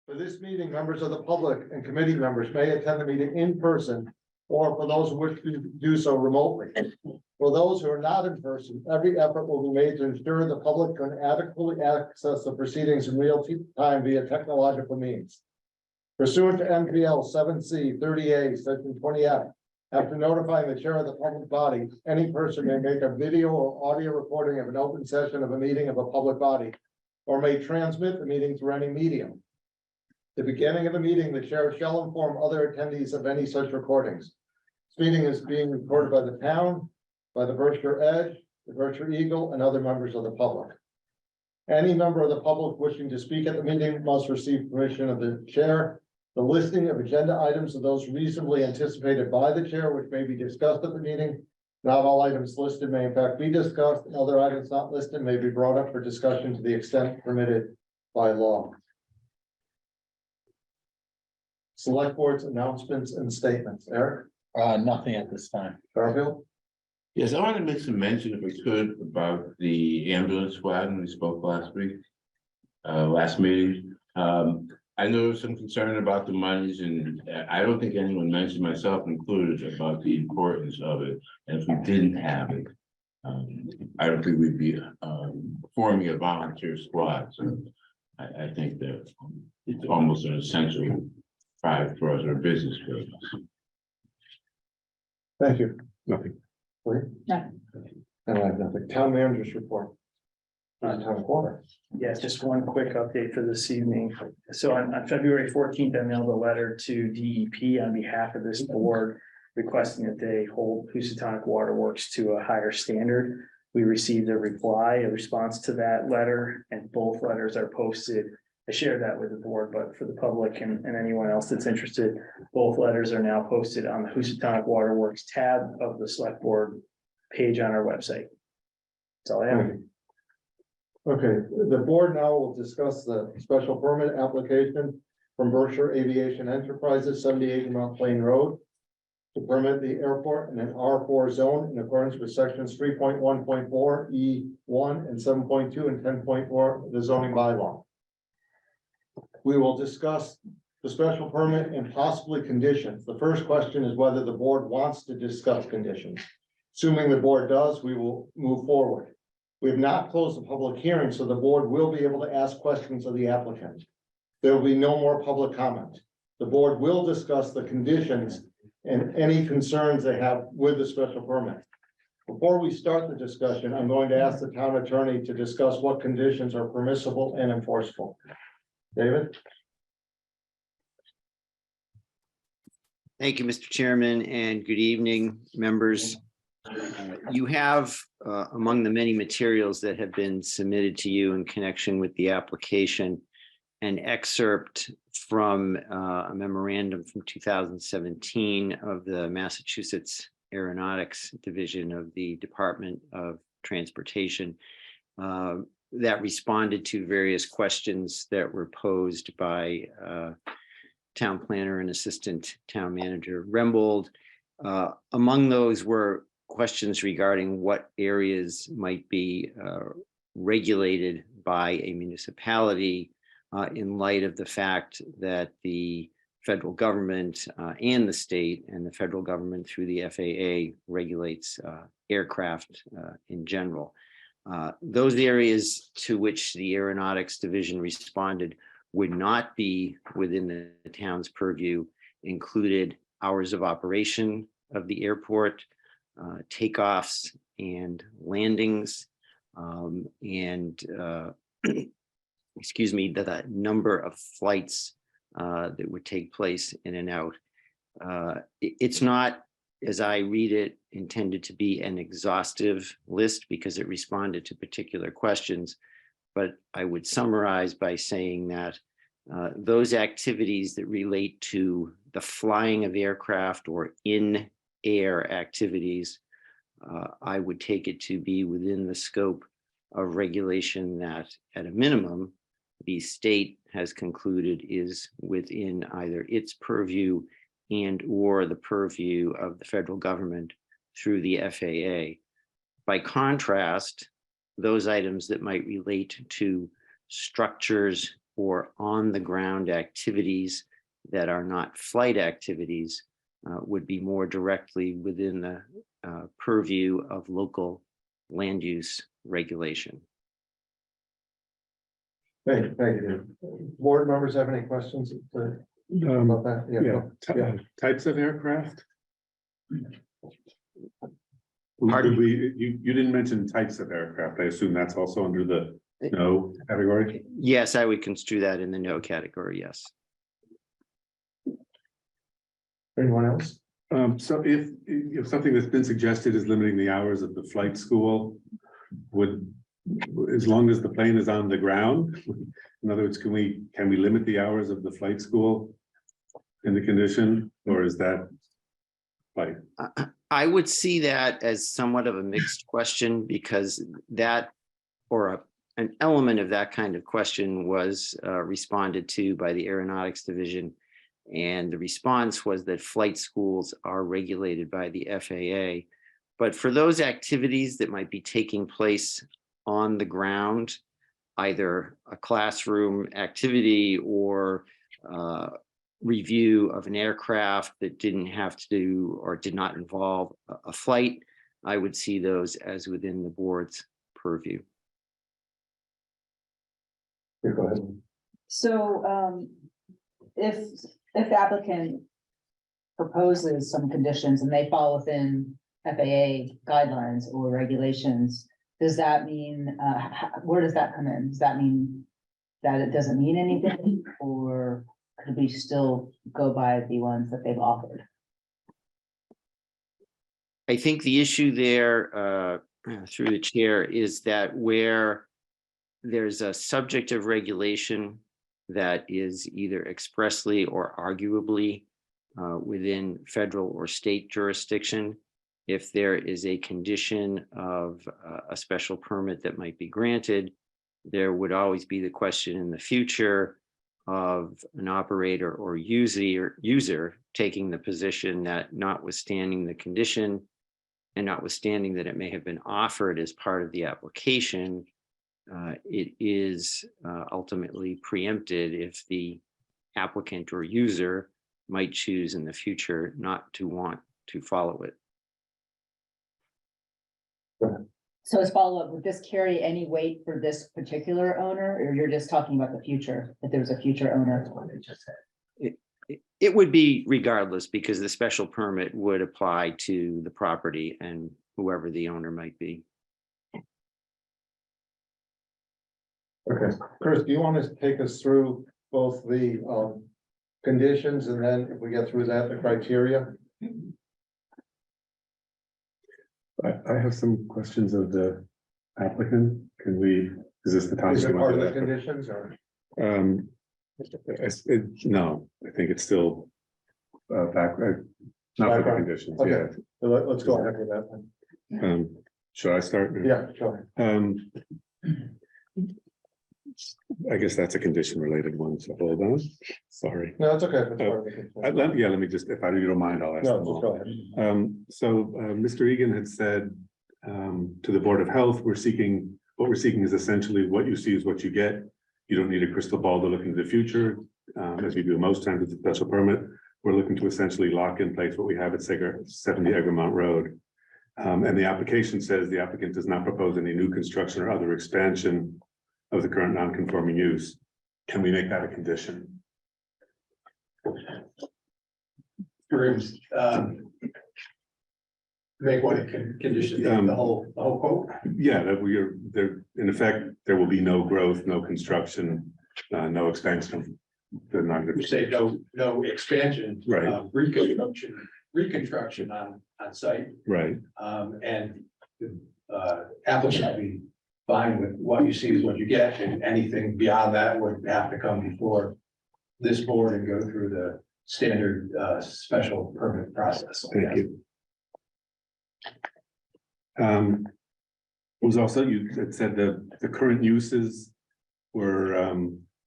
For this meeting, members of the public and committee members may attend the meeting in person, or for those who wish to do so remotely. For those who are not in person, every effort will be made to ensure the public can adequately access the proceedings in real time via technological means. Pursuant to MPL 7C 30A, section 20F, after notifying the chair of the public body, any person may make a video or audio recording of an open session of a meeting of a public body, or may transmit the meeting through any medium. The beginning of the meeting, the chair shall inform other attendees of any such recordings. This meeting is being recorded by the town, by the Berkshire Edge, the Berkshire Eagle, and other members of the public. Any member of the public wishing to speak at the meeting must receive permission of the chair. The listing of agenda items are those reasonably anticipated by the chair, which may be discussed at the meeting. Not all items listed may in fact be discussed, and other items not listed may be brought up for discussion to the extent permitted by law. Select board's announcements and statements. Eric? Nothing at this time. Garfield? Yes, I want to make some mention, if we could, about the ambulance squad, and we spoke last week, last meeting. I know there was some concern about the monies, and I don't think anyone mentioned, myself included, about the importance of it. And if we didn't have it, I don't think we'd be forming a volunteer squad. So I think that it's almost an essential product for us, or business for us. Thank you. Nothing. And I have nothing. Town manager's report. Town quarter. Yeah, just one quick update for this evening. So on February 14th, I mailed a letter to DEP on behalf of this board requesting that they hold Housatonic Waterworks to a higher standard. We received a response to that letter, and both letters are posted. I shared that with the board, but for the public and anyone else that's interested, both letters are now posted on the Housatonic Waterworks tab of the select board page on our website. That's all I have. Okay, the board now will discuss the special permit application from Berkshire Aviation Enterprises, 78 Mount Plain Road, to permit the airport in an R4 zone in accordance with sections 3.1.4 E1 and 7.2 and 10.4 of the zoning bylaw. We will discuss the special permit and possibly conditions. The first question is whether the board wants to discuss conditions. Assuming the board does, we will move forward. We have not closed the public hearing, so the board will be able to ask questions of the applicant. There will be no more public comment. The board will discuss the conditions and any concerns they have with the special permit. Before we start the discussion, I'm going to ask the town attorney to discuss what conditions are permissible and enforceable. David? Thank you, Mr. Chairman, and good evening, members. You have, among the many materials that have been submitted to you in connection with the application, an excerpt from a memorandum from 2017 of the Massachusetts Aeronautics Division of the Department of Transportation that responded to various questions that were posed by town planner and assistant town manager Rembold. Among those were questions regarding what areas might be regulated by a municipality in light of the fact that the federal government and the state and the federal government through the FAA regulates aircraft in general. Those areas to which the Aeronautics Division responded would not be within the town's purview included hours of operation of the airport, takeoffs and landings, and excuse me, the number of flights that would take place in and out. It's not, as I read it, intended to be an exhaustive list because it responded to particular questions, but I would summarize by saying that those activities that relate to the flying of aircraft or in-air activities, I would take it to be within the scope of regulation that, at a minimum, the state has concluded is within either its purview and or the purview of the federal government through the FAA. By contrast, those items that might relate to structures or on-the-ground activities that are not flight activities would be more directly within the purview of local land use regulation. Thank you. Board members have any questions about that? Yeah, types of aircraft. Pardon? You didn't mention types of aircraft. I assume that's also under the no category. Yes, I would construe that in the no category, yes. Anyone else? So if something that's been suggested is limiting the hours of the flight school, would, as long as the plane is on the ground, in other words, can we limit the hours of the flight school in the condition, or is that like? I would see that as somewhat of a mixed question, because that, or an element of that kind of question was responded to by the Aeronautics Division. And the response was that flight schools are regulated by the FAA. But for those activities that might be taking place on the ground, either a classroom activity or review of an aircraft that didn't have to do or did not involve a flight, I would see those as within the board's purview. Go ahead. So if the applicant proposes some conditions and they fall within FAA guidelines or regulations, does that mean, where does that come in? Does that mean that it doesn't mean anything, or could we still go by the ones that they've offered? I think the issue there, through the chair, is that where there's a subject of regulation that is either expressly or arguably within federal or state jurisdiction, if there is a condition of a special permit that might be granted, there would always be the question in the future of an operator or user taking the position that, notwithstanding the condition and notwithstanding that it may have been offered as part of the application, it is ultimately preempted if the applicant or user might choose in the future not to want to follow it. So as follow-up, would this carry any weight for this particular owner, or you're just talking about the future, if there's a future owner? It would be regardless, because the special permit would apply to the property and whoever the owner might be. Okay, Chris, do you want to take us through both the conditions, and then if we get through that, the criteria? I have some questions of the applicant. Can we, is this the time? Is it to part of the answer that? conditions, or? No, I think it's still not for the Background. conditions, Okay. yeah. So let's go ahead with that then. Should I start? Yeah, sure. I guess that's a condition related one, so hold on, sorry. No, it's okay. If it's part of the conditions. Let me just, if you don't mind, I'll ask No, them just all. go ahead. Mr. Egan had said to the Board of Health, what we're seeking is essentially what you see is what you get. You don't need a crystal ball to look into the future, as we do most times with the special permit. We're looking to essentially lock in place what we have at 70 Egremont Road. And the application says the applicant does not propose any new construction or other expansion of the current non-conforming use. Can we make that a condition? Make what a condition, the whole quote. Yeah, that we are there, in effect, there will be no growth, no construction, no expansion. You say no expansion. Right. Reconstruction on site. Right. And the applicant will be fine with what you see is what you get, and anything beyond that would have to come before this board and go through the standard special permit process. Thank you. Was also, you had said that the current uses were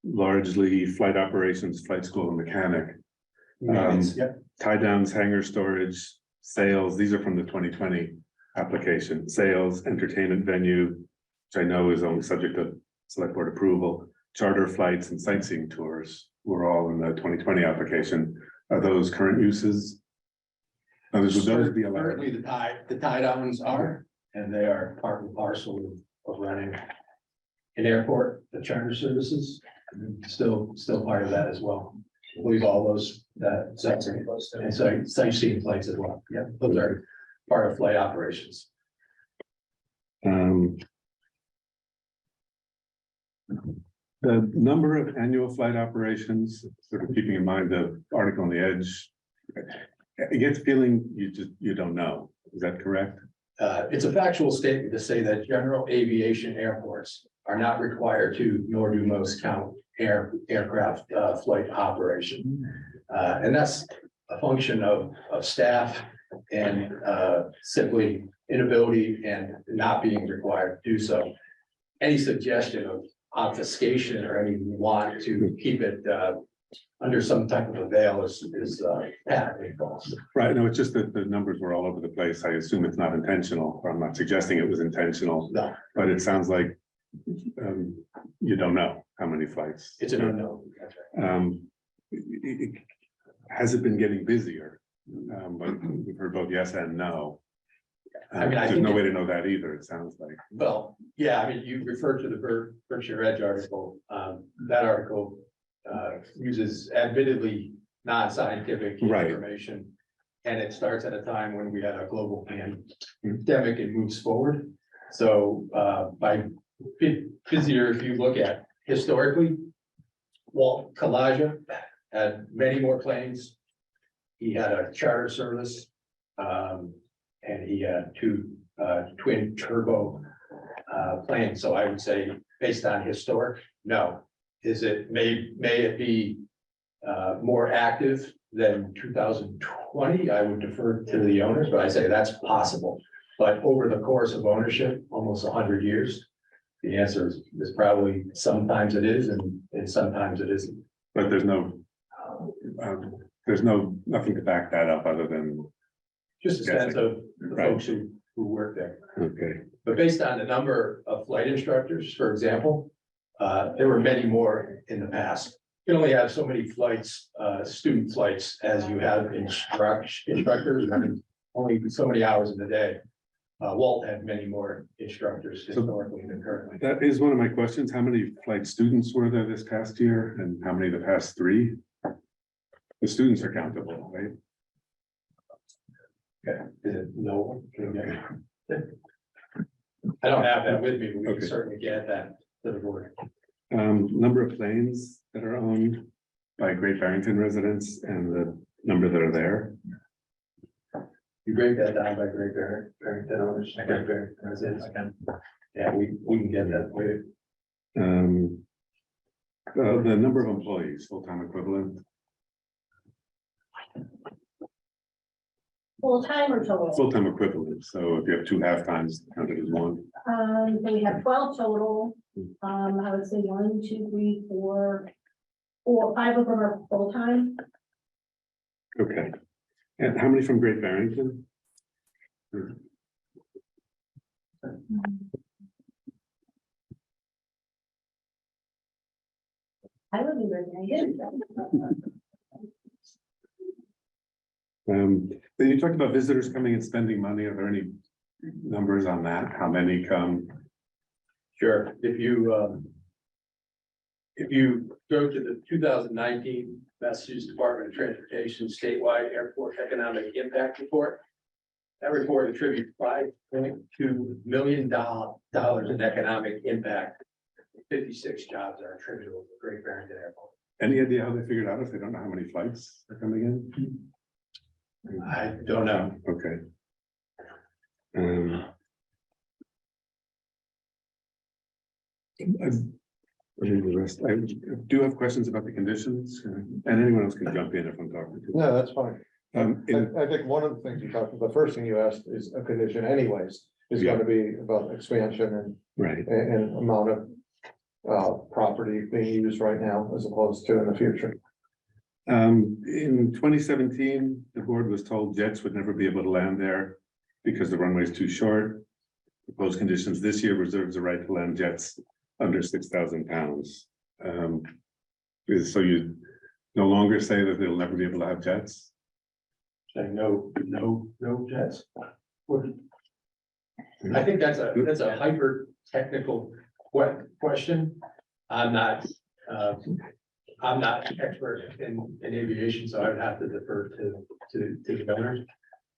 largely flight operations, flight school and mechanic. Yep. Tie downs, hangar storage, sales, these are from the 2020 application, sales, entertainment venue, which I know is only subject to select board approval, charter flights and sightseeing tours were all in the 2020 application. Are those current uses? Would those be allowed? Currently, the tie downs are, and they are part and parcel of running an airport, the charter services, still part of that as well. I believe all those, and sightseeing flights as well. Yeah, those are part of flight operations. The number of annual flight operations, sort of keeping in mind the article on the Edge, I get the feeling you don't know. Is that correct? It's a factual statement to say that general aviation airports are not required to, nor do most count aircraft flight operation. And that's a function of staff and simply inability and not being required to do so. Any suggestion of obfuscation or any want to keep it under some type of a veil is patently false. Right. No, it's just that the numbers were all over the place. I assume it's not intentional, or I'm not suggesting it was intentional, No, but it sounds like you don't know how many flights. it's an unknown. That's right. Has it been getting busier? But we've heard both yes and no. I mean, I There's think no way to know that either, it sounds like. Well, yeah, I mean, you referred to the Berkshire Edge article. That article uses admittedly non-scientific Right. information. And it starts at a time when we had a global pandemic and moves forward. So by busier, if you look at historically, Walt Kalaja had many more planes. He had a charter service. And he had two twin turbo planes. So I would say, based on historic, no. May it be more active than 2020? I would defer to the owners, but I say that's possible. But over the course of ownership, almost 100 years, the answer is probably sometimes it is and sometimes it isn't. But there's nothing to back that up other than, Just a sense of the Right. folks who work there. okay, But based on the number of flight instructors, for example, there were many more in the past. You can only have so many flights, student flights, as you have instructors, I mean, only so many hours in the day. Walt had many more instructors historically than currently. that is one of my questions. How many flight students were there this past year and how many the past 3? The students are countable, right? Okay, is it no? Okay. I don't have that with me, but we Okay. can certainly get that to the board. Number of planes that are owned by Great Barrington residents and the number that are there. You break that down by Great Barrington owners, Great Barrington residents. Yeah, we can get that for you. The number of employees, full-time equivalent, Full-time or total? full-time equivalent. So if you have 2 half-times, counted as one. So we have 12 total. I would say 1, 2, 3, 4, 5 of them are full-time. Okay. And how many from Great Barrington? I would be recommended. Then you talked about visitors coming and spending money. Are there any numbers on that? How many come? Sure, if you go to the 2019 Massachusetts Department of Transportation statewide airport economic impact report, that report attributes $5.2 million in economic impact. 56 jobs are attributable to Great Barrington Airport. Any idea how they figured out if they don't know how many flights are coming in? I don't know. Okay. I mean, the rest, I do have questions about the conditions, and anyone else can jump in if I'm talking to. No, that's fine. In- I think one of the things you talked about, the first thing you asked is a condition anyways, is Yeah. gonna be about expansion Right, and amount of property being used right now as opposed to in the future. in 2017, the board was told jets would never be able to land there because the runway is too short. Proposed conditions this year reserves the right to land jets under 6,000 pounds. So you no longer say that they'll never be able to have jets? Saying no jets. I think that's a hyper technical question. I'm not expert in aviation, so I would have to defer to the governor.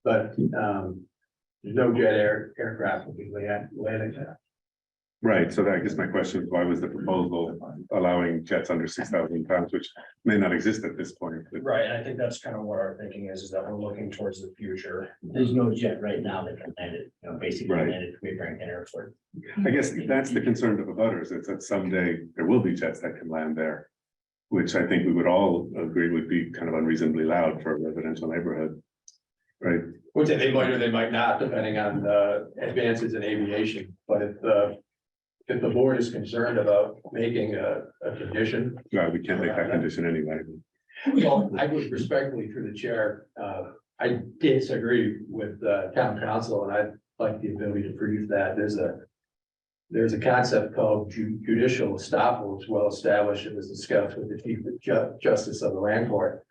But no jet aircraft will be landing there. Right, so I guess my question is, why was the proposal allowing jets under 6,000 pounds, which may not exist at this point? but- Right, and I think that's kind of what our thinking is that we're looking towards the future. There's no jet right now that can land it, basically Right. land at Barrington Airport. I guess that's the concern of the voters, is that someday there will be jets that can land there. Which I think we would all agree would be kind of unreasonably loud for a residential neighborhood. Right, Which they might or they might not, depending on advances in aviation, but if the board is concerned about making a condition. well, we can't make that condition anyway. Well, I would respectfully through the chair, I disagree with town council, and I'd like the ability to brief that. There's a concept called judicial estoppel, which is well established and was discussed with the Chief Justice of the Land Court.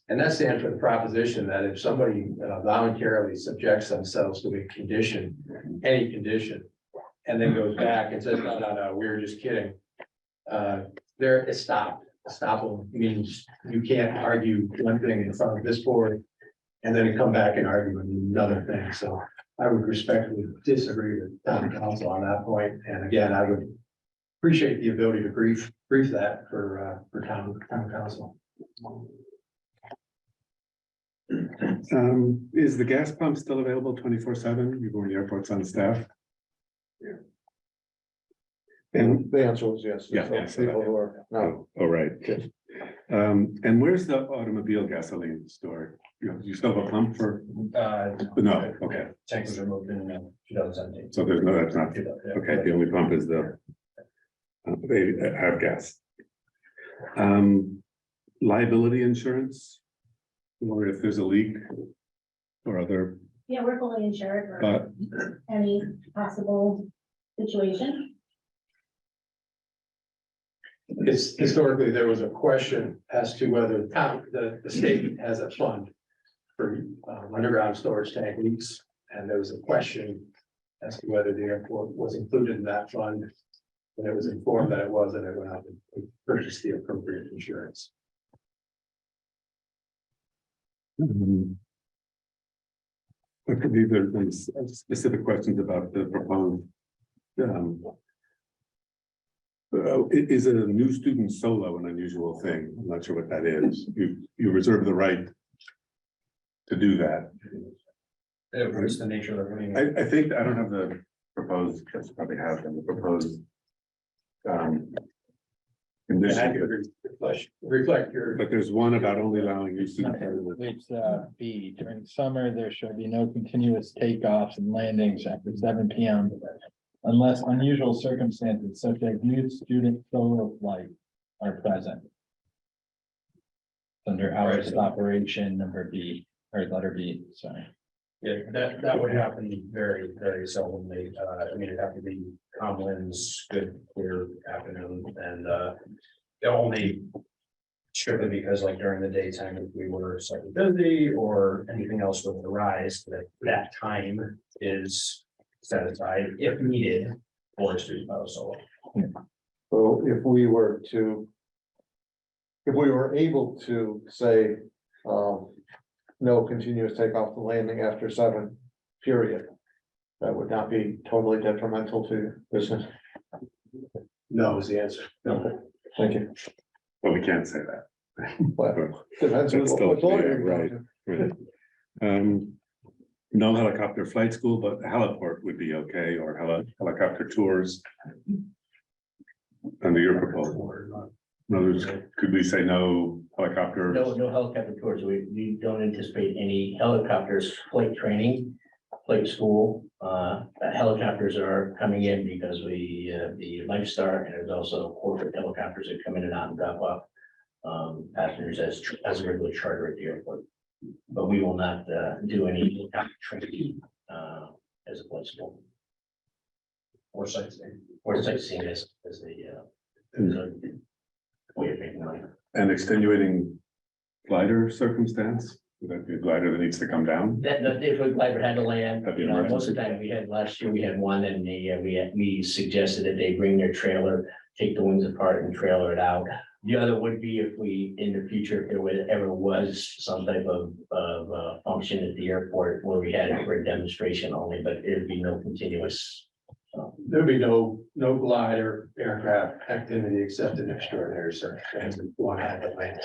And that stands for the proposition that if somebody voluntarily subjects themselves to a condition, any condition, and then goes back and says, no, we were just kidding. They're stopped. Estoppel means you can't argue one thing in front of this board and then come back and argue another thing. So I would respectfully disagree with town council on that point. And again, I would appreciate the ability to brief that for town council. Is the gas pump still available 24/7? You go in the airport's on staff? And the answer was yes. Yeah. People who are, no, Oh, right. And where's the automobile gasoline store? You still have a pump for, no, okay, Tank was removed in 2017. so there's no, that's not, okay, the only pump is the. They have gas. Liability insurance. Or if there's a leak. Or other, Yeah, we're fully insured for but any possible situation. Historically, there was a question as to whether the state has a fund for underground storage tank leaks. And there was a question as to whether the airport was included in that fund. And it was informed that it was, and it went out and purchased the appropriate insurance. these are things, specific questions about the proposed. Is a new student solo an unusual thing? I'm not sure what that is. You reserve the right to do that. What's the nature of the? I think, I don't have the proposed, because probably have them, the proposed. And I Condition, could reflect your. but there's one about only allowing new students. It's B, during summer, there shall be no continuous takeoffs and landings after 7 p.m. Unless unusual circumstances such as new student solo flight are present. Under hours of operation, number B, or letter B, sorry. Yeah, that would happen very, very seldomly. I mean, it'd have to be calm winds, good, clear afternoon, and only strictly because like during the daytime, if we were slightly busy or anything else would arise, that time is set aside if needed for a student solo. so if we were able to say, no continuous takeoff and landing after 7, period. That would not be totally detrimental to business. No is the answer. No. Thank you. Well, we can't say that. But depends on That's still- what lawyer yeah, you go right. to. Right. No helicopter flight school, but heliport would be okay, or helicopter tours. Under your proposal. In other words, could we say no helicopter? No helicopter tours. We don't anticipate any helicopters flight training, flight school. Helicopters are coming in because the Lifestar, and there's also corporate helicopters that come in and out and drop off passengers as a regular charter at the airport. But we will not do any training as a flight school. Or sightseeing. Or sightseeing as a way of making money. An extenuating glider circumstance, would that be a glider that needs to come down? That if a glider had to land, That'd be you know, most emergency. of the time we had, last year we had one and we suggested that they bring their trailer, take the wings apart and trailer it out. The other would be if we, in the future, if there ever was some type of function at the airport where we had it for a demonstration only, but it'd be no continuous. There'd be no glider aircraft activity except in extraordinary circumstances. One had to land.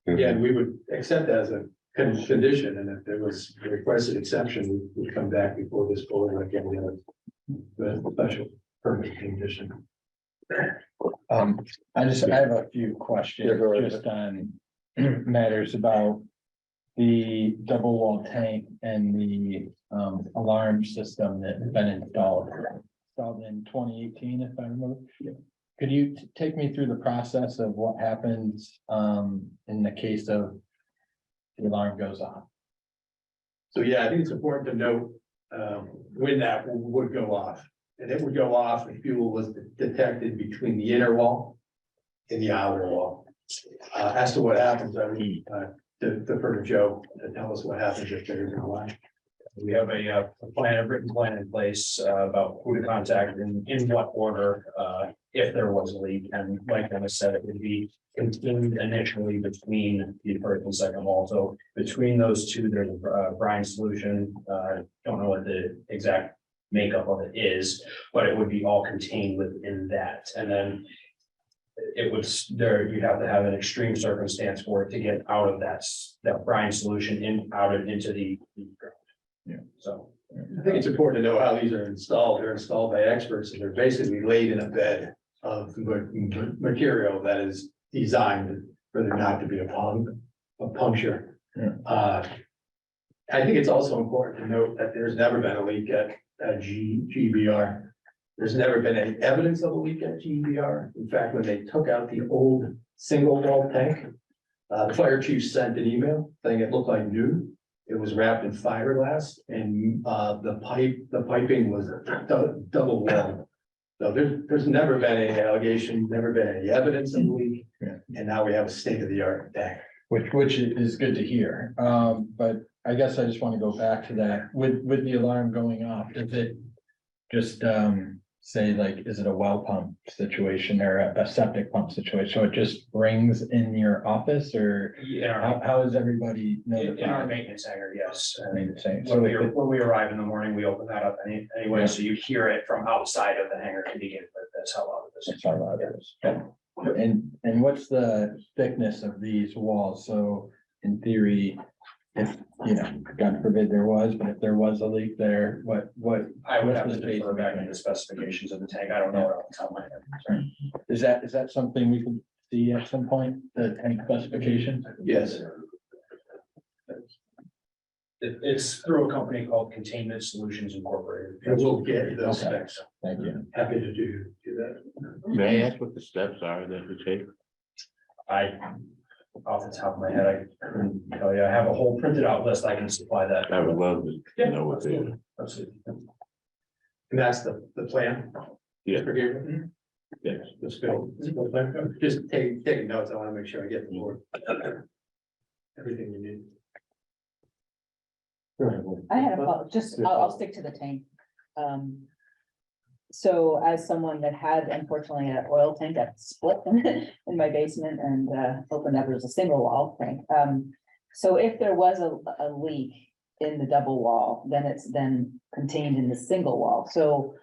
Yeah, we would accept that as a condition, and if there was a requested exception, we'd come back before this board like any other special permit condition. I have a few questions Yeah, go ahead. just on matters about the double wall tank and the alarm system that has been installed in 2018, if I remember. Could you take me through the process of what happens in the case of the alarm goes off? So, yeah, I think it's important to note when that would go off. And it would go off if fuel was detected between the inner wall and the outer wall. As to what happens, I would defer to Joe to tell us what happens if there's an alarm. We have a written plan in place about who to contact and in what order if there was a leak. And like Dennis said, it would be contained initially between the first and second wall. So between those two, there's a brine solution. Don't know what the exact makeup of it is, but it would be all contained within that. And then it would, you have to have an extreme circumstance for it to get out of that brine solution into the ground. Yeah. So I think it's important to know how these are installed. They're installed by experts and they're basically laid in a bed of material that is designed for there not to be a puncture. Yeah. I think it's also important to note that there's never been a leak at GBR. There's never been any evidence of a leak at GBR. In fact, when they took out the old single wall tank, the fire chief sent an email saying it looked like new. It was wrapped in fiberglass and the piping was double walled. So there's never been any allegation, never been any evidence of a leak. Yeah. And now we have a state of the art tank. Which is good to hear. But I guess I just want to go back to that with the alarm going off. Does it just say like, is it a well pump situation or a septic pump situation? So it just rings in your office or how is everybody in our notified? maintenance hangar, yes. And I mean, the same. when we arrive in the morning, we open that up anyway, Yeah. so you hear it from outside of the hangar to begin with. That's how loud it is. That's how loud it is. Yeah. And what's the thickness of these walls? So in theory, if, you know, God forbid there was, but if there was a leak there, what? I would have what's to the defer back into specifications of the tank. I don't know it off the top of my head. Is that something we can see at some point, the tank specifications? Yes. It's through a company called Containment Solutions Incorporated. And we'll get those Okay. specs. Thank you. Happy to do that. May I ask what the steps are that we take? Off the top of my head, I couldn't tell you. I have a whole printed out list. I can supply that. I would love to know what they are. Absolutely. And that's the plan. Yeah. For here. Yes. The spill. Just taking notes. I want to make sure I get the board. Everything you need. I had a follow, I'll stick to the tank. So as someone that had unfortunately an oil tank that split in my basement and opened up, it was a single wall tank. So if there was a leak in the double wall, then it's then contained in the single wall. So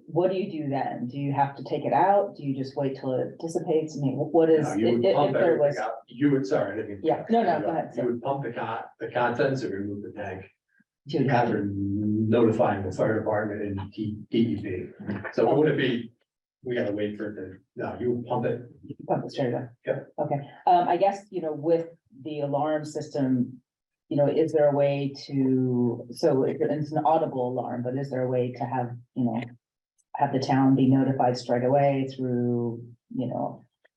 what do you do then? Do you have to take it out? Do you just wait till it dissipates? I mean, what is, No, you would if pump there was, everything out. You would, sorry. I didn't mean to- yeah, no, go ahead. You would pump the contents and remove the tank. You'd Have her notifying the fire department and DEP. So it wouldn't be, we gotta wait for it to, no, you would pump it. Pump it straight away. Yep. Okay, I guess, with the alarm system, is there a way to, so it's an audible alarm, but is there a way to have, have the town be notified straight away through,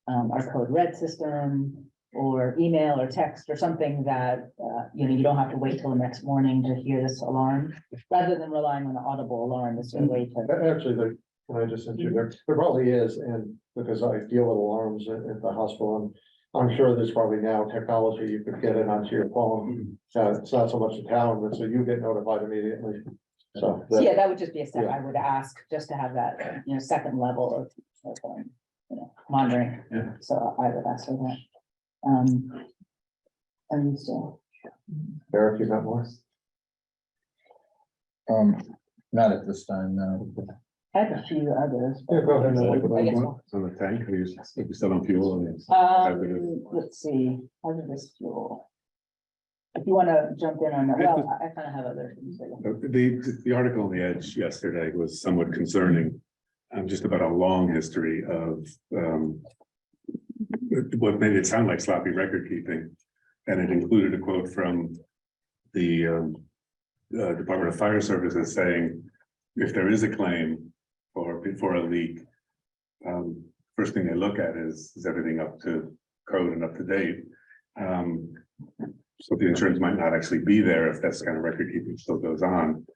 our code red system or email or text or something that, you don't have to wait till the next morning to hear this alarm, rather than relying on an audible alarm, is there a way to? Actually, can I just interject? There probably is, and because I deal with alarms at the hospital, and I'm sure there's probably now technology, you could get it onto your phone. It's not so much a town, but so you get notified immediately, so. So yeah, that would just be a step Yeah. I would ask, just to have that, second level of, monitoring. Yeah. So I would ask for that. Are you still? Eric, you got more? Not at this time, no. I have a few others. Yeah, go ahead. I guess we'll- On the tank, are you still on fuel? and Let's see, hazardous fuel. If you wanna jump in on that, well, I kind of have other things. but- The article on the Edge yesterday was somewhat concerning. Just about a long history of what made it sound like sloppy record keeping. And it included a quote from the Department of Fire Services saying, if there is a claim for a leak, first thing they look at is everything up to code and up to date? So the insurance might not actually be there if that's kind of record keeping still goes on.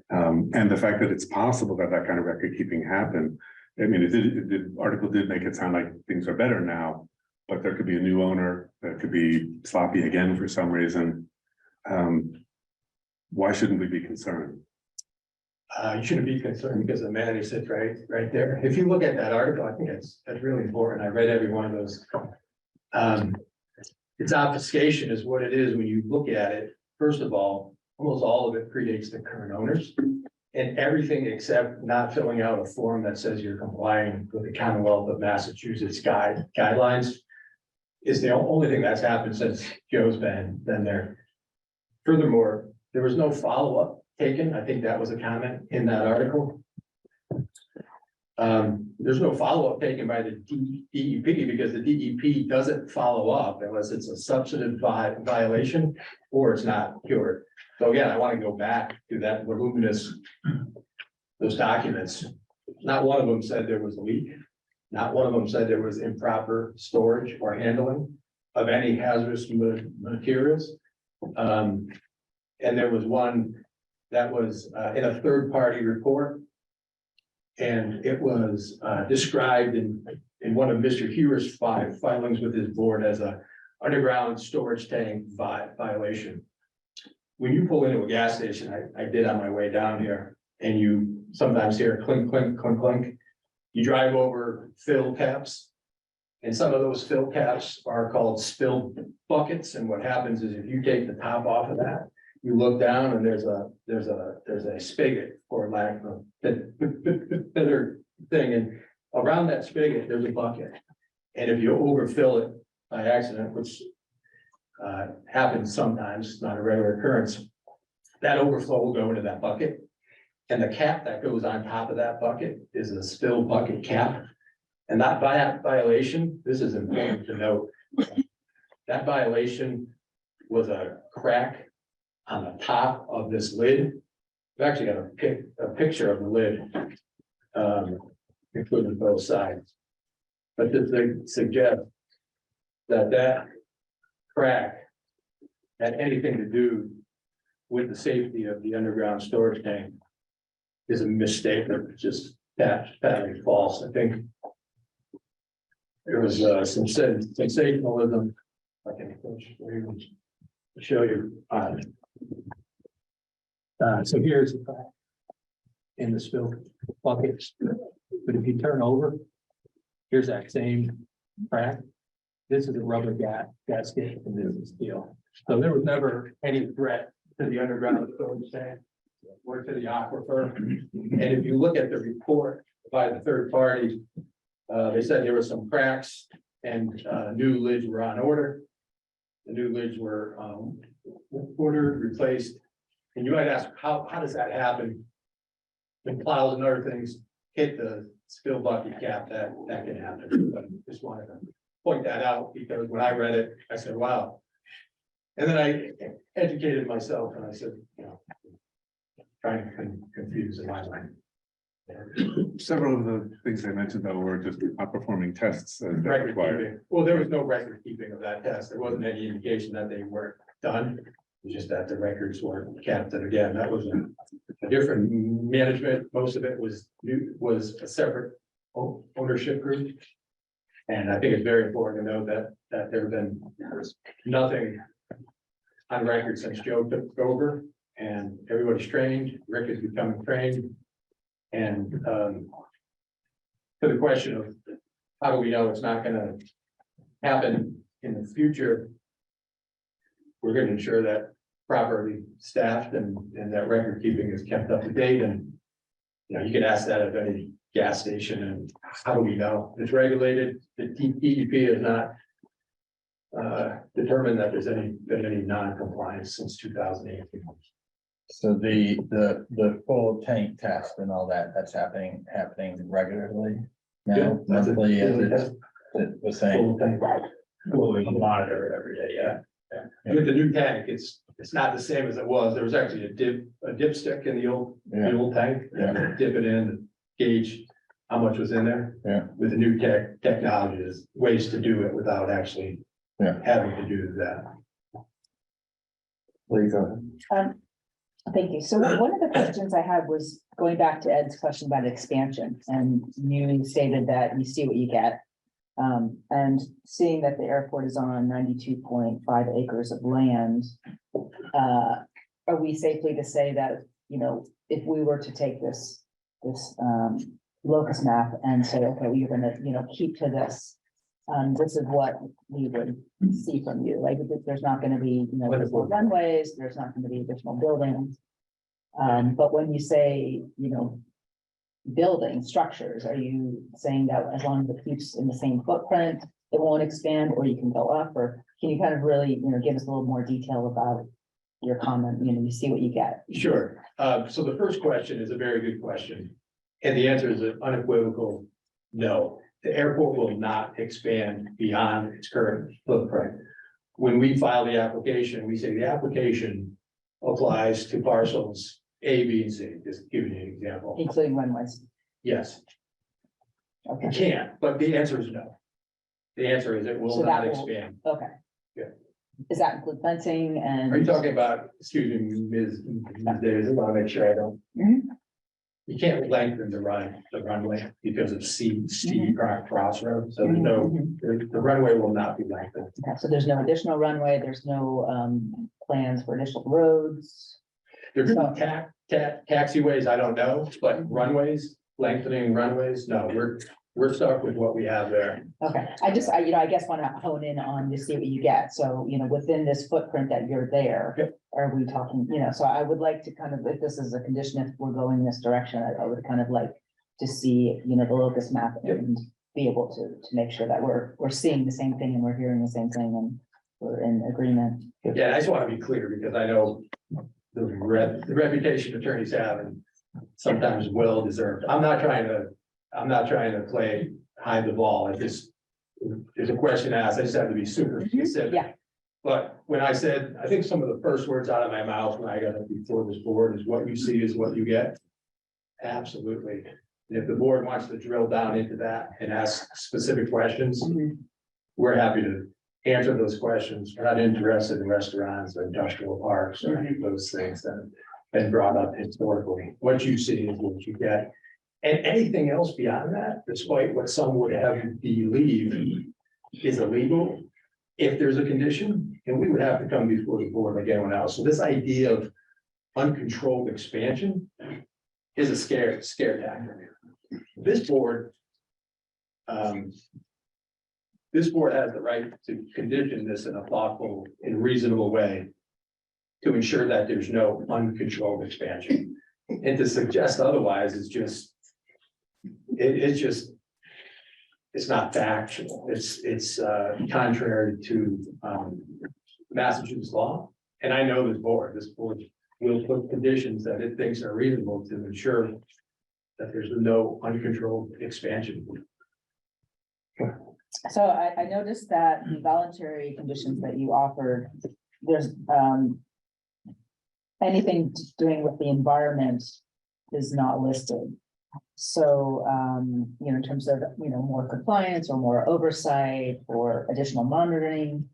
And the fact that it's possible that that kind of record keeping happened. I mean, the article did make it sound like things are better now, but there could be a new owner that could be sloppy again for some reason. Why shouldn't we be concerned? You shouldn't be concerned because the manager sits right there. If you look at that article, I think that's really important. I read every one of those. It's obfuscation is what it is when you look at it. First of all, almost all of it predates the current owners. And everything except not filling out a form that says you're complying with the Commonwealth of Massachusetts guidelines is the only thing that's happened since Joe's been there. Furthermore, there was no follow-up taken. I think that was a comment in that article. There's no follow-up taken by the DEP because the DEP doesn't follow up unless it's a substantive violation or it's not cured. So again, I want to go back to that voluminous, those documents. Not one of them said there was a leak. Not one of them said there was improper storage or handling of any hazardous materials. And there was one that was in a third-party report. And it was described in one of Mr. Hewer's filings with his board as a underground storage tank violation. When you pull into a gas station, I did on my way down here, and you sometimes hear clink, clink, clink, clink. You drive over fill caps. And some of those fill caps are called spill buckets. And what happens is if you take the top off of that, you look down and there's a spigot or lack of better thing. And around that spigot, there's a bucket. And if you overfill it by accident, which happens sometimes, it's not a regular occurrence, that overflow will go into that bucket. And the cap that goes on top of that bucket is a spill bucket cap. And that violation, this is important to note, that violation was a crack on the top of this lid. I've actually got a picture of the lid, including both sides. But to suggest that crack had anything to do with the safety of the underground storage tank is a mistake, or just patently false. I think there was some sensationalism. I can show you. So here's the crack in the spill buckets. But if you turn over, here's that same crack. This is a rubber gasket and this is steel. So there was never any threat to the underground storage tank or to the aquifer. And if you look at the report by the third party, they said there were some cracks and new lids were on order. The new lids were ordered, replaced. And you might ask, how does that happen? When plows and other things hit the spill bucket cap, that can happen. But just wanted to point that out because when I read it, I said, wow. And then I educated myself and I said, trying to confuse in my mind. Several of the things I mentioned though were just outperforming tests as they're Record required. keeping. Well, there was no record keeping of that test. There wasn't any indication that they weren't done. It's just that the records weren't kept. And again, that was a different management. Most of it was a separate ownership group. And I think it's very important to note that there have been nothing on record since Joe took over, and everybody's trained, Rick is becoming trained. And to the question of how do we know it's not gonna happen in the future? We're gonna ensure that properly staffed and that record keeping is kept up to date. And you know, you could ask that of any gas station, and how do we know it's regulated? The DEP has not determined that there's been any non-compliance since 2018. So the full tank test and all that, that's happening regularly Yeah, now, that's a- monthly, as it was saying. We'll monitor it every day, yeah. With the new tank, it's not the same as it was. There was actually a dipstick in the old tank. Yeah. Dip it in, gauge how much was in there. Yeah. With the new technology, there's ways to do it without actually Yeah. having to do that. Please go ahead. Thank you. So one of the questions I had was going back to Ed's question about expansion, and you stated that you see what you get. And seeing that the airport is on 92.5 acres of land, are we safely to say that, you know, if we were to take this locus map and say, okay, we're gonna, you know, keep to this, this is what we would see from you, like, there's not gonna be, you know, additional runways, there's not gonna be additional buildings. But when you say, you know, building structures, are you saying that as long as it keeps in the same footprint, it won't expand, or you can go up, or can you kind of really, you know, give us a little more detail about your comment, you know, you see what you get? Sure. So the first question is a very good question. And the answer is an unequivocal no. The airport will not expand beyond its current footprint. When we file the application, we say the application applies to parcels A, B, and C, just giving you an example. Including runways? Yes, you Okay, can, but the answer is no. The answer is it will So that not will- expand. okay. Yeah. Does that include fencing and? Are you talking about, excuse me, Ms. Davis, I want to make sure I don't. Mhm. You can't lengthen the runway because of steep crossroads, so there's Mhm, no, mhm. the runway will not be lengthened. Okay, so there's no additional runway, there's no plans for additional roads? There's no taxiways, I don't know, but runways, lengthening runways, no, we're stuck with what we have there. Okay, you know, I guess want to hone in on to see what you get. So, you know, within this footprint that you're there. Yep. Are we talking, you know, so I would like to kind of, if this is a condition, if we're going this direction, I would kind of like to see, you know, the locus map Yep. and be able to make sure that we're seeing the same thing and we're hearing the same thing and we're in agreement. Yeah, I just want to be clear because I know the reputation attorneys have and sometimes well deserved. I'm not trying to play hide the ball. There's a question asked, I just have to be super specific. Yeah. But when I said, I think some of the first words out of my mouth when I got up before this board is what you see is what you get. Absolutely. And if the board wants to drill down into that and ask specific questions, we're happy to answer those questions. We're not interested in restaurants or industrial parks or any of those things that have been brought up historically. What you see is what you get. And anything else beyond that, despite what some would have you believe is illegal, if there's a condition, and we would have to come before the board like anyone else. So this idea of uncontrolled expansion is a scare tactic. This board has the right to condition this in a thoughtful and reasonable way to ensure that there's no uncontrolled expansion. And to suggest otherwise is just, it's not factual. It's contrary to Massachusetts law. And I know this board will put conditions that it thinks are reasonable to ensure that there's no uncontrolled expansion. So I noticed that the voluntary conditions that you offered, there's anything doing with the environment is not listed. So, you know, in terms of, you know, more compliance or more oversight or additional monitoring.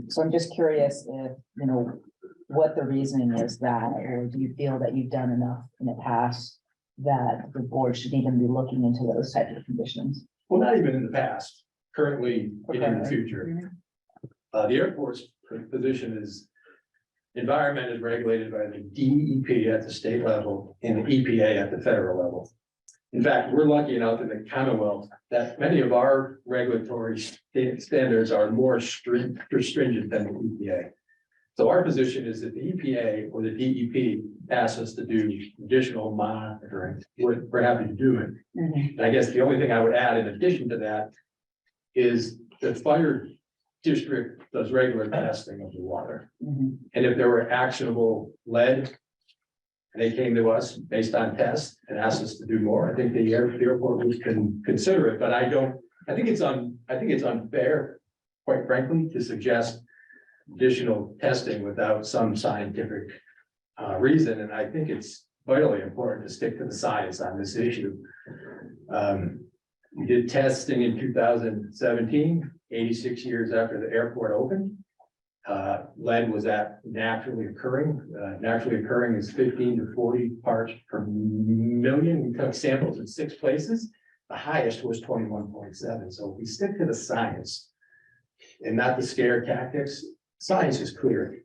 So I'm just curious if, you know, what the reasoning is that, or do you feel that you've done enough in the past that the board should even be looking into those types of conditions? Well, not even in the past. currently and in the future. The airport's position is environment is regulated by the DEP at the state level and the EPA at the federal level. In fact, we're lucky enough in the Commonwealth that many of our regulatory standards are more stringent than the EPA. So our position is that the EPA or the DEP asks us to do additional monitoring. We're happy to do it. And I guess the only thing I would add in addition to that is the fire district does regular testing of the water. And if there were actionable lead, they came to us based on tests and asked us to do more. I think the airport would consider it, but I think it's unfair, quite frankly, to suggest additional testing without some scientific reason. And I think it's vitally important to stick to the science on this issue. We did testing in 2017, 86 years after the airport opened. Lead was at naturally occurring. Naturally occurring is 15 to 40 parts per million. We took samples in 6 places. The highest was 21.7. So if we stick to the science and not the scare tactics, science is clear.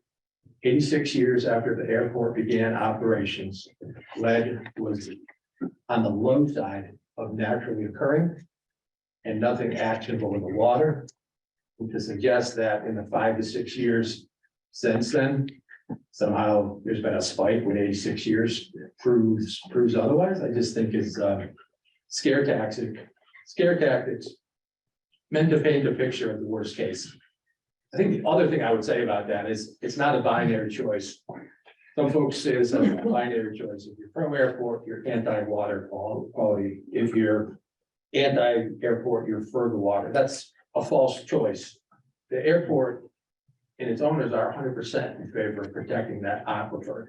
86 years after the airport began operations, lead was on the low side of naturally occurring and nothing actionable in the water. And to suggest that in the 5 to 6 years since then, somehow there's been a spike when 86 years proves otherwise, I just think is scare tactics meant to paint a picture of the worst case. I think the other thing I would say about that is it's not a binary choice. Some folks say it's a binary choice. If you're pro airport, you're anti-water quality. If you're anti-airport, you're for the water. That's a false choice. The airport and its owners are 100% in favor of protecting that aquifer,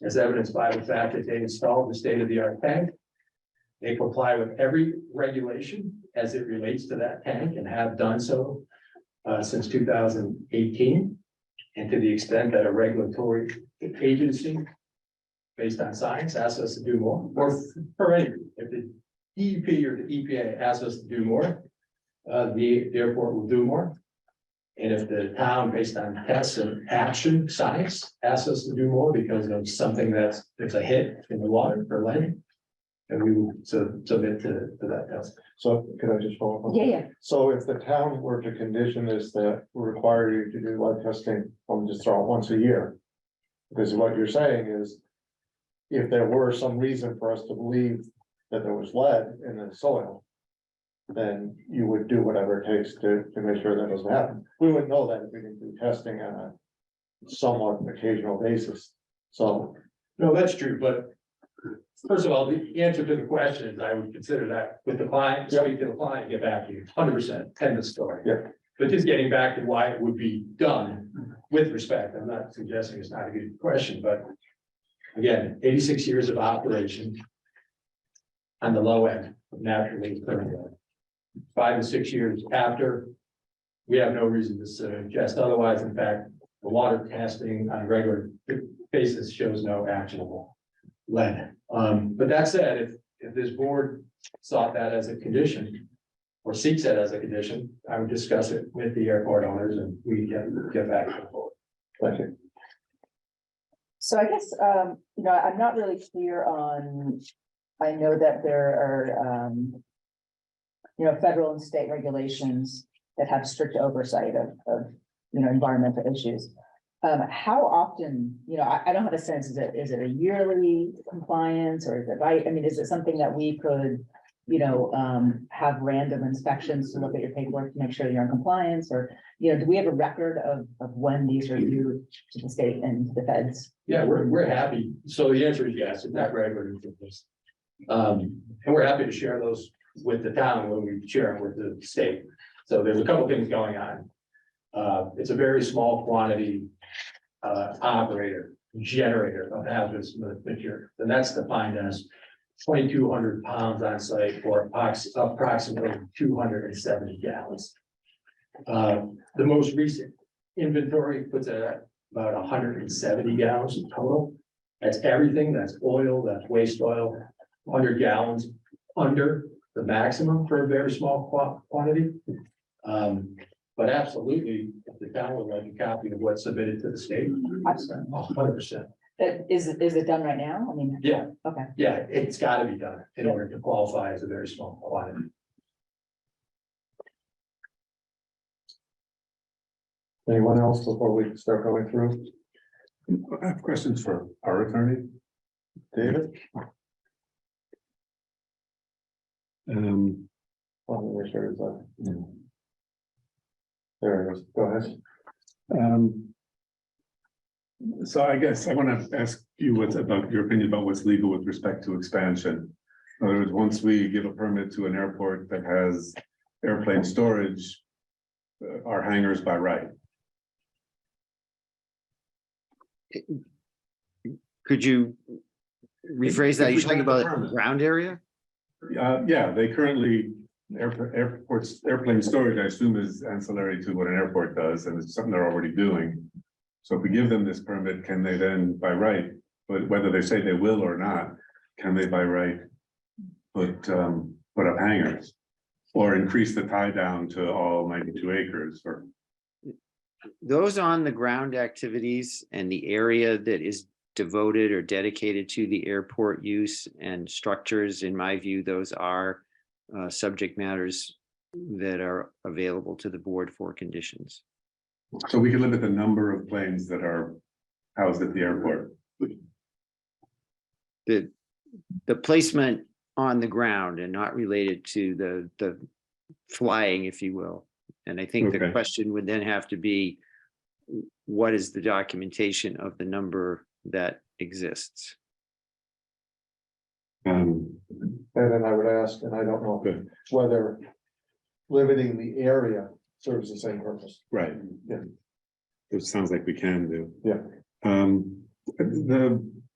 as evidenced by the fact that they installed the state-of-the-art tank. They comply with every regulation as it relates to that tank and have done so since 2018. And to the extent that a regulatory agency based on science asks us to do more, or for any, if the DEP or the EPA asks us to do more, the airport will do more. And if the town, based on tests and action science, asks us to do more because of something that's a hit in the water for lead, and we will submit to that test. So could I just follow up? Yeah. So if the town were to condition this, that require you to do lead testing, I'm just throwing once a year. Because what you're saying is, if there were some reason for us to believe that there was lead in the soil, then you would do whatever it takes to make sure that doesn't happen. We wouldn't know that if we didn't do testing on a somewhat occasional basis. So, No, that's true, but first of all, the answer to the question is I would consider that with the client, speak to the client, get back to you, 100%, end of story. Yeah. But just getting back to why it would be done with respect, I'm not suggesting it's not a good question, but again, 86 years of operation on the low end of naturally occurring lead. 5 to 6 years after, we have no reason to suggest otherwise. In fact, the water testing on a regular basis shows no actionable lead. But that said, if this board sought that as a condition or seeks that as a condition, I would discuss it with the airport owners and we get back to the board. thank you. So I guess, I'm not really clear on, I know that there are, federal and state regulations that have strict oversight of environmental issues. How often, I don't have a sense, is it a yearly compliance or is it right? I mean, is it something that we could, have random inspections to look at your paperwork to make sure you're in compliance or, do we have a record of when these are due to the state and the feds? Yeah, we're happy. So the answer is yes, it's not regular. And we're happy to share those with the town when we share them with the state. So there's a couple things going on. It's a very small quantity generator of hazardous material, and that's defined as 2,200 pounds on site or approximately 270 gallons. The most recent inventory puts it at about 170 gallons total. That's everything, that's oil, that's waste oil, 100 gallons under the maximum for a very small quantity. But absolutely, if the town would like a copy of what's submitted to the state, 100%. Is it done right now? I mean. Yeah. Okay. Yeah, it's gotta be done in order to qualify as a very small quantity. Anyone else before we start going through? I have questions for our attorney. David? Let me make sure it's there it is. Go ahead. So I guess I want to ask you what's about your opinion about what's legal with respect to expansion. In other words, once we give a permit to an airport that has airplane storage, are hangars by right? Could you rephrase that? If we You're talking grant the about permit. ground area? Yeah, they currently, airplane storage, I assume, is ancillary to what an airport does, and it's something they're already doing. So if we give them this permit, can they then by right, but whether they say they will or not, can they by right put up hangars? Or increase the tie down to all 92 acres or? Those on the ground activities and the area that is devoted or dedicated to the airport use and structures, in my view, those are subject matters that are available to the board for conditions. So we can limit the number of planes that are housed at the airport. The placement on the ground and not related to the flying, if you will. And I think the Okay. question would then have to be, what is the documentation of the number that exists? And then I would ask, and I don't know whether limiting the area serves the same purpose. Right. Yeah. It sounds like we can do. Yeah. And by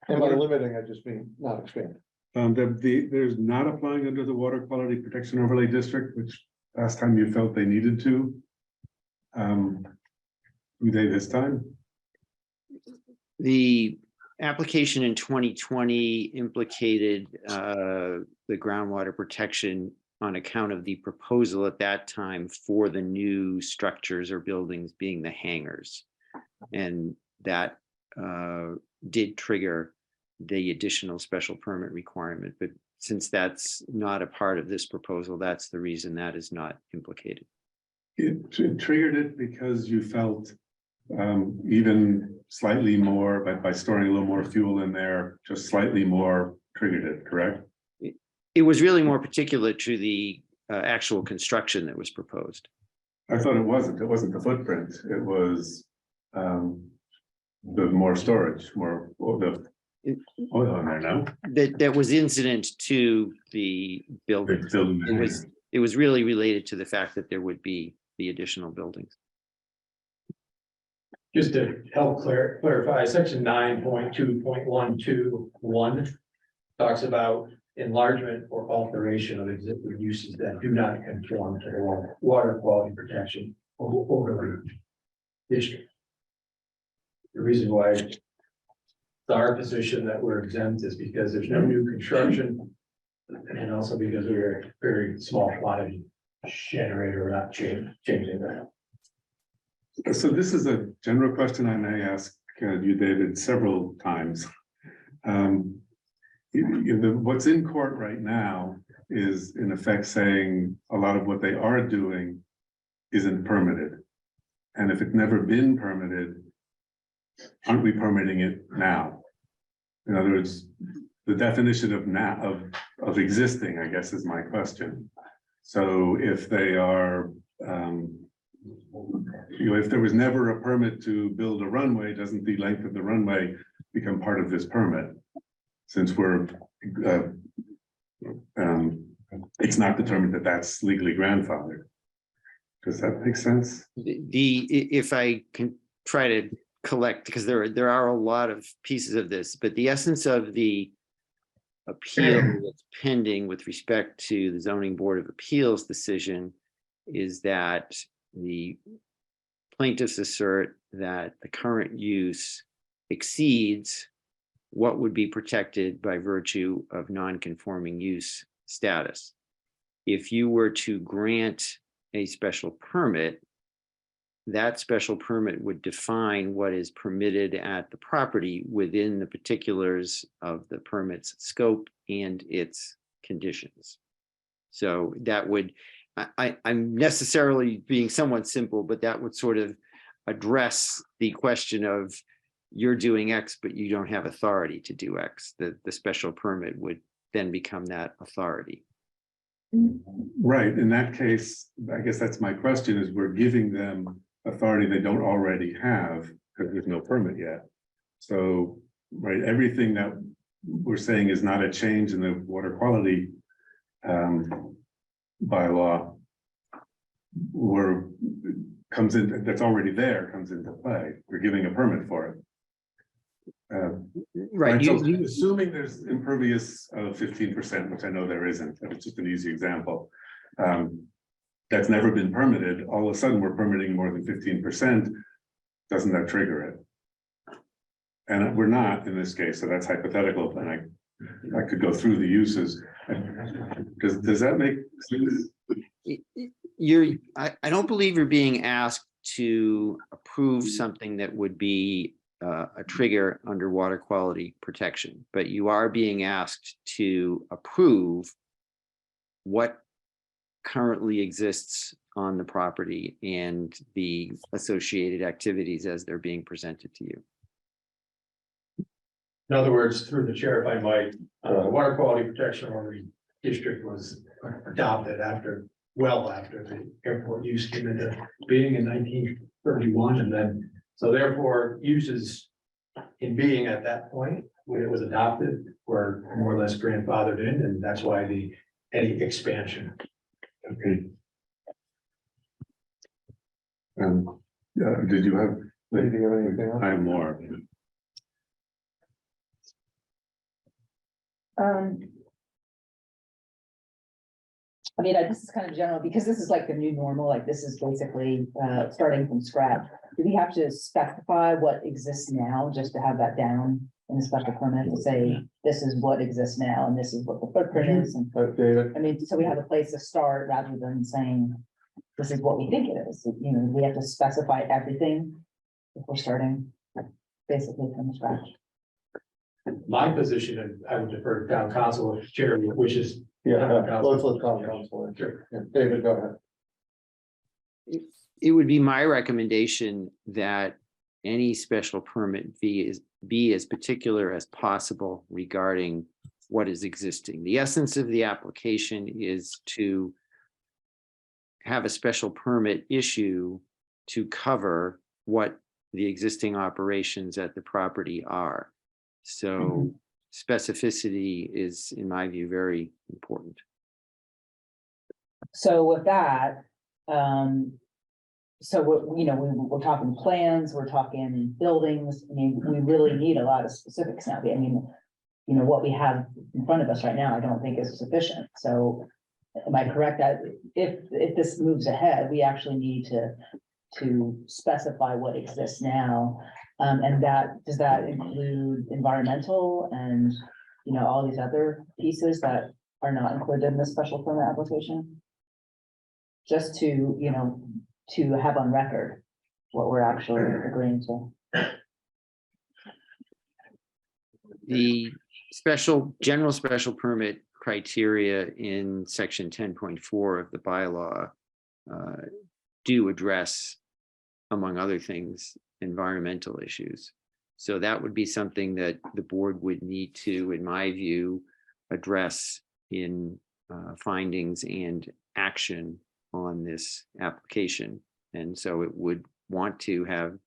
limiting, I just mean not expanding. there's not applying under the Water Quality Protection Overlay District, which last time you felt they needed to. Do they this time? The application in 2020 implicated the groundwater protection on account of the proposal at that time for the new structures or buildings being the hangars. And that did trigger the additional special permit requirement. But since that's not a part of this proposal, that's the reason that is not implicated. It triggered it because you felt even slightly more, by storing a little more fuel in there, just slightly more triggered it, correct? It was really more particular to the actual construction that was proposed. I thought it wasn't the footprint, it was the more storage, more the oil in there, no? That was incident to the building. It was really related to the fact that there would be the additional buildings. Just to help clarify, section 9.2.121 talks about enlargement or alteration of existing uses that do not conform to the water quality protection overlay district. The reason why it's our position that we're exempt is because there's no new construction, and also because we're a very small quantity generator, we're not changing that. So this is a general question I may ask you, David, several times. What's in court right now is in effect saying a lot of what they are doing isn't permitted. And if it's never been permitted, aren't we permitting it now? In other words, the definition of now of existing, I guess, is my question. So if they are, if there was never a permit to build a runway, doesn't the length of the runway become part of this permit? Since we're, it's not determined that that's legally grandfathered. Does that make sense? If I can try to collect, because there are a lot of pieces of this, but the essence of the appeal that's pending with respect to the Zoning Board of Appeals decision is that the plaintiffs assert that the current use exceeds what would be protected by virtue of non-conforming use status. If you were to grant a special permit, that special permit would define what is permitted at the property within the particulars of the permit's scope and its conditions. So that would, I'm necessarily being somewhat simple, but that would sort of address the question of you're doing X, but you don't have authority to do X. The special permit would then become that authority. Right, in that case, I guess that's my question, is we're giving them authority they don't already have, because there's no permit yet. So, right, everything that we're saying is not a change in the water quality bylaw, comes in, that's already there, comes into play. We're giving a permit for it. Right. So assuming there's impervious of 15%, which I know there isn't, but it's just an easy example. That's never been permitted. All of a sudden, we're permitting more than 15%. Doesn't that trigger it? And we're not in this case, so that's hypothetical. And I could go through the uses. Does that make sense? I don't believe you're being asked to approve something that would be a trigger under water quality protection, but you are being asked to approve what currently exists on the property and the associated activities as they're being presented to you. In other words, through the chair, if I might, water quality protection order district was adopted well after the airport use came into being in 1931, and then so therefore uses in being at that point when it was adopted were more or less grandfathered in, and that's why any expansion. Okay. Did you have? I have more. I mean, this is kind of general, because this is like the new normal, like this is basically starting from scratch. Do we have to specify what exists now just to have that down in the special permit to say, this is what exists now and this is what the footprint is? And David, I mean, so we have a place to start rather than saying, this is what we think it is. You know, we have to specify everything if we're starting basically from scratch. My position, and I would defer to town council if chair wishes. let's let town council in. Sure. Yeah, David, go ahead. It would be my recommendation that any special permit be as particular as possible regarding what is existing. The essence of the application is to have a special permit issue to cover what the existing operations at the property are. So specificity is, in my view, very important. So with that, so we're talking plans, we're talking buildings. I mean, we really need a lot of specifics now. I mean, what we have in front of us right now, I don't think is sufficient. So am I correct that if this moves ahead, we actually need to specify what exists now? And does that include environmental and, all these other pieces that are not included in the special permit application? Just to, to have on record what we're actually agreeing to. The general special permit criteria in section 10.4 of the bylaw do address, among other things, environmental issues. So that would be something that the board would need to, in my view, address in findings and action on this application. And so it would want to have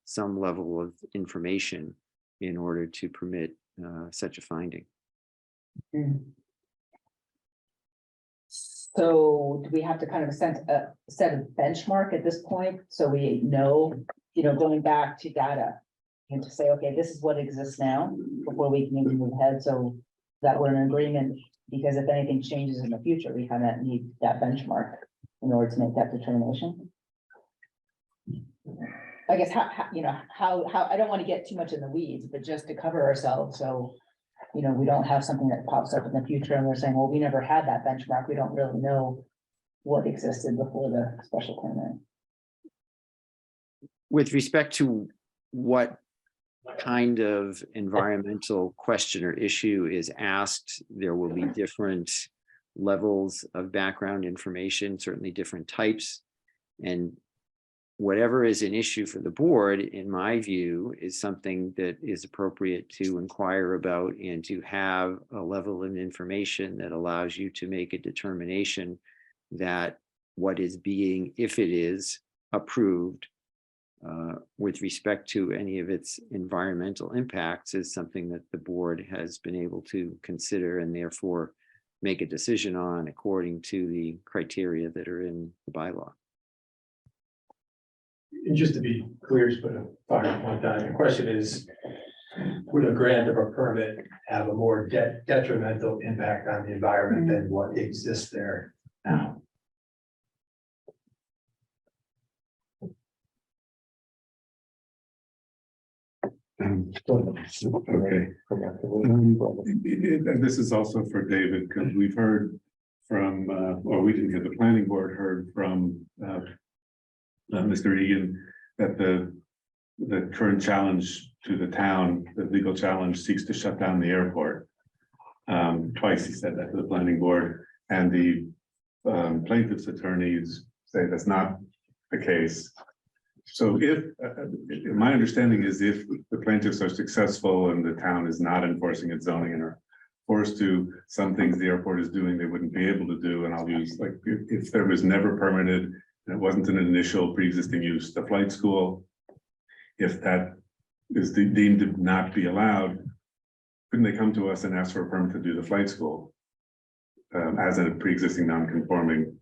some level of information in order to permit such a finding. So do we have to kind of set a benchmark at this point? So we know, going back to data and to say, okay, this is what exists now before we can even move ahead. So that we're in agreement, because if anything changes in the future, we kind of need that benchmark in order to make that determination. I guess how I don't want to get too much in the weeds, but just to cover ourselves. So, we don't have something that pops up in the future and we're saying, well, we never had that benchmark. We don't really know what existed before the special permit. With respect to what kind of environmental question or issue is asked, there will be different levels of background information, certainly different types. And whatever is an issue for the board, in my view, is something that is appropriate to inquire about and to have a level of information that allows you to make a determination that what is being, if it is approved, with respect to any of its environmental impacts, is something that the board has been able to consider and therefore make a decision on according to the criteria that are in the bylaw. And just to be clear, just put a fine point on it. The question is, would a grant of a permit have a more detrimental impact on the environment than what exists there now? Okay. And this is also for David, because we've heard from, or we didn't get, the planning board heard from Mr. Egan that the current challenge to the town, the legal challenge, seeks to shut down the airport. Twice he said that to the planning board, and the plaintiff's attorneys say that's not the case. So if, my understanding is if the plaintiffs are successful and the town is not enforcing its zoning and are forced to, some things the airport is doing they wouldn't be able to do. And I'll use, like, if there was never permitted and it wasn't an initial pre-existing use, the flight school, if that is deemed to not be allowed, couldn't they come to us and ask for a permit to do the flight school as a pre-existing non-conforming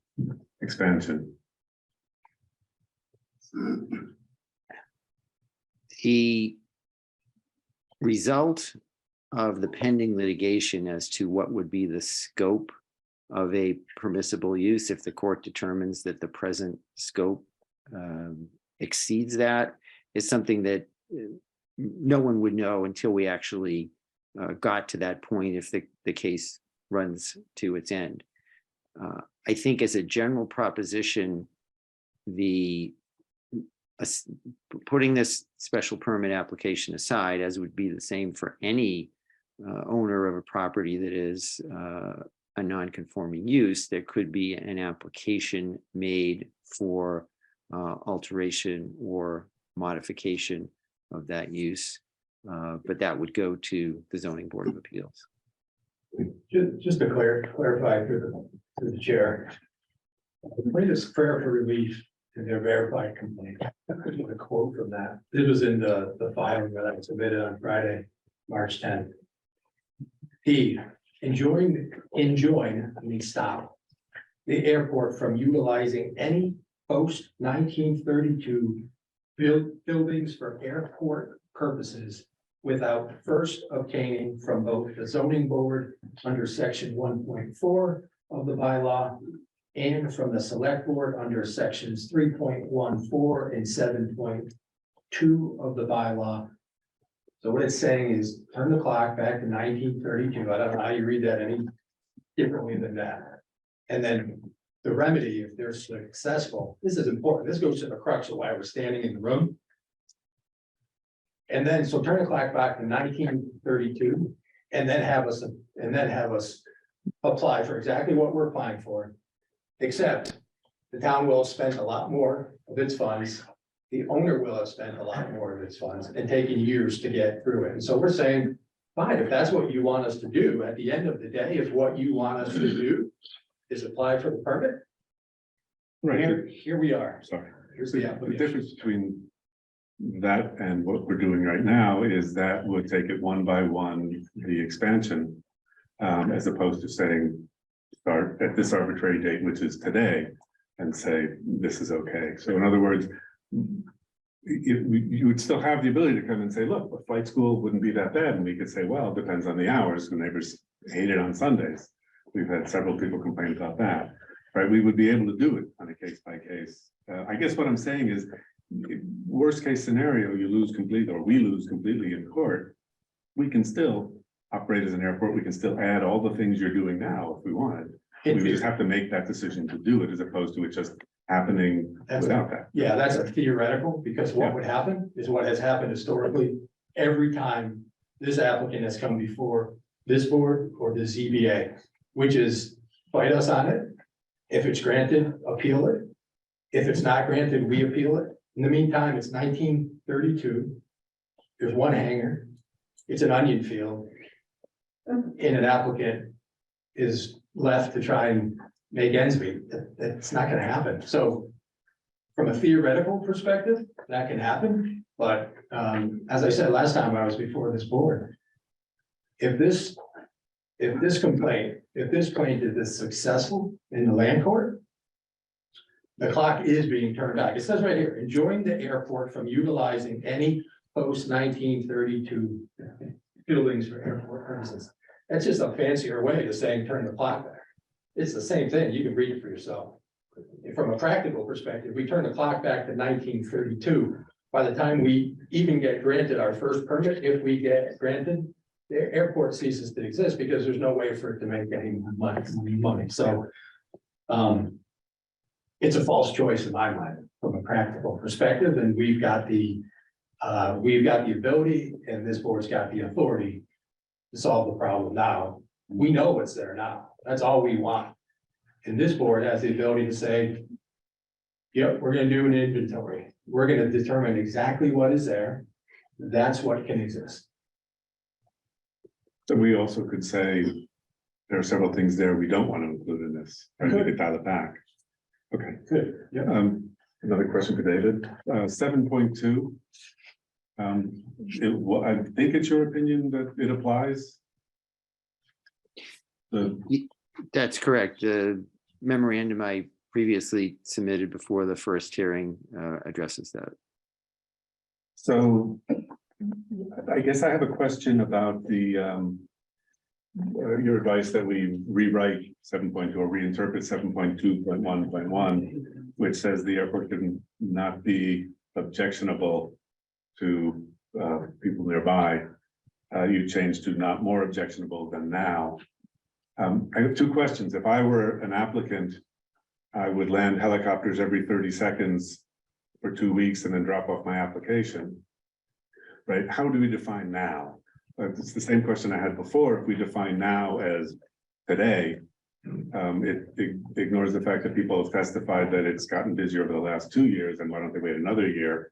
expansion? The result of the pending litigation as to what would be the scope of a permissible use, if the court determines that the present scope exceeds that, is something that no one would know until we actually got to that point, if the case runs to its end. I think as a general proposition, putting this special permit application aside, as would be the same for any owner of a property that is a non-conforming use, there could be an application made for alteration or modification of that use, but that would go to the Zoning Board of Appeals. Just to clarify through the chair, the plaintiff's prayer for relief in their verified complaint. I couldn't get a quote from that. This was in the filing that I submitted on Friday, March 10th. He enjoin the airport from utilizing any post 1932 buildings for airport purposes without first obtaining from both the zoning board under section 1.4 of the bylaw and from the select board under sections 3.14 and 7.2 of the bylaw. So what it's saying is turn the clock back to 1932. I don't know how you read that any differently than that. And then the remedy, if they're successful, this is important. This goes to the crux of why we're standing in the room. And then, so turn the clock back to 1932 and then have us apply for exactly what we're applying for. Except the town will have spent a lot more of its funds. The owner will have spent a lot more of its funds and taken years to get through it. And so we're saying, fine, if that's what you want us to do, at the end of the day, if what you want us to do is apply for the permit. Right. Here we are. Sorry. Here's the The application. difference between that and what we're doing right now is that would take it one by one, the expansion, as opposed to saying, start at this arbitrary date, which is today, and say, this is okay. So in other words, you would still have the ability to come and say, look, a flight school wouldn't be that bad. And we could say, well, it depends on the hours. The neighbors hate it on Sundays. We've had several people complain about that, right? We would be able to do it on a case by case. I guess what I'm saying is, worst case scenario, you lose completely, or we lose completely in court. We can still operate as an airport. We can still add all the things you're doing now if we wanted. We would just have to make that decision to do it as opposed to it just happening without that. Yeah, that's a theoretical, because what would happen is what has happened historically, every time this applicant has come before this board or the ZBA, which is fight us on it. If it's granted, appeal it. If it's not granted, we appeal it. In the meantime, it's 1932. There's one hangar. It's an onion field. And an applicant is left to try and make ends meet. That's not gonna happen. So from a theoretical perspective, that can happen. But as I said last time I was before this board, if this plaintiff is successful in the land court, the clock is being turned back. It says right here, enjoying the airport from utilizing any post 1932 buildings for airport purposes. That's just a fancier way of saying turn the clock back. It's the same thing. You can read it for yourself. From a practical perspective, we turn the clock back to 1932. By the time we even get granted our first permit, if we get granted, the airport ceases to exist because there's no way for it to make any money. So it's a false choice in my mind from a practical perspective, and we've got the ability, and this board's got the authority to solve the problem now. We know what's there now. That's all we want. And this board has the ability to say, yep, we're gonna do an inventory. We're gonna determine exactly what is there. That's what can exist. So we also could say there are several things there we don't want to include in this, or we could dial it back. Okay, Good. Yeah. another question for David, 7.2. I think it's your opinion that it applies. That's correct. The memorandum I previously submitted before the first hearing addresses that. So I guess I have a question about the your advice that we rewrite 7.2 or reinterpret 7.2.1.1, which says the airport can not be objectionable to people nearby. You changed to not more objectionable than now. I have two questions. If I were an applicant, I would land helicopters every 30 seconds for 2 weeks and then drop off my application. Right? How do we define now? It's the same question I had before. If we define now as today, it ignores the fact that people have testified that it's gotten busier over the last 2 years, and why don't they wait another year?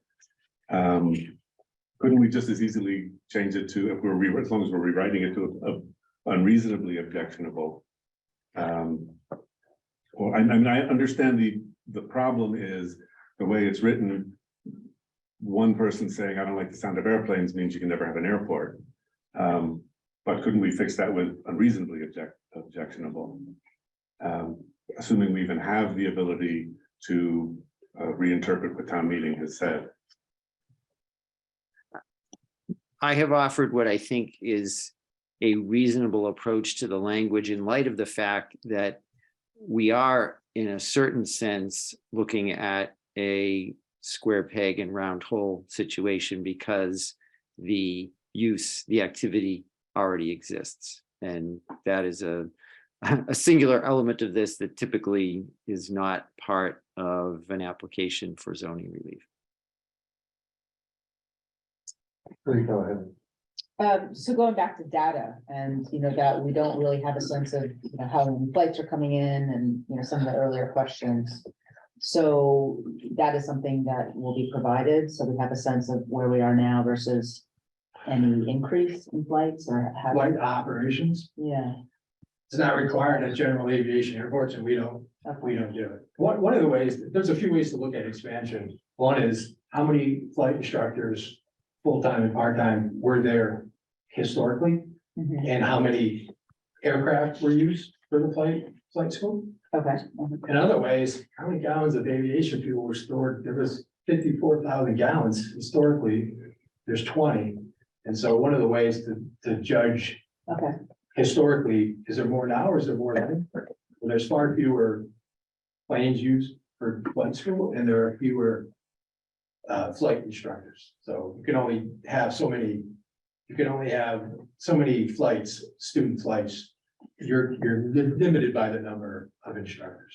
Couldn't we just as easily change it to, if we're as long as we're rewriting it to unreasonably objectionable? Or I mean, I understand the problem is the way it's written. One person saying I don't like the sound of airplanes means you can never have an airport. But couldn't we fix that with unreasonably objectionable? Assuming we even have the ability to reinterpret what town meeting has said. I have offered what I think is a reasonable approach to the language in light of the fact that we are, in a certain sense, looking at a square peg and round hole situation because the activity already exists. And that is a singular element of this that typically is not part of an application for zoning relief. Please go ahead. So going back to data and, that we don't really have a sense of, how many flights are coming in and, some of the earlier questions. So that is something that will be provided. So we have a sense of where we are now versus any increase in flights or how. Flight operations, Yeah. it's not required at general aviation airports, and we don't do it. One of the ways, there's a few ways to look at expansion. One is how many flight instructors, full-time and part-time, were there historically, Mhm. and how many aircraft were used for the flight school. Okay. In other ways, how many gallons of aviation fuel were stored? There was 54,000 gallons historically. There's 20. And so one of the ways to judge Okay. historically, is there more now or is there more then? Well, there's far fewer planes used for flight school, and there are fewer flight instructors. So you can only have so many flights, student flights you're limited by the number of instructors.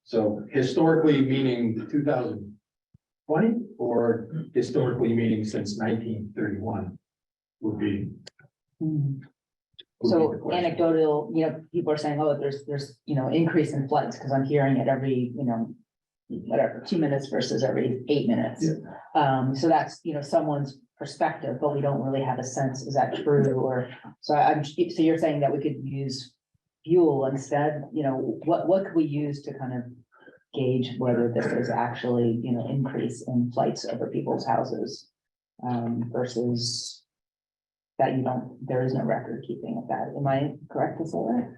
So historically, meaning 2020, or historically meaning since 1931 would be. would be the So question. anecdotal, people are saying, oh, there's, increase in flights, because I'm hearing it every, whatever, 2 minutes versus every 8 minutes. So that's, someone's perspective, but we don't really have a sense, is that true? Or, so so you're saying that we could use fuel instead, what could we use to kind of gauge whether this is actually, increase in flights over people's houses? Versus that there is no record keeping of that. Am I correct to say that?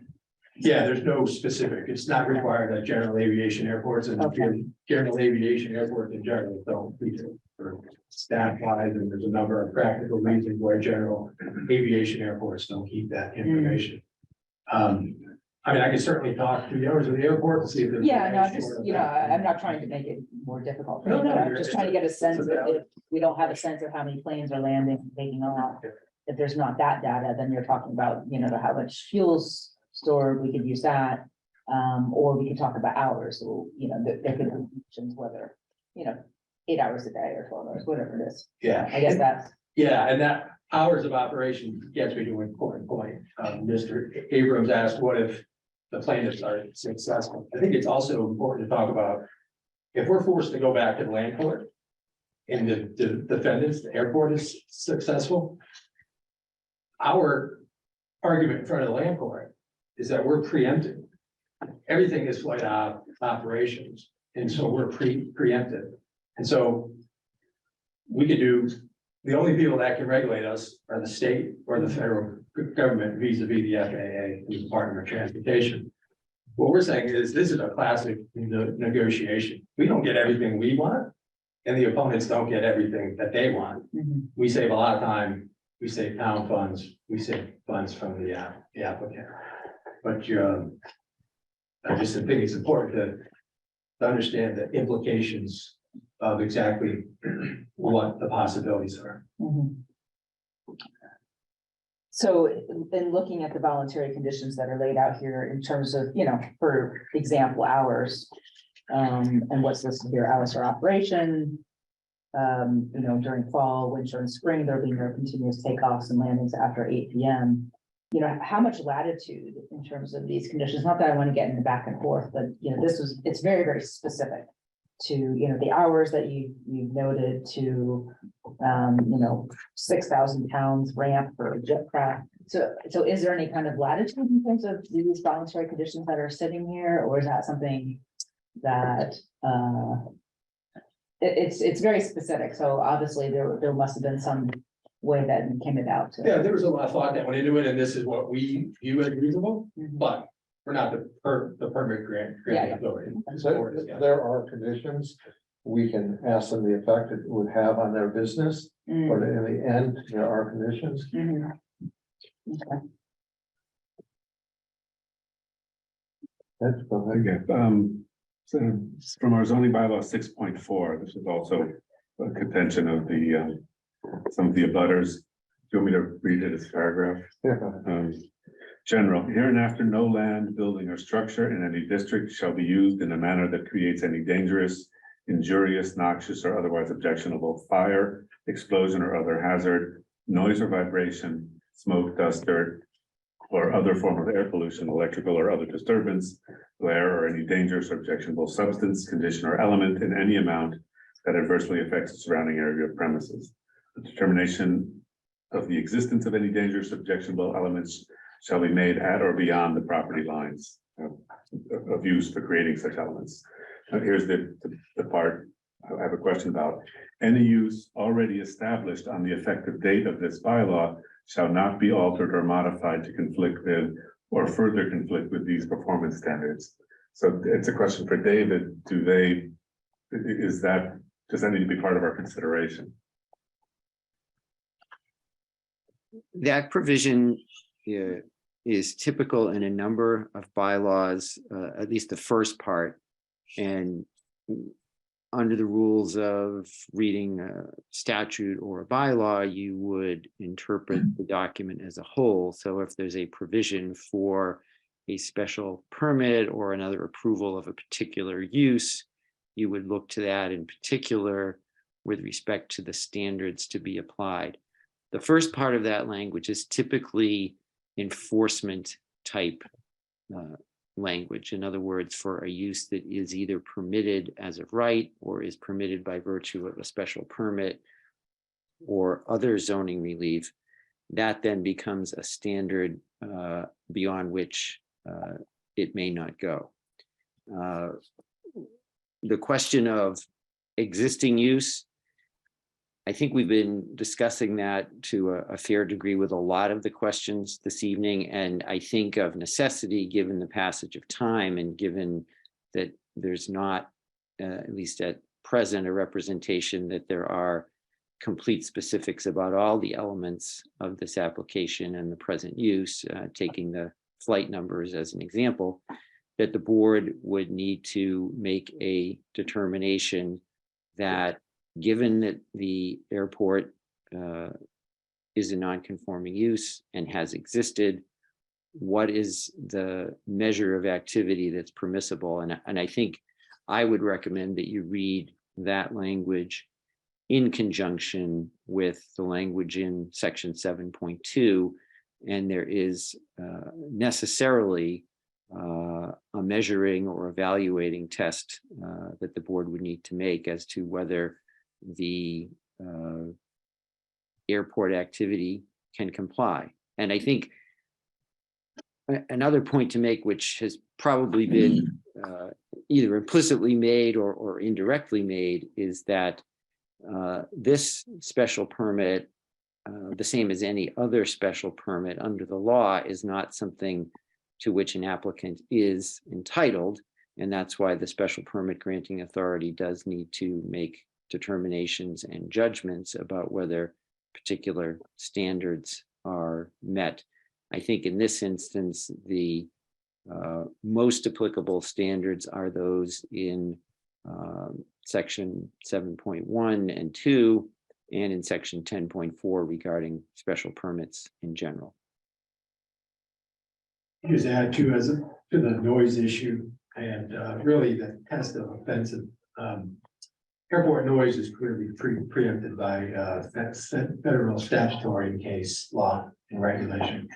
Yeah, there's no specific, it's not required at general aviation airports and Okay. general aviation airports in general don't treat it for staff wise, and there's a number of practical reasons why general aviation airports don't keep that information. I mean, I can certainly talk to the owners of the airport to see if there's. Yeah, no, I'm information just, or that. I'm not trying to make it more difficult. for No, you, no, but I'm you're- just trying to get a sense of valid- if we don't have a sense of how many planes are landing, and taking off. If there's not that data, then you're talking about, how much fuel's stored, we could use that. Or we could talk about hours, so, there could be options whether, 8 hours a day or 12 hours, whatever it is. Yeah. I guess that's, Yeah, and that hours of operation gets me to an important point. Mr. Abrams asked, what if the plaintiffs are successful? I think it's also important to talk about if we're forced to go back to the land court and the defendants, the airport is successful. Our argument in front of the land court is that we're preempted. Everything is flight operations, and so we're preempted. And so we could do, the only people that can regulate us are the state or the federal government vis-a-vis the FAA and the Department of Transportation. What we're saying is this is a classic negotiation. We don't get everything we want, and the opponents don't get everything that they want. We save a lot of time, we save town funds, we save funds from the applicant. But I just think it's important to understand the implications of exactly what the possibilities are. So in looking at the voluntary conditions that are laid out here in terms of, for example, hours. And what's listed here, hours for operation. During fall, winter and spring, there'll be no continuous takeoffs and landings after 8 p.m. How much latitude in terms of these conditions, not that I want to get in the back and forth, but it's very, very specific to, the hours that you noted to, 6,000 pounds ramp for a jet craft. So is there any kind of latitude in terms of these voluntary conditions that are sitting here, or is that something that, it's very specific, so obviously there must have been some way that you came about to. Yeah, there was a lot of thought that went into it, and this is what we view as reasonable, Mhm. but we're not the permit grant Yeah, yeah. authority. So there are conditions, we can ask them the effect it would have on their business, Mm, but in the end, there are conditions. mhm. Okay. That's Okay, so from our zoning bylaw 6.4, this is also a contention of the, some of the abutters. Do you want me to read it as a paragraph? General, hereinafter, no land, building, or structure in any district shall be used in a manner that creates any dangerous, injurious, noxious, or otherwise objectionable fire, explosion, or other hazard, noise or vibration, smoke, dust, dirt, or other form of air pollution, electrical or other disturbance, glare, or any dangerous or objectionable substance, condition, or element in any amount that adversely affects the surrounding area of premises. The determination of the existence of any dangerous, objectionable elements shall be made at or beyond the property lines of use for creating such elements. Now, here's the part I have a question about. Any use already established on the effective date of this bylaw shall not be altered or modified to conflict with or further conflict with these performance standards. So it's a question for David. Does that need to be part of our consideration? That provision is typical in a number of bylaws, at least the first part. And under the rules of reading a statute or a bylaw, you would interpret the document as a whole. So if there's a provision for a special permit or another approval of a particular use, you would look to that in particular with respect to the standards to be applied. The first part of that language is typically enforcement type language. In other words, for a use that is either permitted as of right or is permitted by virtue of a special permit or other zoning relief, that then becomes a standard beyond which it may not go. The question of existing use, I think we've been discussing that to a fair degree with a lot of the questions this evening. And I think of necessity, given the passage of time and given that there's not, at least at present, a representation that there are complete specifics about all the elements of this application and the present use, taking the flight numbers as an example, that the board would need to make a determination that given that the airport is a non-conforming use and has existed, what is the measure of activity that's permissible? And I think I would recommend that you read that language in conjunction with the language in section 7.2, and there is necessarily a measuring or evaluating test that the board would need to make as to whether the airport activity can comply. And I think another point to make, which has probably been either implicitly made or indirectly made, is that this special permit, the same as any other special permit under the law, is not something to which an applicant is entitled. And that's why the special permit granting authority does need to make determinations and judgments about whether particular standards are met. I think in this instance, the most applicable standards are those in section 7.1 and 2 and in section 10.4 regarding special permits in general. Just add to the noise issue and really the test of offensive airport noise is clearly preempted by federal statutory case law and regulation.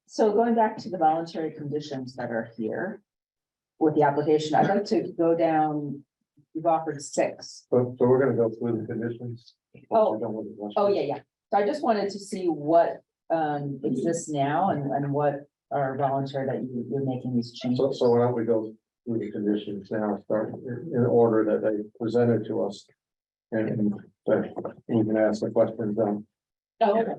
So going back to the voluntary conditions that are here with the application, I'd like to go down, you've offered 6. So we're gonna go through the conditions. Oh, yeah. So I just wanted to see what exists now and what are voluntary that you're making these changes. So why don't we go through the conditions now, start in order that they presented to us. And we can ask the questions then. Oh, okay.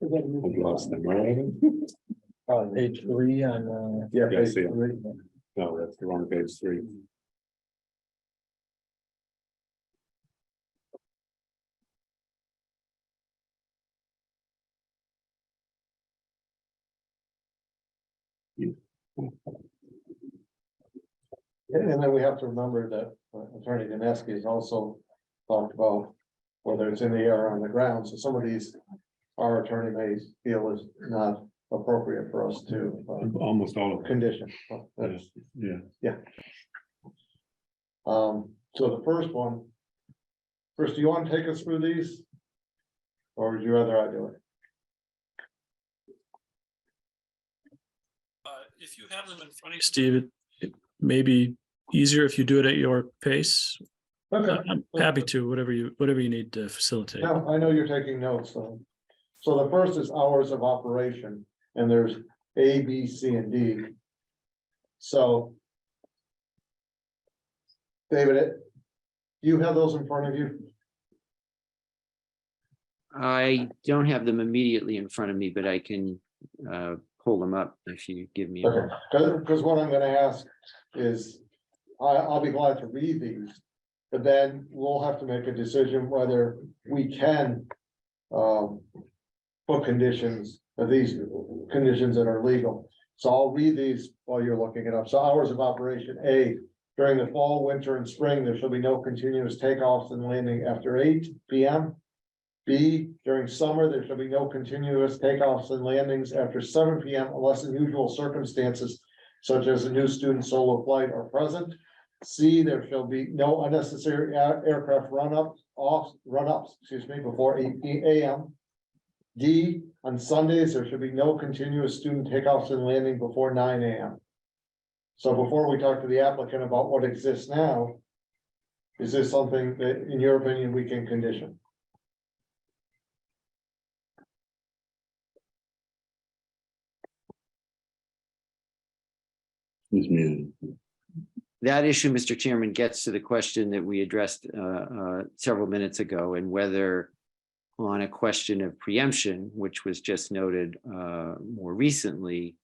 Lost them, right? Page 3 on. Yeah, Yeah, I see it. basically. No, that's the wrong page 3. And then we have to remember that Attorney Dineski has also talked about whether it's in the air or on the ground. So some of these, our attorney may feel is not appropriate for us to Almost all of them. condition. That's- Yeah. So the first one, Chris, do you want to take us through these? Or would you rather I do it? If you have them in front of you, Steve, it may be easier if you do it at your pace. Okay. I'm happy to, whatever you need to facilitate. No, I know you're taking notes, though. So the first is hours of operation, and there's A, B, C, and D. So. David, you have those in front of you? I don't have them immediately in front of me, but I can pull them up if you give me a Okay, because what I'm gonna ask is, I'll be glad to read these. But then we'll have to make a decision whether we can put conditions of these conditions that are legal. So I'll read these while you're looking it up. So hours of operation: A, during the fall, winter, and spring, there shall be no continuous takeoffs and landing after 8 p.m. B, during summer, there shall be no continuous takeoffs and landings after 7 p.m. unless unusual circumstances such as a new student solo flight are present. C, there shall be no unnecessary aircraft run-ups, before 8 a.m. D, on Sundays, there should be no continuous student takeoffs and landing before 9 a.m. So before we talk to the applicant about what exists now, is this something that, in your opinion, we can condition? Who's muted? That issue, Mr. Chairman, gets to the question that we addressed several minutes ago, and whether on a question of preemption, which was just noted more recently,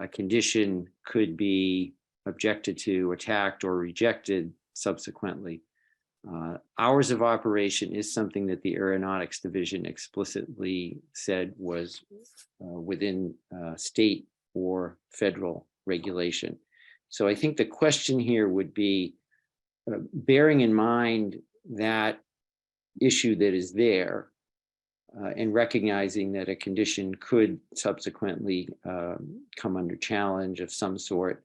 a condition could be objected to, attacked, or rejected subsequently. Hours of operation is something that the Aeronautics Division explicitly said was within state or federal regulation. So I think the question here would be, bearing in mind that issue that is there, and recognizing that a condition could subsequently come under challenge of some sort,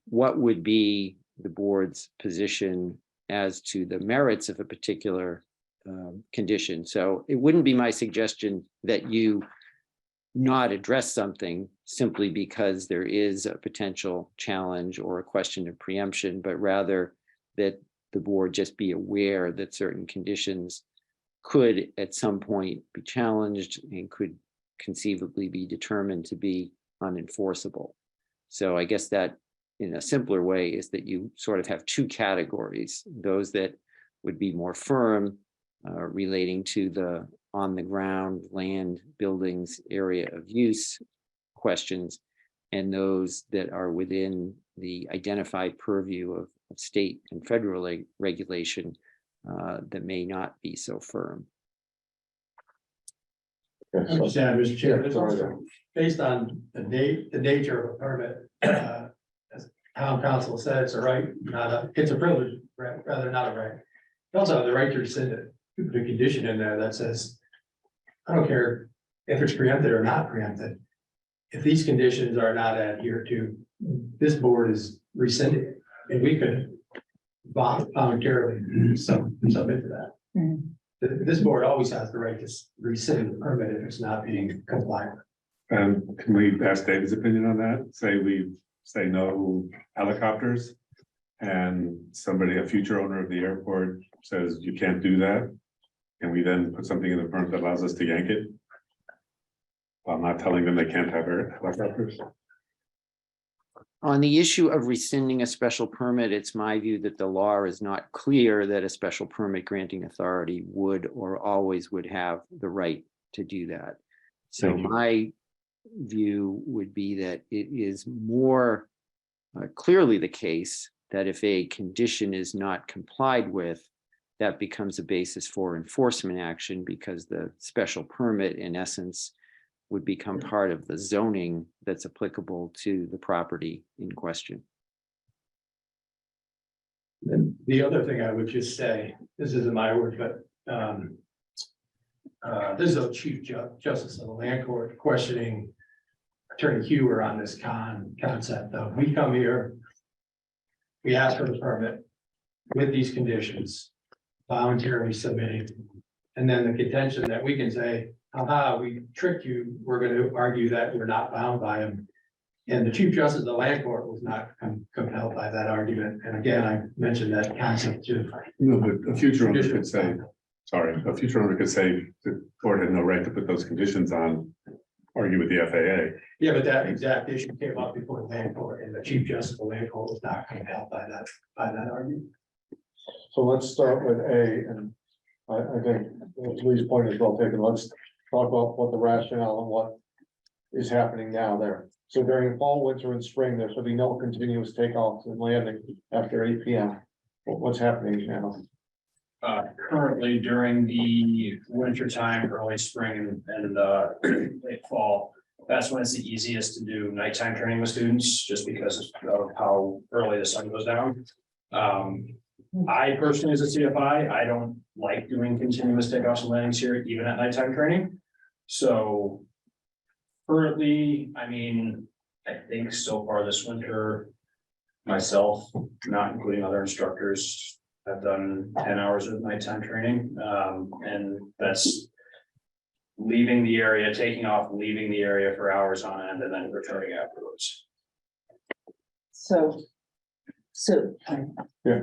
what would be the board's position as to the merits of a particular condition? So it wouldn't be my suggestion that you not address something simply because there is a potential challenge or a question of preemption, but rather that the board just be aware that certain conditions could at some point be challenged and could conceivably be determined to be unenforceable. So I guess that, in a simpler way, is that you sort of have two categories: those that would be more firm, relating to the on the ground, land, buildings, area of use questions, and those that are within the identified purview of state and federal regulation that may not be so firm. Understand, Mr. Chair, Yeah, it's sorry. also based on the nature of a permit. As town council said, it's a right, it's a privilege, rather not a right. You also have the right to rescind it. You put a condition in there that says, I don't care if it's preempted or not preempted. If these conditions are not adhered to, this board is rescinding it, and we could voluntarily submit to that. Mhm. This board always has the right to rescind the permit if it's not being complied with. Can we ask David's opinion on that? Say we say no helicopters, and somebody, a future owner of the airport, says you can't do that. Can we then put something in the permit that allows us to yank it? While not telling them they can't have helicopters. On the issue of rescinding a special permit, it's my view that the law is not clear that a special permit granting authority would or always would have the right to do that. So Thank you. my view would be that it is more clearly the case that if a condition is not complied with, that becomes a basis for enforcement action, because the special permit, in essence, would become part of the zoning that's applicable to the property in question. And the other thing I would just say, this isn't my word, but this is a Chief Justice of the Land Court questioning Attorney Hewer on this concept of, we come here, we ask for the permit with these conditions, voluntarily submitting, and then the contention that we can say, aha, we tricked you, we're going to argue that we're not bound by them. And the Chief Justice of the Land Court was not compelled by that argument. And again, I mentioned that concept too. No, but a future owner could say, a future owner could say the board had no right to put those conditions on, argue with the FAA. Yeah, but that exact issue came up before the Land Court, and the Chief Justice of the Land Court was not compelled by that argument. So let's start with A, and I think Lee's point is well taken. Let's talk about what the rationale and what is happening now there. So during fall, winter, and spring, there should be no continuous takeoffs and landing after 8 p.m. What's happening now? Currently during the winter time, early spring and late fall, that's when it's the easiest to do nighttime training with students, just because of how early the sun goes down. I personally, as a CFI, I don't like doing continuous takeoffs and landings here, even at nighttime training. So currently, I mean, I think so far this winter, myself, not including other instructors, have done 10 hours of nighttime training. And that's leaving the area, taking off, leaving the area for hours on end, and then returning afterwards. So. Yeah.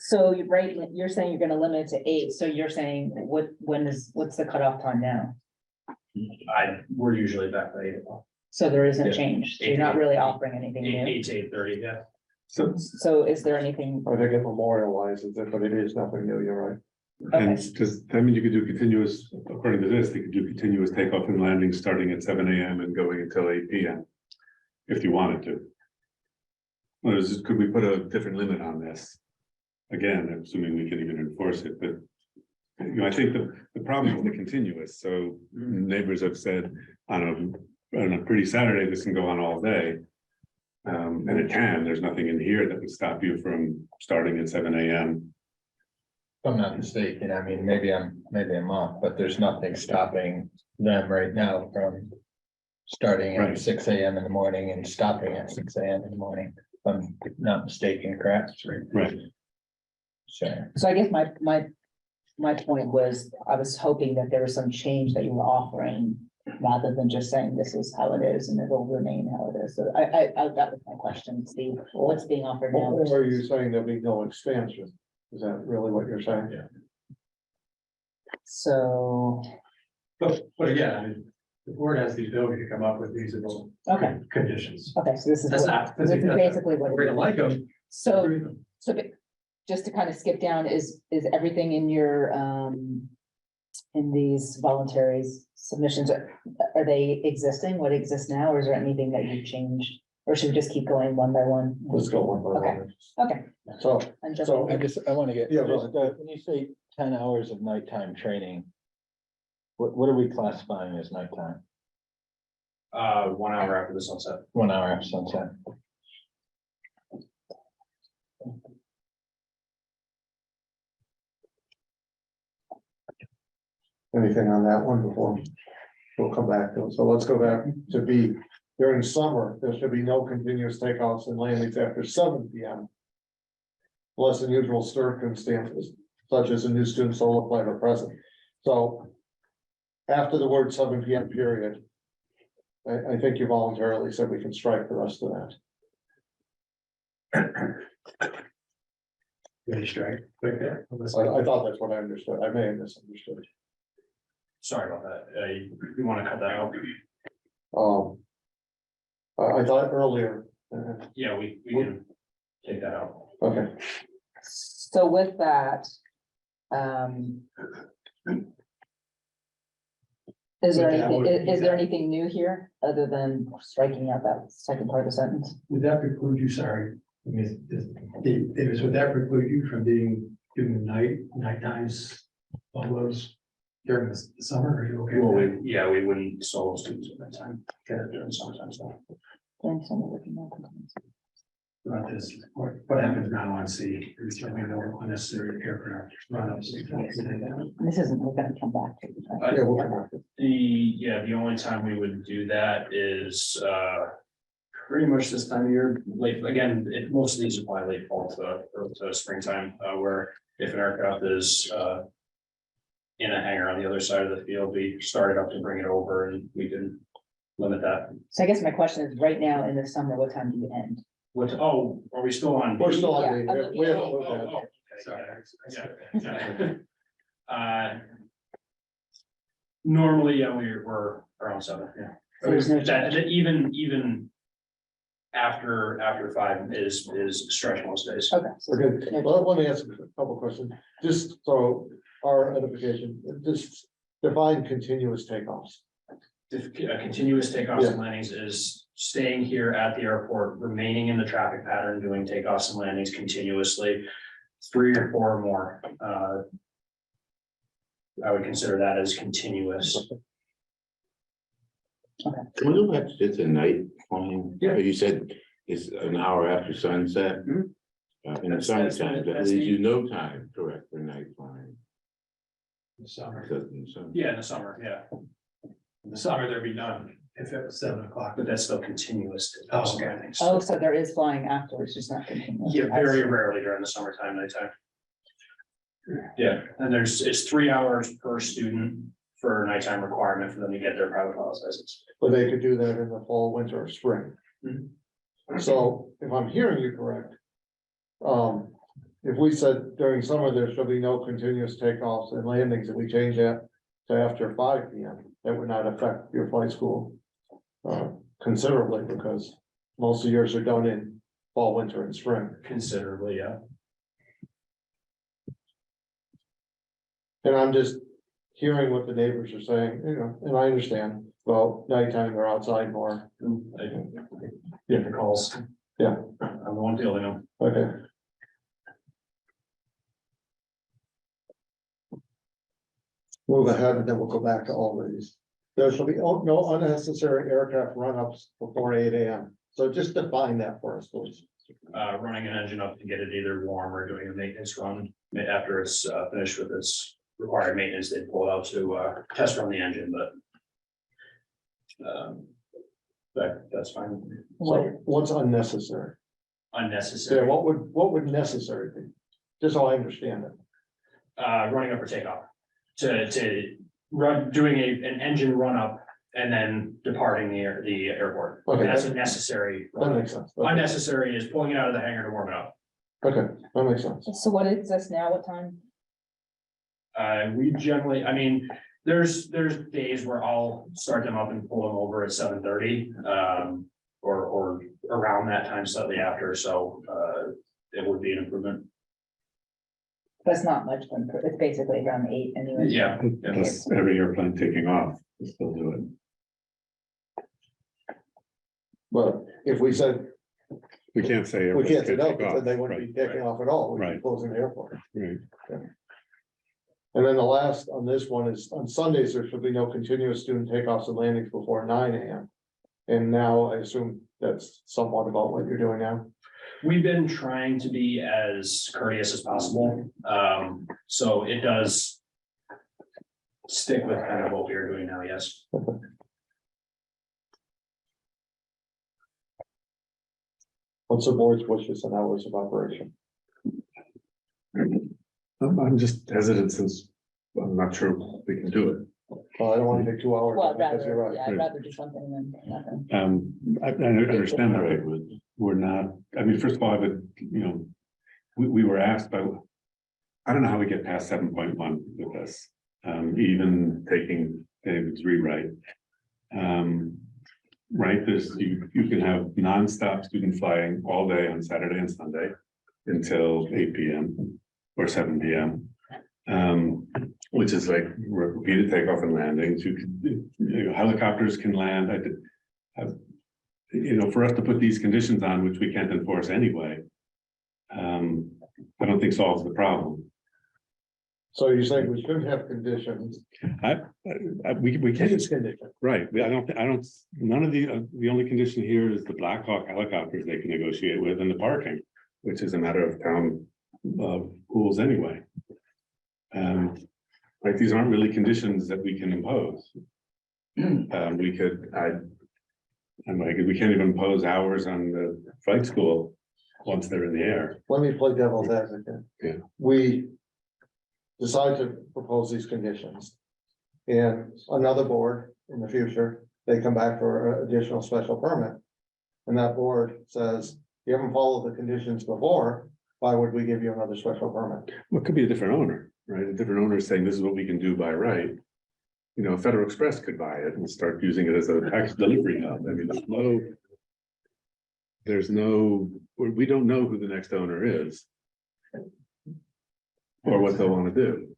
So you're right, you're saying you're gonna limit it to 8, so you're saying what's the cutoff time now? We're usually back at 8 o'clock. So there isn't Yeah. change, so you're not really offering anything new. 8 to 8:30, yeah. So is there anything, I think it memorializes it, but it is nothing new, you're right. And okay, does that mean you could do continuous, according to this, they could do continuous takeoff and landing starting at 7 AM and going until 8 PM? If you wanted to. Or could we put a different limit on this? Again, assuming we can even enforce it, but. You know, I think the problem is the continuous, so neighbors have said on a pretty Saturday, this can go on all day. And it can, there's nothing in here that would stop you from starting at 7 AM. If I'm not mistaken, I mean, maybe I'm off, but there's nothing stopping them right now from starting at Right. 6 AM in the morning and stopping at 6 AM in the morning. If I'm not mistaken, correct? Right. so I guess my point was, I was hoping that there was some change that you were offering. Rather than just saying this is how it is and it'll remain how it is, so that was my question, Steve, what's being offered now? Or are you saying there'll be no expansion? Is that really what you're saying? Yeah. So, But again, I mean, the board has the ability to come up with reasonable okay, conditions. so this is That's what- not. this is basically what. We're gonna like them. So, just to kind of skip down, is everything in your, in these voluntary submissions, are they existing, what exists now, or is there anything that you've changed? Or should we just keep going one by one? Let's go one by one. Okay. So, And just, So- I want to get, Yeah, go just, when you say 10 hours of nighttime training. What are we classifying as nighttime? 1 hour after the sunset. 1 hour after sunset. anything on that one before we'll come back to it? So let's go back to B. During summer, there should be no continuous takeoffs and landings after 7 PM. Unless unusual circumstances, such as a new student solo flight are present. So after the word 7 PM period, I think you voluntarily said we can strike the rest of that. Really straight. Right there. I thought that's what I understood. I may have misunderstood. Sorry about that. You want to cut that out? I thought earlier, Yeah, we can take that out. okay, so with that, is there anything new here, other than striking out that second part of the sentence? Would that preclude you, sorry, I mean, Davis, would that preclude you from doing night times, all those during the summer, are you okay Well, with that? we wouldn't solo students at that time. During summertime stuff. During summer working months. About this, what happens now on C, there's certainly no unnecessary aircraft run-ups. This isn't, we're gonna come back to. yeah, we'll come back. The only time we would do that is pretty much this time of year, late, again, most of these apply late fall to springtime, where if an aircraft is in a hangar on the other side of the field, we start it up to bring it over and we can limit that. So I guess my question is, right now in the summer, what time do you end? Are we still on? We're still on, Yeah, the- we haven't Oh, moved oh, that. oh, okay, Sorry. yeah. Normally, yeah, we're around 7, yeah. So there's no That even after 5 is stretch most days. Okay. Okay, well, let me ask a couple questions, just so our edification, just define continuous takeoffs. Continuous takeoffs Yeah. and landings is staying here at the airport, remaining in the traffic pattern, doing takeoffs and landings continuously. 3 or 4 or more, I would consider that as continuous. Can we go back to the night flying? Yeah. You said it's an hour after sunset. Mhm. In the That's- summertime, that that's leaves me. you no time, correct, for night flying. In the summer. Except in the summer. Yeah, in the summer, yeah. In the summer, there'd be none, If it was 7 o'clock. but that's still continuous. Oh, okay. Oh, so there is flying afterwards, just not continuous. Yeah, very rarely during the summertime, nighttime. Yeah, and it's 3 hours per student for nighttime requirement for them to get their private pilot's license. But they could do that in the fall, winter, or spring. Mhm. So if I'm hearing you correct. If we said during summer, there shall be no continuous takeoffs and landings, if we change that to after 5 PM, that would not affect your flight school. Considerably, because most of yours are done in fall, winter, and spring. Considerably, yeah. And I'm just hearing what the neighbors are saying, you know, and I understand, well, nighttime they're outside more. Different calls. Yeah. I'm the one dealing them. Okay. Move ahead and then we'll go back to all of these. There shall be no unnecessary aircraft run-ups before 8 AM. So just define that for us, please. Running an engine up to get it either warm or doing a maintenance run. After it's finished with its required maintenance, they pull it out to test run the engine, but. That's fine. So what's unnecessary? Yeah, Unnecessary, what would necessary be? Just so I understand it. running up or takeoff. To run, doing an engine run up and then departing the airport. Okay. That's a necessary. That makes sense. Okay. Unnecessary is pulling it out of the hangar to warm it up. Okay, that makes sense. So what is this now? What time? We generally, I mean, there's days where I'll start them up and pull them over at 7:30. Or around that time, slightly after, so it would be an improvement. That's not much, then it's basically around 8 anyway. Yeah. Plus every airplane taking off, we still do it. But if we said, We can't say. we can't say no, take because off, then they wouldn't be taking off at all, we'd be Right. closing the airport. Right, And then the last on this one is, on Sundays, there should be no continuous student takeoffs and landings before 9 AM. And now I assume that's somewhat about what you're doing now. We've been trying to be as courteous as possible, so it does stick with kind of what we are doing now, yes. What's the board's wishes and hours of operation? I'm just hesitant since I'm not sure we can do it. Well, I don't want to take 2 hours. Well, I'd because you're rather, right. yeah, I'd rather do something than nothing. I understand that, right, but we're not, I mean, first of all, but, you know, we were asked by, I don't know how we get past 7.1 with this, even taking David's rewrite. Right, you can have nonstop student flying all day on Saturday and Sunday until 8 PM or 7 PM. Which is like repeated takeoff and landings. Helicopters can land. For us to put these conditions on, which we can't enforce anyway. I don't think solves the problem. So you're saying we shouldn't have conditions? We can't, Use condition. right, none of the only condition here is the Black Hawk helicopters they can negotiate with and the parking, which is a matter of town rules anyway. Like, these aren't really conditions that we can impose. We can't even impose hours on the flight school once they're in the air. Let me play devil's advocate. Yeah. We decide to propose these conditions. And another board in the future, they come back for an additional special permit. And that board says, you haven't followed the conditions before, why would we give you another special permit? Well, it could be a different owner, right? A different owner saying this is what we can do by right. Federal Express could buy it and start using it as a tax delivery hub. I mean, we don't know who the next owner is. Or what they'll want to do.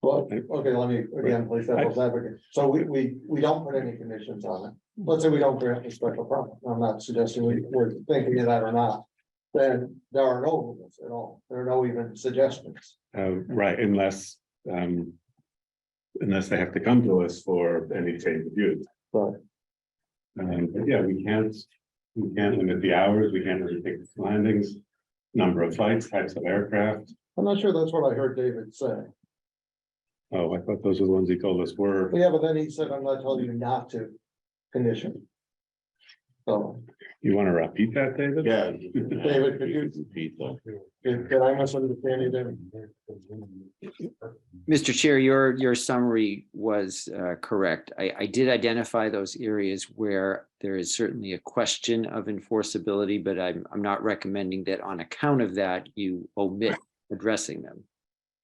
Well, okay, let me, again, play devil's advocate. So we don't put any conditions on it. Let's say we don't grant the special permit. I'm not suggesting we're thinking of that or not. then there are no rules at all. There are no even suggestions. Right, unless they have to come to us for any change of use. But But yeah, we can't limit the hours, we can't restrict landings, number of flights, types of aircraft. I'm not sure that's what I heard David say. Oh, I thought those were the ones he told us were. Yeah, but then he said, I'm not telling you not to condition. So, You want to repeat that, David? Yeah. David, could you- Repeat that. did I misunderstand you, David? Mr. Chair, your summary was correct. I did identify those areas where there is certainly a question of enforceability, but I'm not recommending that on account of that, you omit addressing them.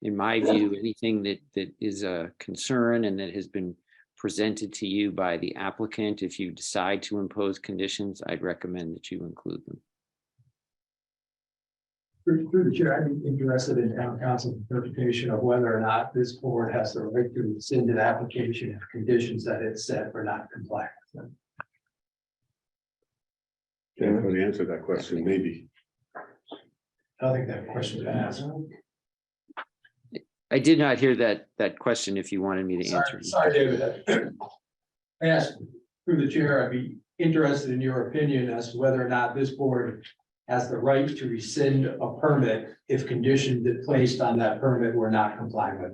In my view, anything that is a concern and that has been presented to you by the applicant, if you decide to impose conditions, I'd recommend that you include them. Through the chair, I'm interested in town council's interpretation of whether or not this board has the right to rescind an application if conditions that it set were not compliant. Yeah, for the answer to that question, maybe. I don't think that question's been asked. I did not hear that question if you wanted me to answer. Sorry, David. I asked through the chair, I'd be interested in your opinion as to whether or not this board has the right to rescind a permit if conditions that placed on that permit were not complied with.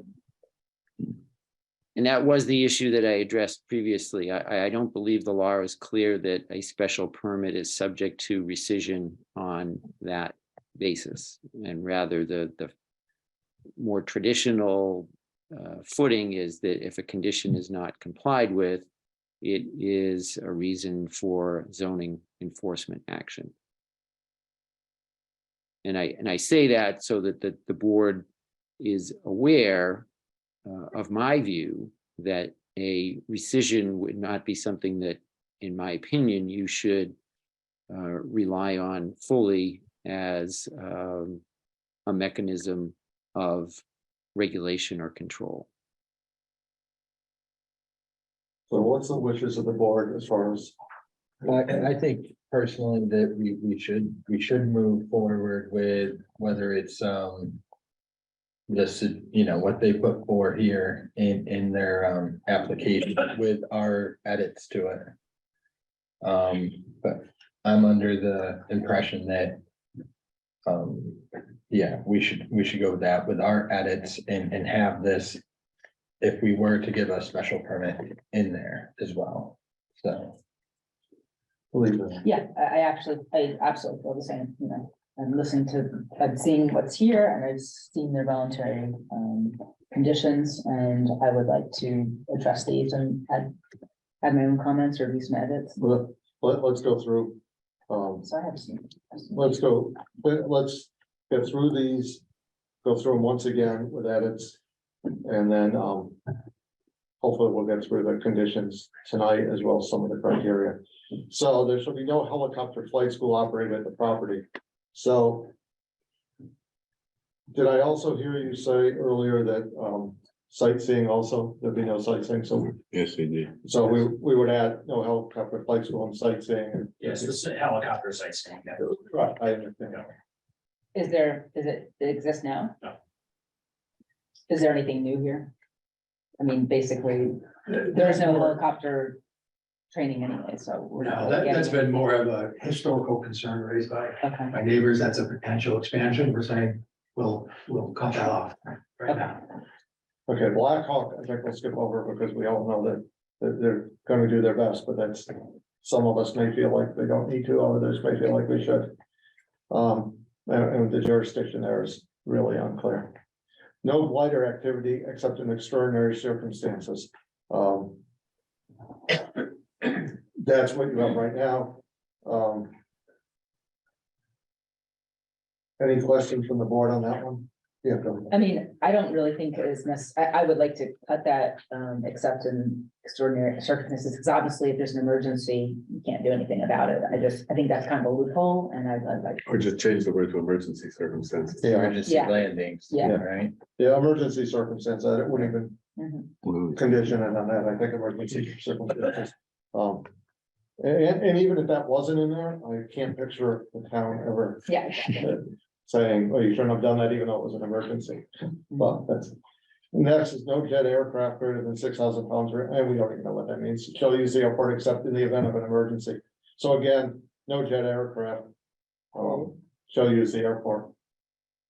And that was the issue that I addressed previously. I don't believe the law is clear that a special permit is subject to rescission on that basis. And rather the more traditional footing is that if a condition is not complied with, it is a reason for zoning enforcement action. And I say that so that the board is aware of my view that a rescission would not be something that, in my opinion, you should rely on fully as a mechanism of regulation or control. So what's the wishes of the board as far as? I think personally that we should move forward with whether it's this, what they put forward here in their application with our edits to it. But I'm under the impression that yeah, we should go with that with our edits and have this if we were to give a special permit in there as well. So. Yeah, I absolutely feel the same, I'm seeing what's here and I've seen their voluntary conditions and I would like to address these and add my own comments or at least my edits. Let's go through. So I have seen. Let's get through these, go through them once again with edits. And then hopefully we'll get through the conditions tonight as well as some of the criteria. So there shall be no helicopter flight school operated at the property. So did I also hear you say earlier that sightseeing also, there'd be no sightseeing? So Yes, they did. so we would add no helicopter flight school and sightseeing. And Yes, this is helicopter sightseeing. right, I understand. Is it exists now? No. Is there anything new here? I mean, basically, there's no helicopter training anyway, so. we're not No, that's getting- been more of a historical concern raised by Okay, my neighbors. That's a potential expansion. We're saying, we'll cut that off right now. Okay, Black Hawk, I think we'll skip over because we all know that they're gonna do their best, but that's, some of us may feel like they don't need to, others may feel like we should. And the jurisdiction there is really unclear. No blighter activity except in extraordinary circumstances. That's what you have right now. Any questions from the board on that one? Yeah, go ahead. I mean, I don't really think it is necessary, I would like to cut that, except in extraordinary circumstances, because obviously if there's an emergency, you can't do anything about it. I think that's kind of a loophole, and I'd like. Or just change the word to emergency circumstances. Yeah. Emergency Yeah. landings, Yeah. right? Yeah, emergency circumstance, I wouldn't even Mhm. Well, condition it on that, I think emergency circumstances. And even if that wasn't in there, I can't picture the town ever Yeah. saying, oh, you shouldn't have done that even though it was an emergency. But that's, next is no jet aircraft greater than 6,000 pounds, and we don't even know what that means. Shall use the airport except in the event of an emergency. So again, no jet aircraft. Shall use the airport.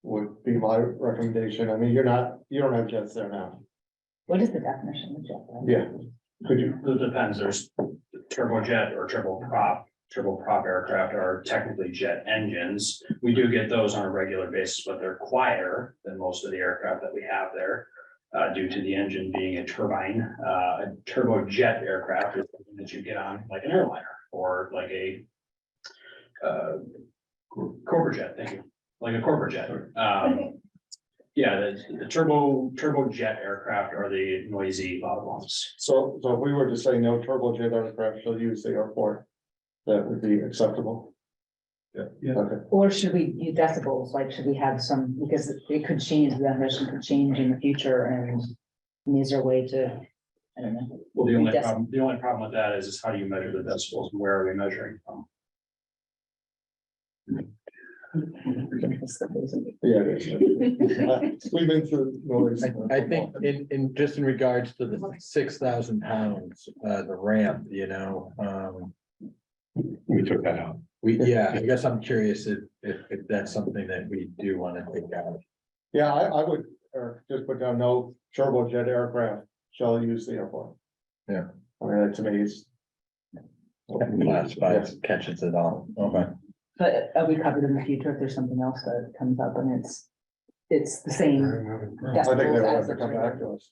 Would be my recommendation. I mean, you don't have jets there now. What is the definition of jet? Yeah. Could you, It depends, there's turbojet or turboprop aircraft are technically jet engines. We do get those on a regular basis, but they're quieter than most of the aircraft that we have there. Due to the engine being a turbine, a turbojet aircraft is something that you get on like an airliner or like a corporate jet, thank you, like a corporate jet. Yeah, the turbojet aircraft are the noisy loud ones. so if we were to say no turbojet aircraft shall use the airport, that would be acceptable. Yeah. Okay. Or should we use decibels? Like, should we have some, because it could change, the definition could change in the future, and is there a way to, I don't know. Well, the only problem with that is how do you measure the decibels and where are we measuring from? Yeah, it is. We've been through noise. I think in just in regards to the 6,000 pounds, the ramp, We took that out. I guess I'm curious if that's something that we do want to take out. Yeah, I would, or just put down no turbojet aircraft shall use the airport. Yeah. I mean, that to me is. Classified catches it all. Okay. But are we covered in the future if there's something else that comes up and it's the same? I think they decibels would have as to the come back to us.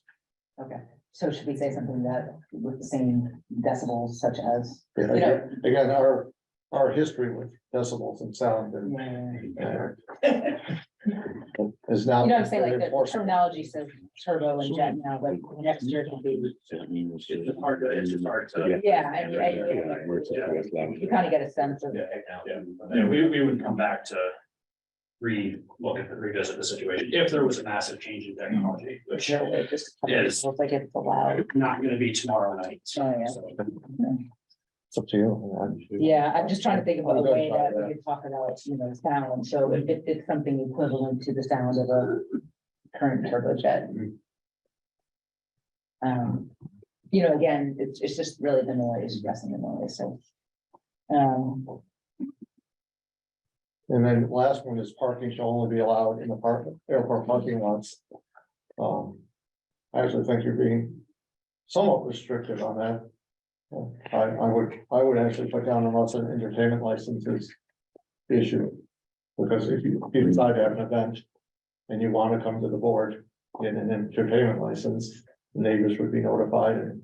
Okay, so should we say something that with the same decibels such as, Yeah, you know? Again, our history with decibels and sound and. Is now. You know what I'm saying, like the enforced. terminology says turbo and jet now, but next year can be, It's hard to. yeah, you kind of get a sense of. Yeah, we would come back to revisit the situation if there was a massive change in technology, which It just is feels like it's allowed. not gonna be tomorrow night. Oh, yeah. So, It's up to you. Yeah, I'm just trying to think of a I'm good way about that we could talk about, sound, so if it's something equivalent to the sound of a current turbojet. Again, it's just really the noise, addressing the noise, so. And then last one is parking shall only be allowed in the airport parking lots. I actually think you're being somewhat restrictive on that. I would actually put down unless an entertainment license is issued. Because if you decide to have an event and you want to come to the board in an entertainment license, neighbors would be notified and.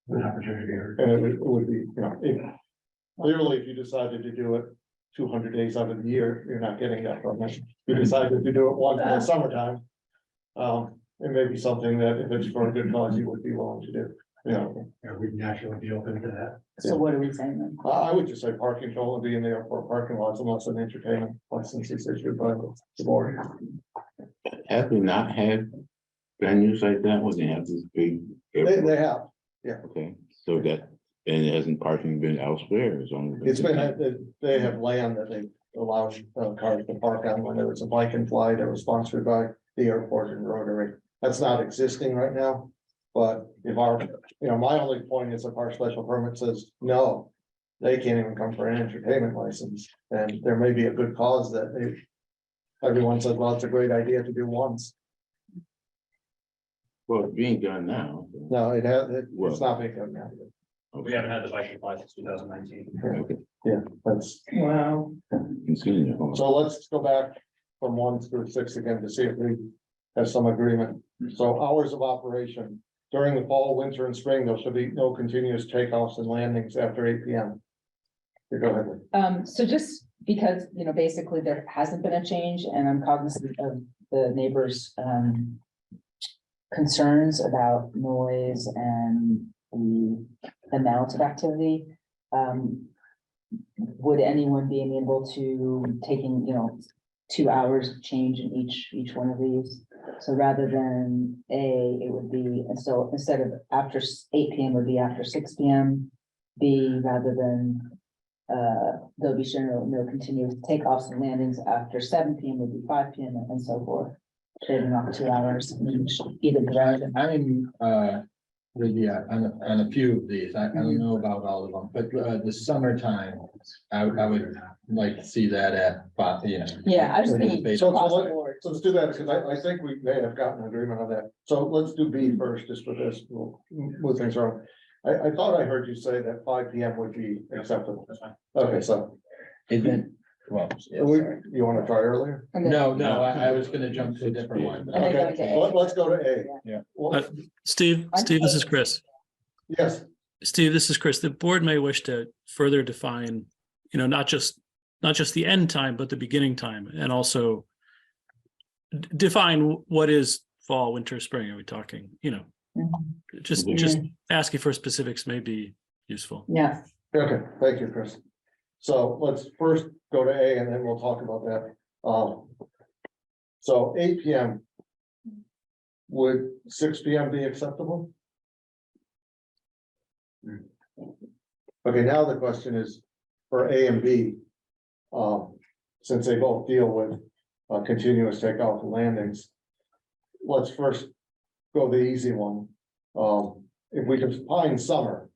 An opportunity. And it would be, clearly, if you decided to do it 200 days out of the year, you're not getting that from it. If you decided to do it once in the summertime. It may be something that if it's for a good cause, you would be willing to do, Yeah, we'd naturally be open to that. So what are we saying then? I would just say parking shall only be in the airport parking lots unless an entertainment license is issued by the board. Have we not had venues like that when they have this big? They have, Okay, so that, and it hasn't parking been elsewhere, it's only. it's been, they have land that they allow cars to park on when there was a bike and fly that was sponsored by the airport and Rotary. That's not existing right now. But if my only point is if our special permit says, no, they can't even come for an entertainment license, and there may be a good cause that everyone says, well, it's a great idea to do once. Well, it's being done now. so. No, it's not being done now. we haven't had the bike and fly since 2019. Okay, Yeah, that's, Wow. continue to hold. so let's go back from 1 through 6 again to see if we have some agreement. So hours of operation. During the fall, winter and spring, there should be no continuous takeoffs and landings after 8 PM. You go ahead. So just because, basically there hasn't been a change and I'm cognizant of the neighbors' concerns about noise and the amount of activity. Would anyone be able to taking, 2 hours of change in each one of these? So rather than it would be, and so instead of after 8 PM would be after 6 PM. B rather than, they'll be sure no continuous takeoffs and landings after 7 p.m. would be 5 p.m. and so forth. Shaving off 2 hours each, either direction. I'm, on a few of these, I don't know about all of them, but, the summertime, I would like to see that at, Yeah, I was thinking So across the board. let's do that, because I think we may have gotten an agreement on that. So let's do B first, just for this, we'll move things around. I thought I heard you say that 5 p.m. would be acceptable. Okay, so Isn't, well, you want to try earlier? And then- no, I was gonna jump to a different one. And then go Okay, to A. let's go to A. Yeah. Well, Steve, this is Chris. yes, Steve, this is Chris. The board may wish to further define, not just the end time, but the beginning time, and also define what is fall, winter, spring. Are we talking, just asking for specifics may be useful. Yeah, okay, thank you, Chris. So let's first go to A and then we'll talk about that. So 8 p.m. Would 6 p.m. be acceptable? Okay, now the question is for A and B. Since they both deal with continuous takeoff and landings. Let's first go the easy one. If we define summer,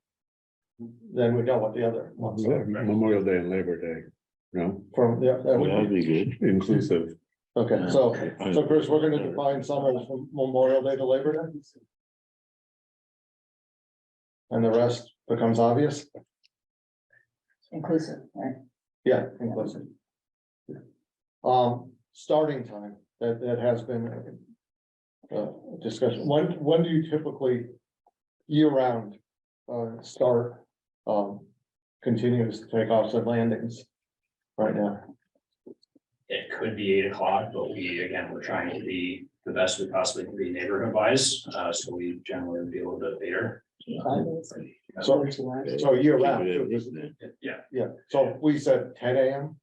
then we know what the other ones are. Memorial Day and Labor Day, no, From, yeah, that would be, be good. inclusive. okay, so Chris, we're gonna define summer as from Memorial Day to Labor Day. And the rest becomes obvious? inclusive, right? Yeah, inclusive. Starting time, that has been discussion. When do you typically year round start continuous takeoffs and landings right now? It could be 8 o'clock, but we're trying to be the best we possibly can be neighborhood wise, so we generally would be a little bit later. So year round, Yeah, yeah, so if we said 10 a.m.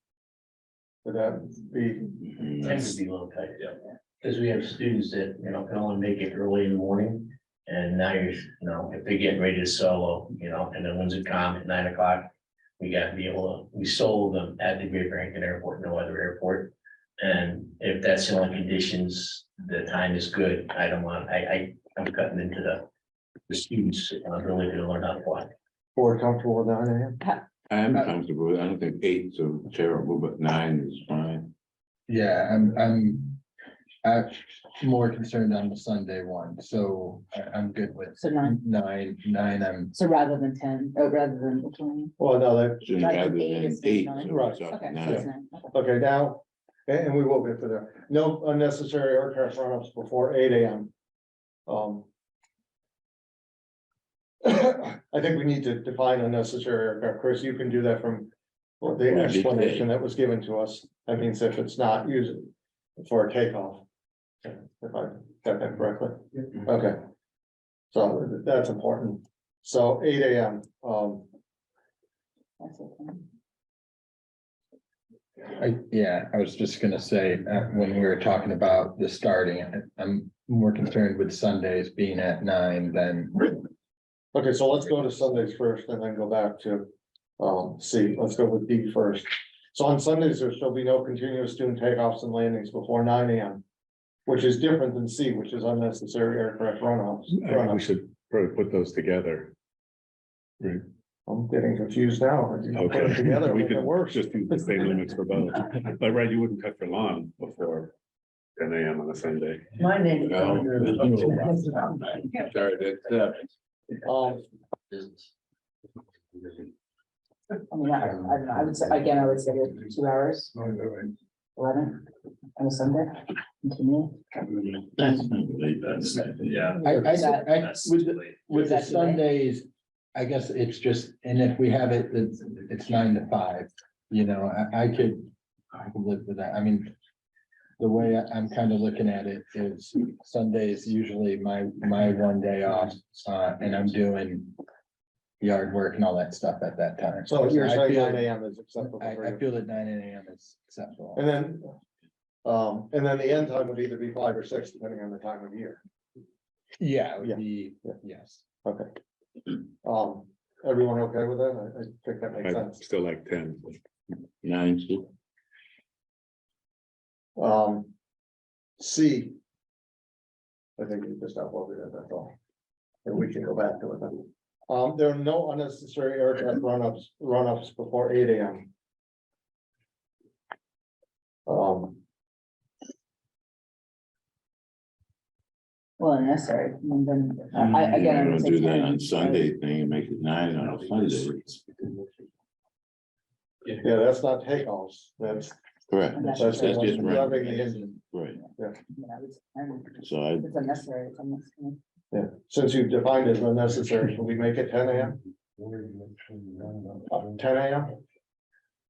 Would that be, Tends to be a little tight, yeah. Because we have students that, can only make it early in the morning. And now if they're getting ready to solo, and then when's it come at 9 o'clock? We got to be able to, we sold them at the Great Barrington Airport, no other airport. And if that's the only conditions, the time is good. I don't want, I'm cutting into the students really to learn how to fly. board comfortable with 9 a.m.? I'm comfortable. I don't think 8's so terrible, but 9 is fine. Yeah, I'm more concerned on the Sunday one, so I'm good with So 9, nine, so rather than 10, rather than 20. Well, no, that, Shouldn't Right, rather eight than is 8. nine. so Right. it's up to Okay, 9. so it's 9, okay. okay, now, and we will get to there. No unnecessary aircraft run-ups before 8 a.m. I think we need to define unnecessary aircraft. Chris, you can do that from the did explanation today. that was given to us. That means if it's not used for a takeoff. If I got that correctly. Okay. So that's important. So 8 a.m. That's okay. I was just gonna say, when we were talking about the starting, I'm more concerned with Sundays being at 9 than. Okay, so let's go to Sundays first and then go back to C. Let's go with D first. So on Sundays, there shall be no continuous student takeoffs and landings before 9 a.m. Which is different than C, which is unnecessary aircraft runoffs. I think we should probably put those together. Right, I'm getting confused now. You put them okay. together, We make it could worse. just use the same limits for both, but right, you wouldn't cut for lawn before 10 a.m. on a Sunday. My name Sorry, that's I mean, I don't know, I would say, again, I would say 2 hours, 11 on a Sunday, continue. Yeah. With the that today? Sundays, I guess it's just, and if we have it, it's 9 to 5, I could live with that. I mean, the way I'm kind of looking at it is Sundays usually my one day off, and I'm doing yard work and all that stuff at that time. So you're I saying feel- 9 a.m. is acceptable for I you. feel that 9 a.m. is acceptable. And then the end time would either be 5 or 6, depending on the time of year. Yeah, it Yeah. would be, Yeah. yes. Okay. Everyone okay with that? I think that makes I sense. still like 10. 9, Steve? C. I think we just have over there, that's all. And we can go back to it then. There are no unnecessary aircraft run-ups before 8 AM. Well, necessary, and then, I, again, I You're would gonna say do that 10, on Sunday thing and make it 9 on a Sunday. Yeah, that's not takeoffs, that's. Correct. That's That's just Driving the running. engine. Right, yeah, it's 10. so I, It's unnecessary, it's unnecessary. Yeah, since you've defined it as unnecessary, can we make it 10 AM? 10 AM?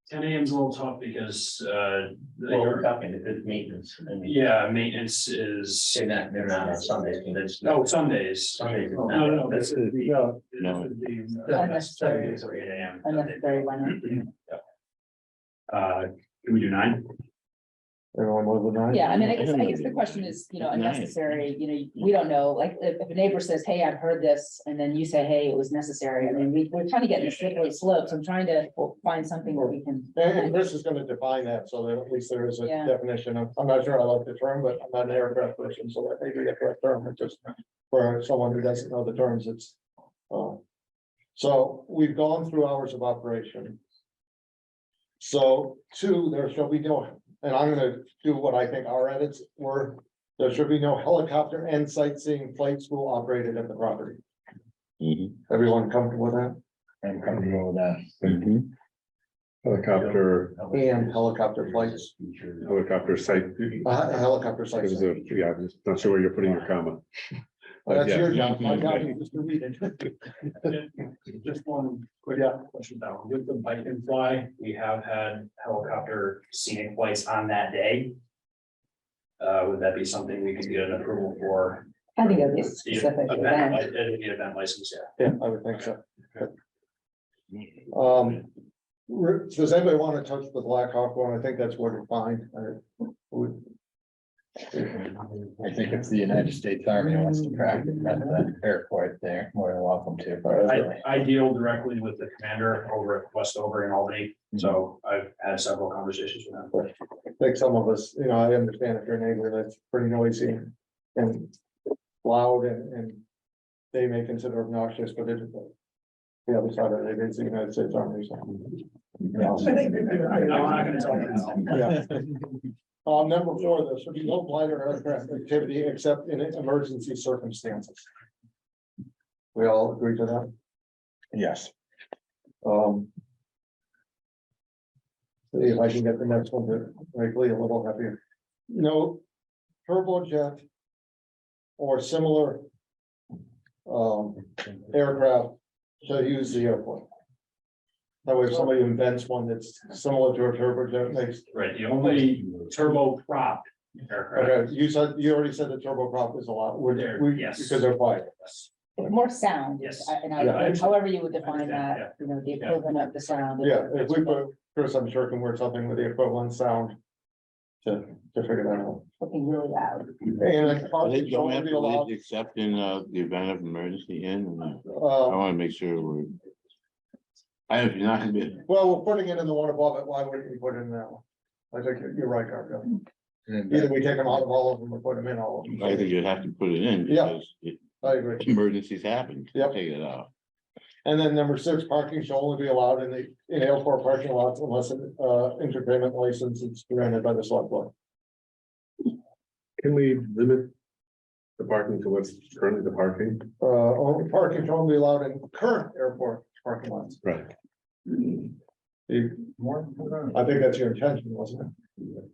10 AM is a little tough because, Well, we're talking, it's maintenance. I mean, yeah, maintenance is, they're not on Sundays, but it's. no, Sundays. Sundays. is No, not- no, this is the. No. No. Unnecessary. Sundays are 8 AM. Unnecessary run-up. Can we do 9? Everyone live with 9? Yeah, I mean, I I guess, don't I know. guess the question is, you know, Nine. unnecessary, you know, we don't know, like, if a neighbor says, hey, I've heard this, and then you say, hey, it was necessary, I mean, we're trying to get in a slippery slope, so I'm trying to find something that we can. And Chris is gonna define that, so that at least there is a Yeah. definition of, I'm not sure I like the term, but I'm not an aircraft person, so that may be the correct term, it's just for someone who doesn't know the terms, it's. So we've gone through hours of operation. So 2, there shall be no, and I'm gonna do what I think our edits were, there should be no helicopter and sightseeing flight school operated at the property. mhm, Everyone comfortable with that? I'm comfortable with that. mhm. Helicopter, And helicopter flights, helicopter site. helicopter sites. Because of, yeah, I'm just not sure where you're putting your comma. That's Yeah. your job, my job is just to read it. Just one quick Yeah. question down. With the bike and fly, we have had helicopter scenic flights on that day. Would that be something we could get an approval for? I think it'd be specific. Event, event. it'd be an event license, yeah. Yeah, I would think so. Does anybody want to touch the Black Hawk one? I think that's where to find. I think if the United States Army wants to practice at the airport, they're more than welcome to. I deal directly with the commander over at Westover in Albany, so I've had several conversations with him. I think some of us, you know, I understand if you're a neighbor that's pretty noisy and loud and they may consider obnoxious, but it's the other side of it is the United States Army. So. I'm not gonna tell you now. Yeah. Number 4, there should be no flight or aircraft activity except in emergency circumstances. We all agree to that? Yes. See if I can get the next one to make Lee a little happier. No turbojet or similar aircraft shall use the airport. That way, if somebody invents one that's similar to a turbojet, makes, Right, the only turboprop aircraft. okay, you already said the turboprop is a lot, There, yes. because they're quiet. More sound. Yes. And Yeah, I however you would define understand, that, you know, the equivalent of the sound. Yeah, if we put, Chris, I'm sure can work something with the equivalent sound to figure that out. Looking really loud. And I parking think shall don't only have be to allowed, leave except in the event of emergency in. I wanna make sure we're. If you're not gonna be, well, we're putting it in the one above it, why wouldn't we put it in that one? I think you're right, Garfield. Either we take them out of all of them or put them in all of them. I think you'd have to put it in Yeah. because I agree. emergencies happen. Yep. Take it out. And then number 6, parking shall only be allowed in airport parking lots unless an entertainment license is granted by the select board. Can we limit the parking to what's currently the parking? Only parking shall only be allowed in current airport parking lots. Right. I think that's your intention, wasn't it?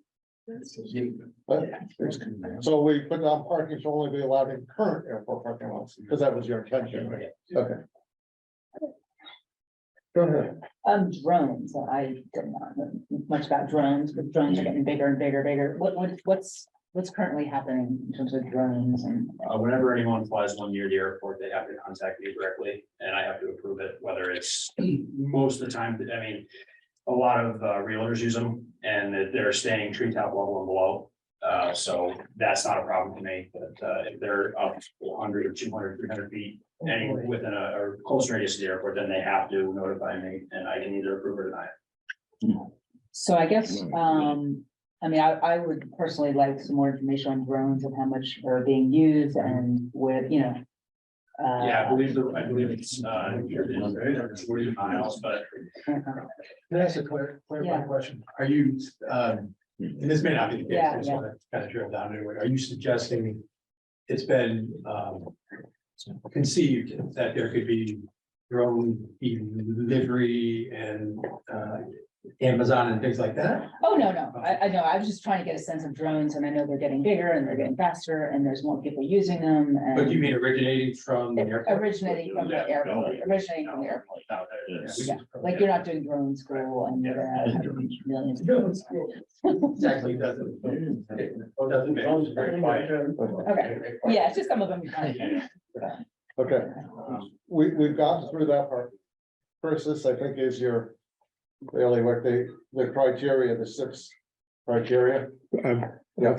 So we put down parking shall only be allowed in current airport parking lots, because that was your intention, right? Okay. Go ahead. Drones, I don't know much about drones, but drones are getting bigger and bigger. What's currently happening in terms of drones and? Whenever anyone flies one near the airport, they have to contact me directly and I have to approve it, whether it's most of the time, I mean. A lot of realtors use them and that they're staying treetop level and below. So that's not a problem to me, but if they're up 100 or 200, 300 feet, any within or close radius of the airport, then they have to notify me and I can either approve or deny it. So I guess, I mean, I would personally like some more information on drones and how much are being used and with, you know. Yeah, I believe it's 40 miles, but Can I ask a clarifying question? Are you, and this may not be the case, I just want to kind of drill down into it. Are you suggesting it's been conceived that there could be drone delivery and Amazon and things like that? Oh, no, I know, I was just trying to get a sense of drones and I know they're getting bigger and they're getting faster and there's more people using them and. But you mean originating from the airport? Originating from the airport, Yeah, like you're not doing drone school and you're gonna have millions. Of drones. Exactly, doesn't make it very quiet. Okay, yeah, it's just some of them. Okay, we've gotten through that part. First, this I think is your, really what the criteria, the 6 criteria. Yeah,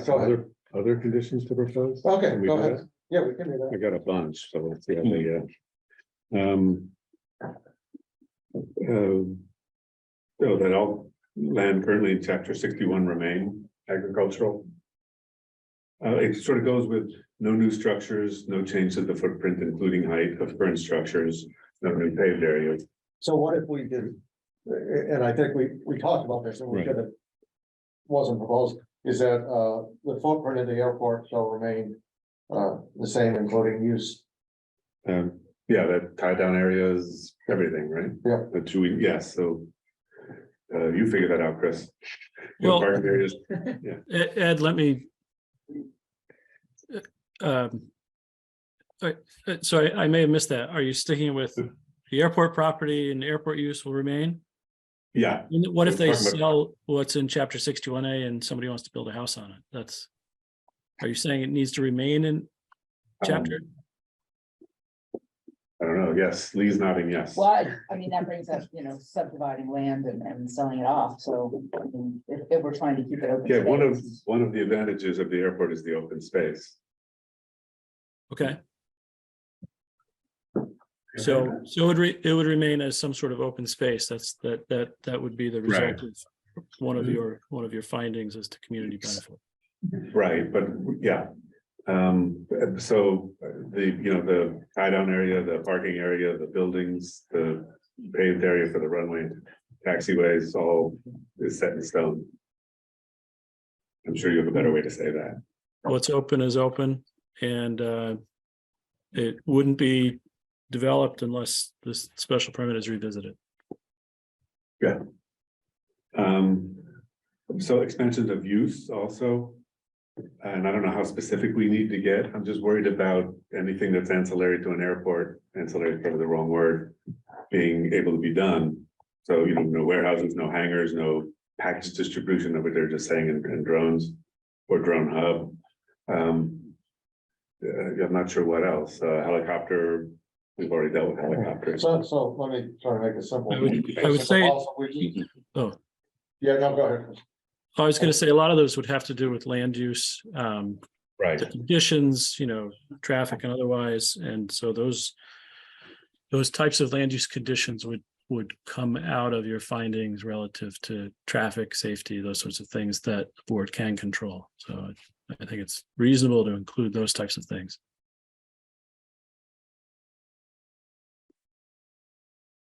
go ahead. Other conditions to propose? Okay, Can we go do ahead. that? Yeah, we can do I that. got a bunch, so let's see how they, so that all land currently in chapter 61 remain agricultural. It sort of goes with no new structures, no change to the footprint, including height of current structures, no new paved areas. So what if we did, and I think we talked about this and we Right. should have. Wasn't proposed, is that the footprint of the airport shall remain the same, including use. Yeah, that tie down areas, everything, right? Yeah. The two, yes, so. You figure that out, Chris. You know, Well- parking areas, Ed, let me. All right, so I may have missed that. Are you sticking with the airport property and airport use will remain? yeah, And what if they We're talking sell what's in chapter 61A and somebody wants to build a house on it? That's. Are you saying it needs to remain in chapter? I don't know, yes, Lee's nodding, yes. Well, I mean, that brings up, you know, subdividing land and selling it off, so I mean, if we're trying to keep it open. Yeah, space. one of the advantages of the airport is the open space. Okay. So it would remain as some sort of open space. That would be the result Right. of one of your findings as to community benefit. Right, but yeah. So the tie down area, the parking area, the buildings, the paved area for the runway, taxiways, all is set in stone. I'm sure you have a better way to say that. What's open is open, and it wouldn't be developed unless this special permit is revisited. Yeah. So expansions of use also. And I don't know how specific we need to get. I'm just worried about anything that's ancillary to an airport, ancillary is probably the wrong word, being able to be done. So, no warehouses, no hangars, no package distribution of what they're just saying in drones or drone hub. I'm not sure what else. Helicopter, we've already dealt with helicopters. So let me try to make it simple. I would say- Oh. Yeah, no, go ahead. I was going to say a lot of those would have to do with land use, Right. the conditions, traffic and otherwise, and so those types of land use conditions would come out of your findings relative to traffic, safety, those sorts of things that the board can control. So I think it's reasonable to include those types of things.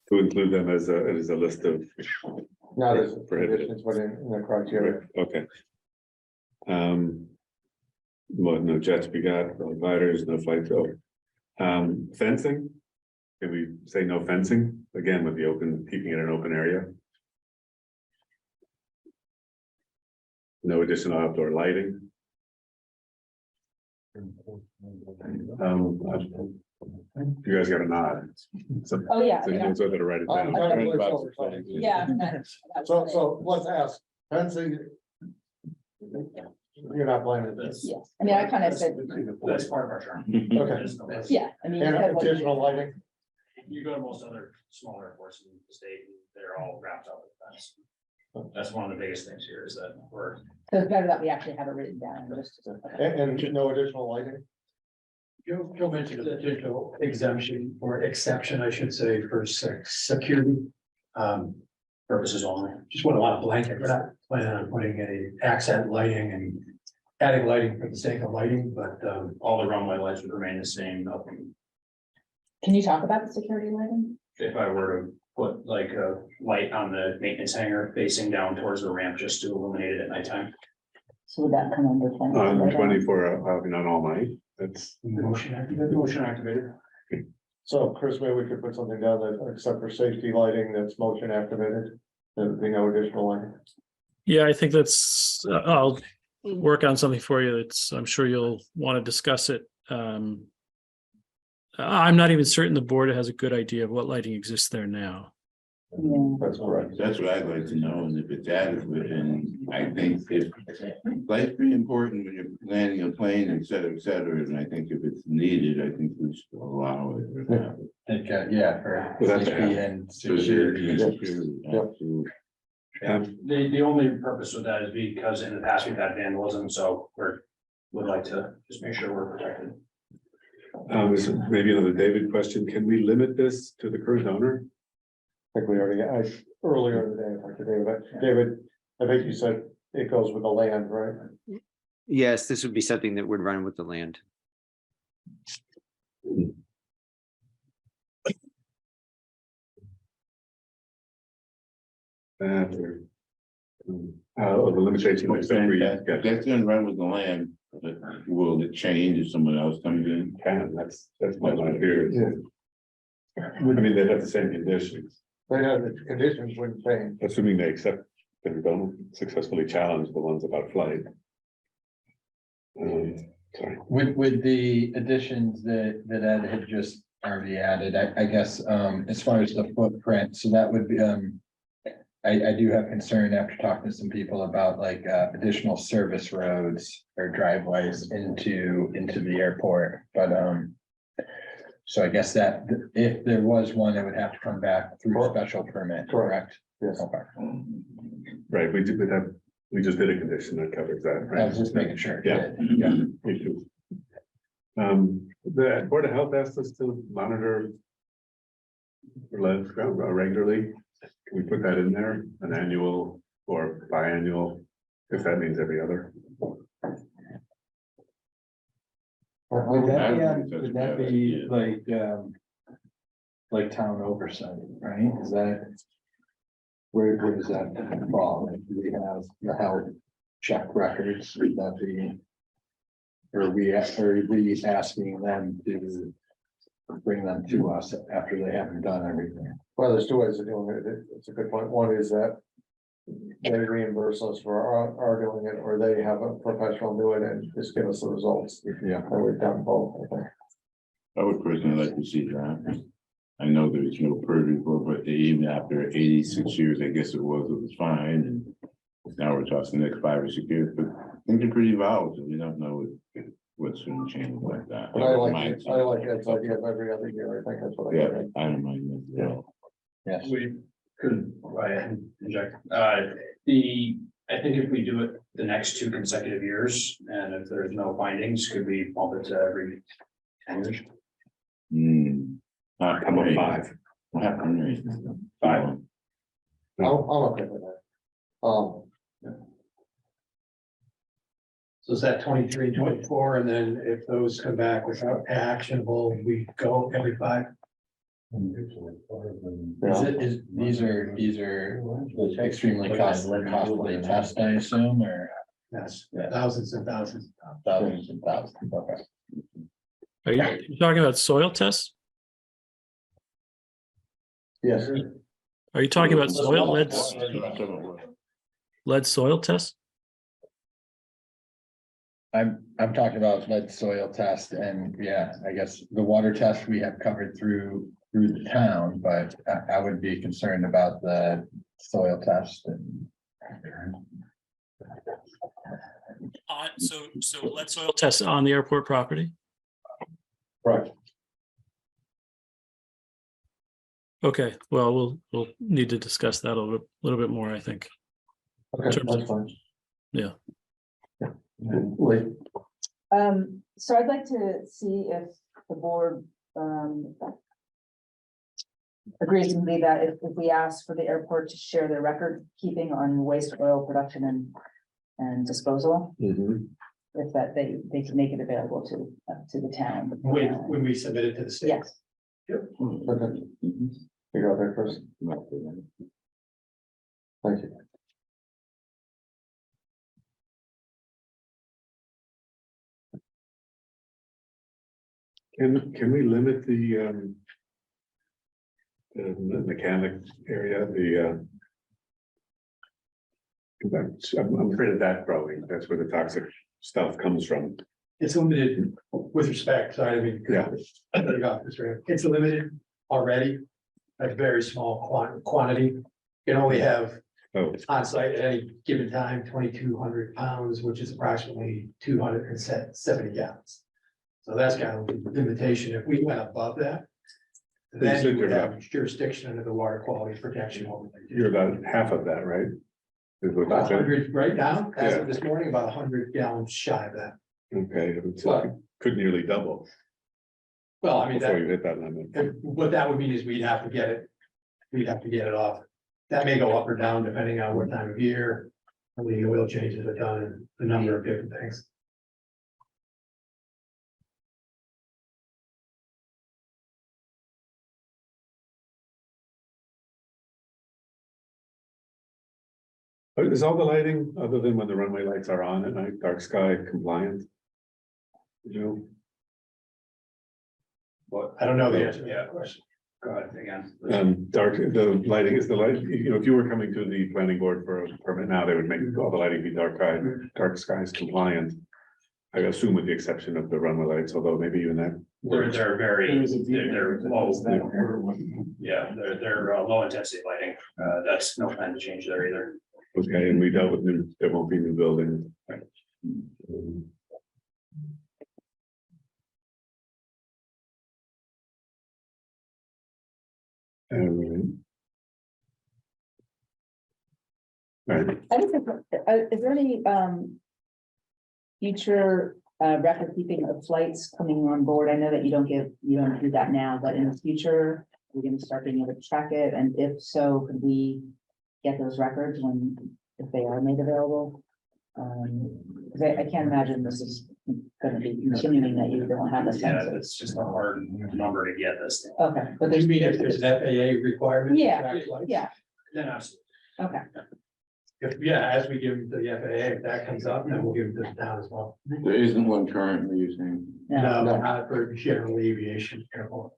To include them as a list of. Not as Prohibited. conditions, but in the criteria. Okay. Well, no jets we got, no gliders, no flights over. Fencing? Can we say no fencing? Again, with the open, keeping it an open area? No additional outdoor lighting? You guys got a nod. So Oh, yeah. so you know whether to write it I'm down. trying to place what we're trying to do. Yeah. that's So let's ask, fencing. You're not blaming this. Yes, I mean, I kind of said, That's part of our charm. Okay, yeah, I mean. and you said what- additional lighting, You go to most other smaller airports in the state, and they're all wrapped up with fence. That's one of the biggest things here is that we're So it's better that we actually have it written down, just. And no additional lighting? Joe mentioned a potential exemption or exception, I should say, for security. Purposes only, just want a lot of blanket, we're not planning on putting any accent lighting and adding lighting for the sake of lighting, but, All the runway lights would remain the same, nothing. Can you talk about the security lighting? If I were to put like a light on the maintenance hangar facing down towards the ramp just to illuminate it at nighttime. So would that come under? On 24, not all night, that's. motion activated. So Chris, maybe we could put something down that, except for safety lighting, that's motion activated, there would be no additional lighting. Yeah, I think that's, I'll work on something for you. It's, I'm sure you'll want to discuss it. I'm not even certain the board has a good idea of what lighting exists there now. Yeah. That's correct. That's what I'd like to know, and if it's adequate, and I think if light's pretty important when you're landing a plane, et cetera, and I think if it's needed, I think we should allow it. Yeah, for Well, that's- safety and So security. security, absolutely. The only purpose of that is because in the past we've had vandalism, so would like to just make sure we're protected. This is maybe another David question. Can we limit this to the current owner? I think we already, earlier in the day, I talked to David, I think you said it goes with the land, right? Yes, this would be something that would run with the land. The limitation. is that we That's gonna run with the land, but will it change if someone else comes in? Can, that's my line here. I mean, they have the same conditions, They had the conditions wouldn't change. assuming they accept that we don't successfully challenge the ones about flight. Sorry. With the additions that Ed had just already added, I guess, as far as the footprint, so that would be, I do have concern after talking to some people about like, additional service roads or driveways into the airport, but, so I guess that if there was one, it would have to come back through a special permit, correct? Yes. Okay, Right, we just did a condition that covers that. I was just making sure. Yeah. Yeah. Me too. The Board of Health asked us to monitor lead regularly. Can we put that in there, an annual or biannual, if that means every other? Would I that don't be, think that's a would that bad be idea. like town oversight, right? Is that? Where does that fall? Like, do we have the health check records? Would that be? Or are we asking them to bring them to us after they haven't done everything? Well, there's two ways of doing it. It's a good point. One is that they reimburse us for our doing it, or they have a professional do it and just give us the results. Yeah. And we've done both, I think. I would personally like to see that. I know there's no purview for, but even after 86 years, I guess it was fine, and now we're talking the next 5 or 6 years, but things are pretty volatile. We don't know what's going to change like that. But I like that idea of every other year. I think that's what I Yeah, think. I don't mind that. Yeah. Yes. We could, inject, I think if we do it the next 2 consecutive years, and if there's no findings, could we bump it to every 10 years? Not Come on, great. 5. Not great. 5. I'm okay with that. So is that 23, 24, and then if those come back without actionable, we go every 5? These are extremely costly tests, I assume, or Yes, Yeah. thousands and thousands. thousands and thousands, okay. Are you talking about soil tests? Yes. Are you talking about lead soil tests? I'm talking about lead soil test and yeah, I guess the water test we have covered through the town, but I would be concerned about the soil test and. So lead soil tests on the airport property? Right. Okay, well, we'll need to discuss that a little bit more, I think. Okay, that's fine. Yeah. Wait, So I'd like to see if the board, agrees with me that if we ask for the airport to share their record keeping on waste oil production and disposal, Mhm. if that they can make it available to the town. When we submit it to the state. Yes, okay. You go there first. Thank you. Can we limit the mechanic area, I'm afraid of that growing, that's where the toxic stuff comes from. It's limited with respect, sorry, I mean. Yeah. It's limited already, a very small quantity. You can only have Oh, on site at any given time, 2,200 pounds, which is approximately 270 gallons. So that's kind of the limitation. If we went above that, then you would have jurisdiction under the water quality protection. you're about half of that, right? Is what About you said? 100 right now, as Yeah. of this morning, about 100 gallons shy of that. Okay, so But- it could nearly double Well, I mean, before that, you hit that limit. what that would mean is we'd have to get it off. That may go up or down depending on what time of year, how many oil changes are done, and a number of different things. But is all the lighting, other than when the runway lights are on at night, dark sky compliant? You know? But I don't know the answer to that question. Go ahead again. Dark, the lighting is the light, if you were coming to the planning board for a permit now, they would make all the lighting be dark skies compliant. I assume with the exception of the runway lights, although maybe even that. They're very, they're low. Yeah, they're low intensity lighting. That's no plan to change there either. Okay, and we dealt with there won't be new buildings. Right, I just have, is there any future record keeping of flights coming on board? I know that you don't do that now, but in the future, we're gonna start being able to track it, and if so, could we get those records if they are made available? Because I can't imagine this is gonna be continuing that you don't have a Yeah, sense of. it's just a hard number to get this. Okay, but You there's. mean if there's an FAA requirement? to Yeah, track flights? yeah, Then absolutely. okay, As we give them to the FAA, if that comes up, then we'll give them to the town as well. There isn't one currently, you're saying? yeah. No, not for general aviation airport.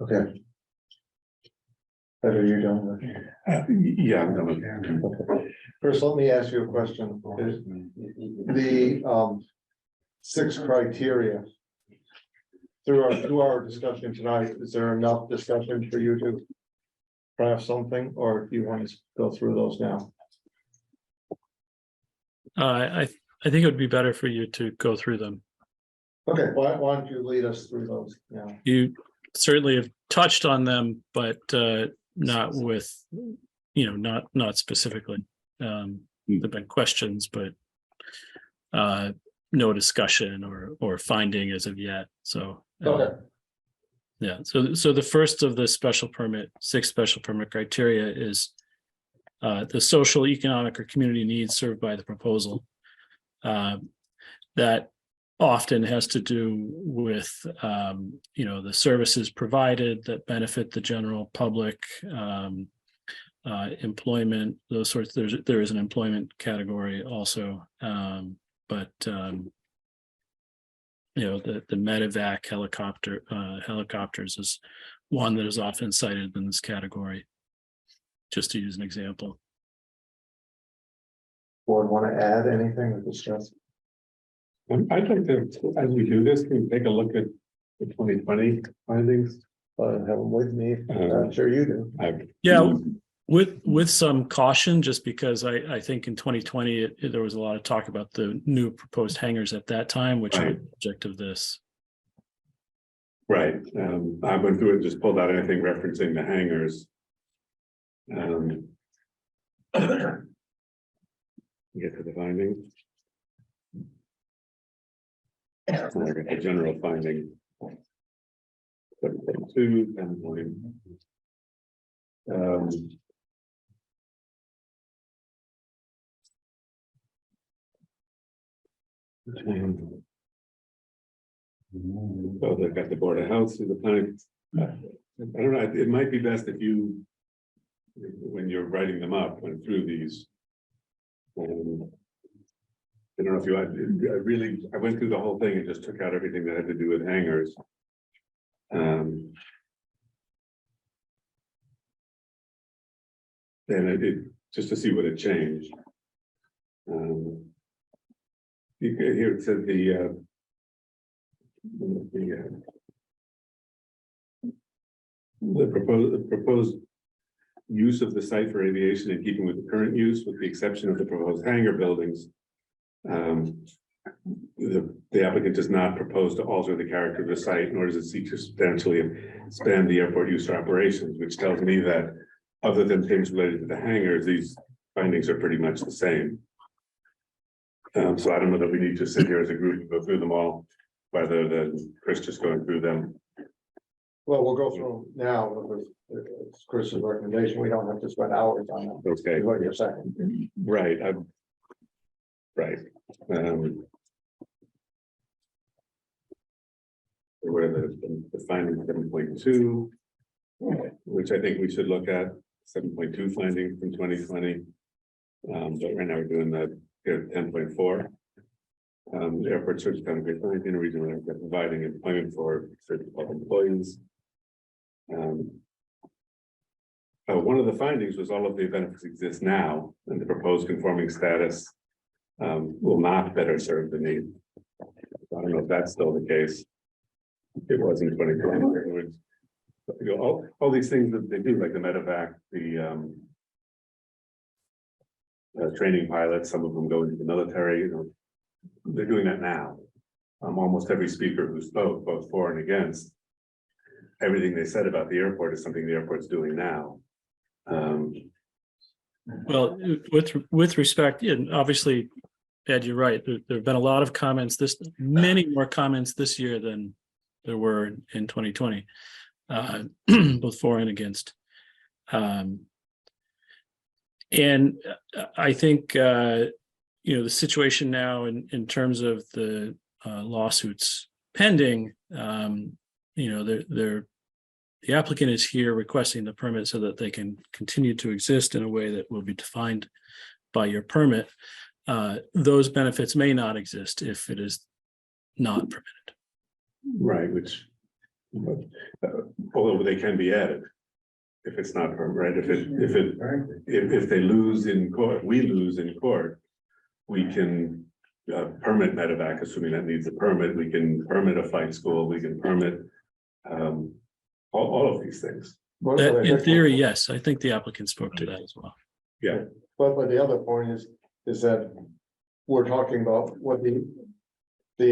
Okay. Better you don't. yeah, I'm done with that. Okay. First, let me ask you a question. Is the 6 criteria. Through our 2-hour discussion tonight, is there enough discussion for you to craft something, or do you want to go through those now? I think it would be better for you to go through them. Okay, why don't you lead us through those now? You certainly have touched on them, but not with, not specifically. There've been questions, but no discussion or finding as of yet, so. Okay. Yeah, so the first of the 6 special permit criteria is the social, economic, or community needs served by the proposal. That often has to do with, the services provided that benefit the general public, employment, those sorts. There is an employment category also, but the medevac helicopters is one that is often cited in this category, just to use an example. Board want to add anything or discuss? I'd like to, as we do this, we take a look at the 2020 findings. I have them with me. I'm sure you do. Yeah, with some caution, just because I think in 2020, there was a lot of talk about the new proposed hangars at that time, which are Right. the subject of this. Right, I went through it and just pulled out anything referencing the hangars. Get to the findings. The general finding. 7.2, 10 point. So they've got the Board of Health through the planning. I don't know, it might be best if you, when you're writing them up, went through these. I don't know if you, I went through the whole thing and just took out everything that had to do with hangars. And just to see what had changed. Here it said the proposed use of the site for aviation in keeping with the current use, with the exception of the proposed hangar buildings. The applicant does not propose to alter the character of the site, nor does it seek to substantially expand the airport use or operations, which tells me that other than things related to the hangars, these findings are pretty much the same. So I don't know that we need to sit here as a group and go through them all, rather than Chris just going through them. Well, we'll go through now, because it's Chris's recommendation, we don't have to spend hours on that. Okay, Is what you're saying. right, right. Where the finding 7.2, which I think we should look at 7.2 finding from 2020. But right now we're doing the 10.4. The airport search kind of great in a region where they're providing employment for certain public employees. One of the findings was all of the benefits exist now, and the proposed conforming status will not better serve the need. I don't know if that's still the case. It was in 2020. All these things that they do, like the medevac, the training pilots, some of them go into the military, you know, they're doing that now. Almost every speaker who spoke, both for and against, everything they said about the airport is something the airport's doing now. Well, with respect, and obviously, Ed, you're right. There have been a lot of comments many more comments this year than there were in 2020, both for and against. And I think, the situation now in terms of the lawsuits pending, the applicant is here requesting the permit so that they can continue to exist in a way that will be defined by your permit. Those benefits may not exist if it is not permitted. Right, which, although they can be added. If it's not right, if they lose in court, we lose in court, we can permit medevac, assuming that needs a permit. We can permit a flight school. We can permit all of these things. In theory, yes, I think the applicant spoke to that as well. Yeah, But the other point is that we're talking about what the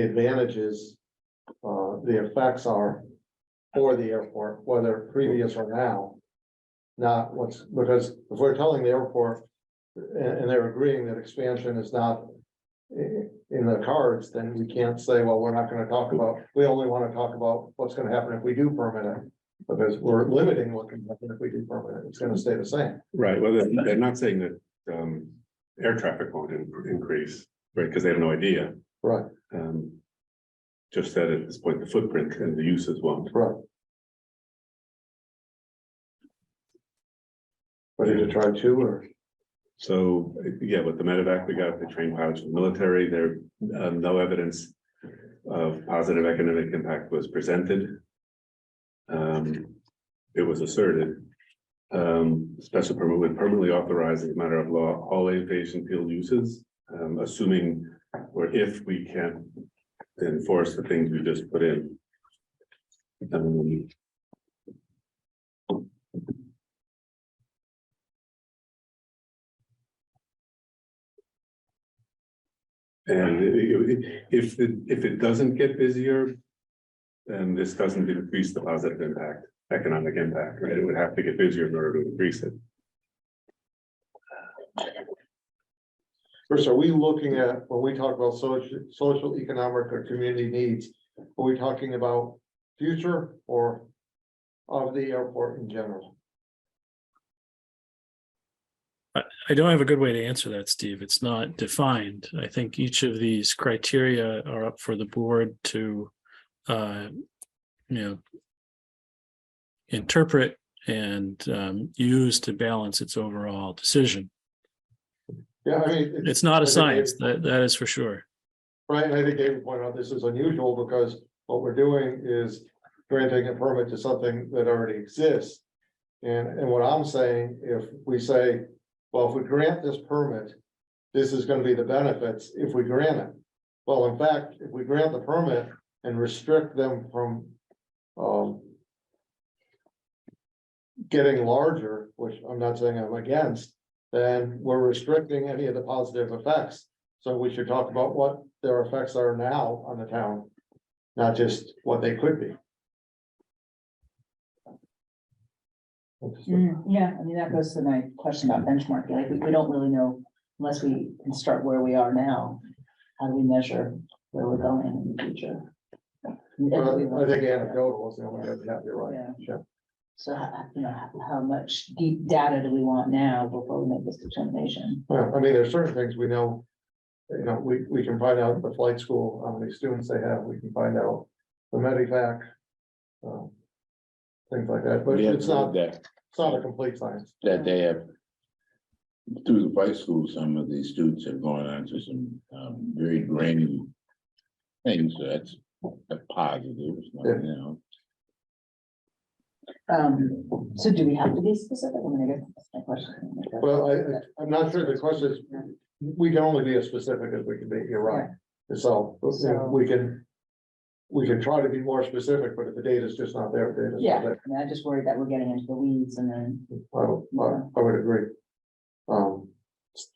advantages, the effects are for the airport, whether previous or now. Not because if we're telling the airport and they're agreeing that expansion is not in the cards, then we can't say, well, we're not going to talk about, we only want to talk about what's going to happen if we do permit it. Because we're limiting what can happen if we do permit it. It's going to stay the same. right. Well, they're not saying that air traffic won't increase, right? Because they have no idea. Right, Just said at this point, the footprint and the uses won't. right. Ready to try two or? So, yeah, with the medevac, we got the trained pilots from the military. There, no evidence of positive economic impact was presented. It was asserted. Special permit would permanently authorize as a matter of law all aviation field uses, assuming or if we can enforce the things we just put in. And if it doesn't get busier, then this doesn't increase the positive impact, economic impact, right? It would have to get busier in order to increase it. First, are we looking at, when we talk about social, economic or community needs, are we talking about future or of the airport in general? I don't have a good way to answer that, Steve. It's not defined. I think each of these criteria are up for the board to, interpret and use to balance its overall decision. Yeah, I mean. It's not a I think science, Dave- that is for sure. Right, and I think David pointed out this is unusual because what we're doing is granting a permit to something that already exists. And what I'm saying, if we say, well, if we grant this permit, this is gonna be the benefits if we grant it. Well, in fact, if we grant the permit and restrict them from getting larger, which I'm not saying I'm against, then we're restricting any of the positive effects. So we should talk about what their effects are now on the town, not just what they could be. Yeah, I mean, that goes to my question about benchmarking, like, we don't really know unless we can start where we are now. How do we measure where we're going in the future? Well, I think anecdotal is the only way to have it right. Yeah. Sure. So, how much deep data do we want now before we make this determination? Well, I mean, there's certain things we know, we can find out the flight school, how many students they have, we can find out the Medivac. Things like that, but We have it's not that a complete science. they have. Through the flight school, some of these students have gone on to some very grainy things, so that's a positive, it's not, So do we have to be specific? I mean, I guess that's my question. Well, I'm not sure the question is, we can only be as specific as we can be, you're right. So, we can try to be more specific, but if the data is just not there, the data's Yeah, not there. I mean, I just worried that we're getting into the weeds and then, I would agree.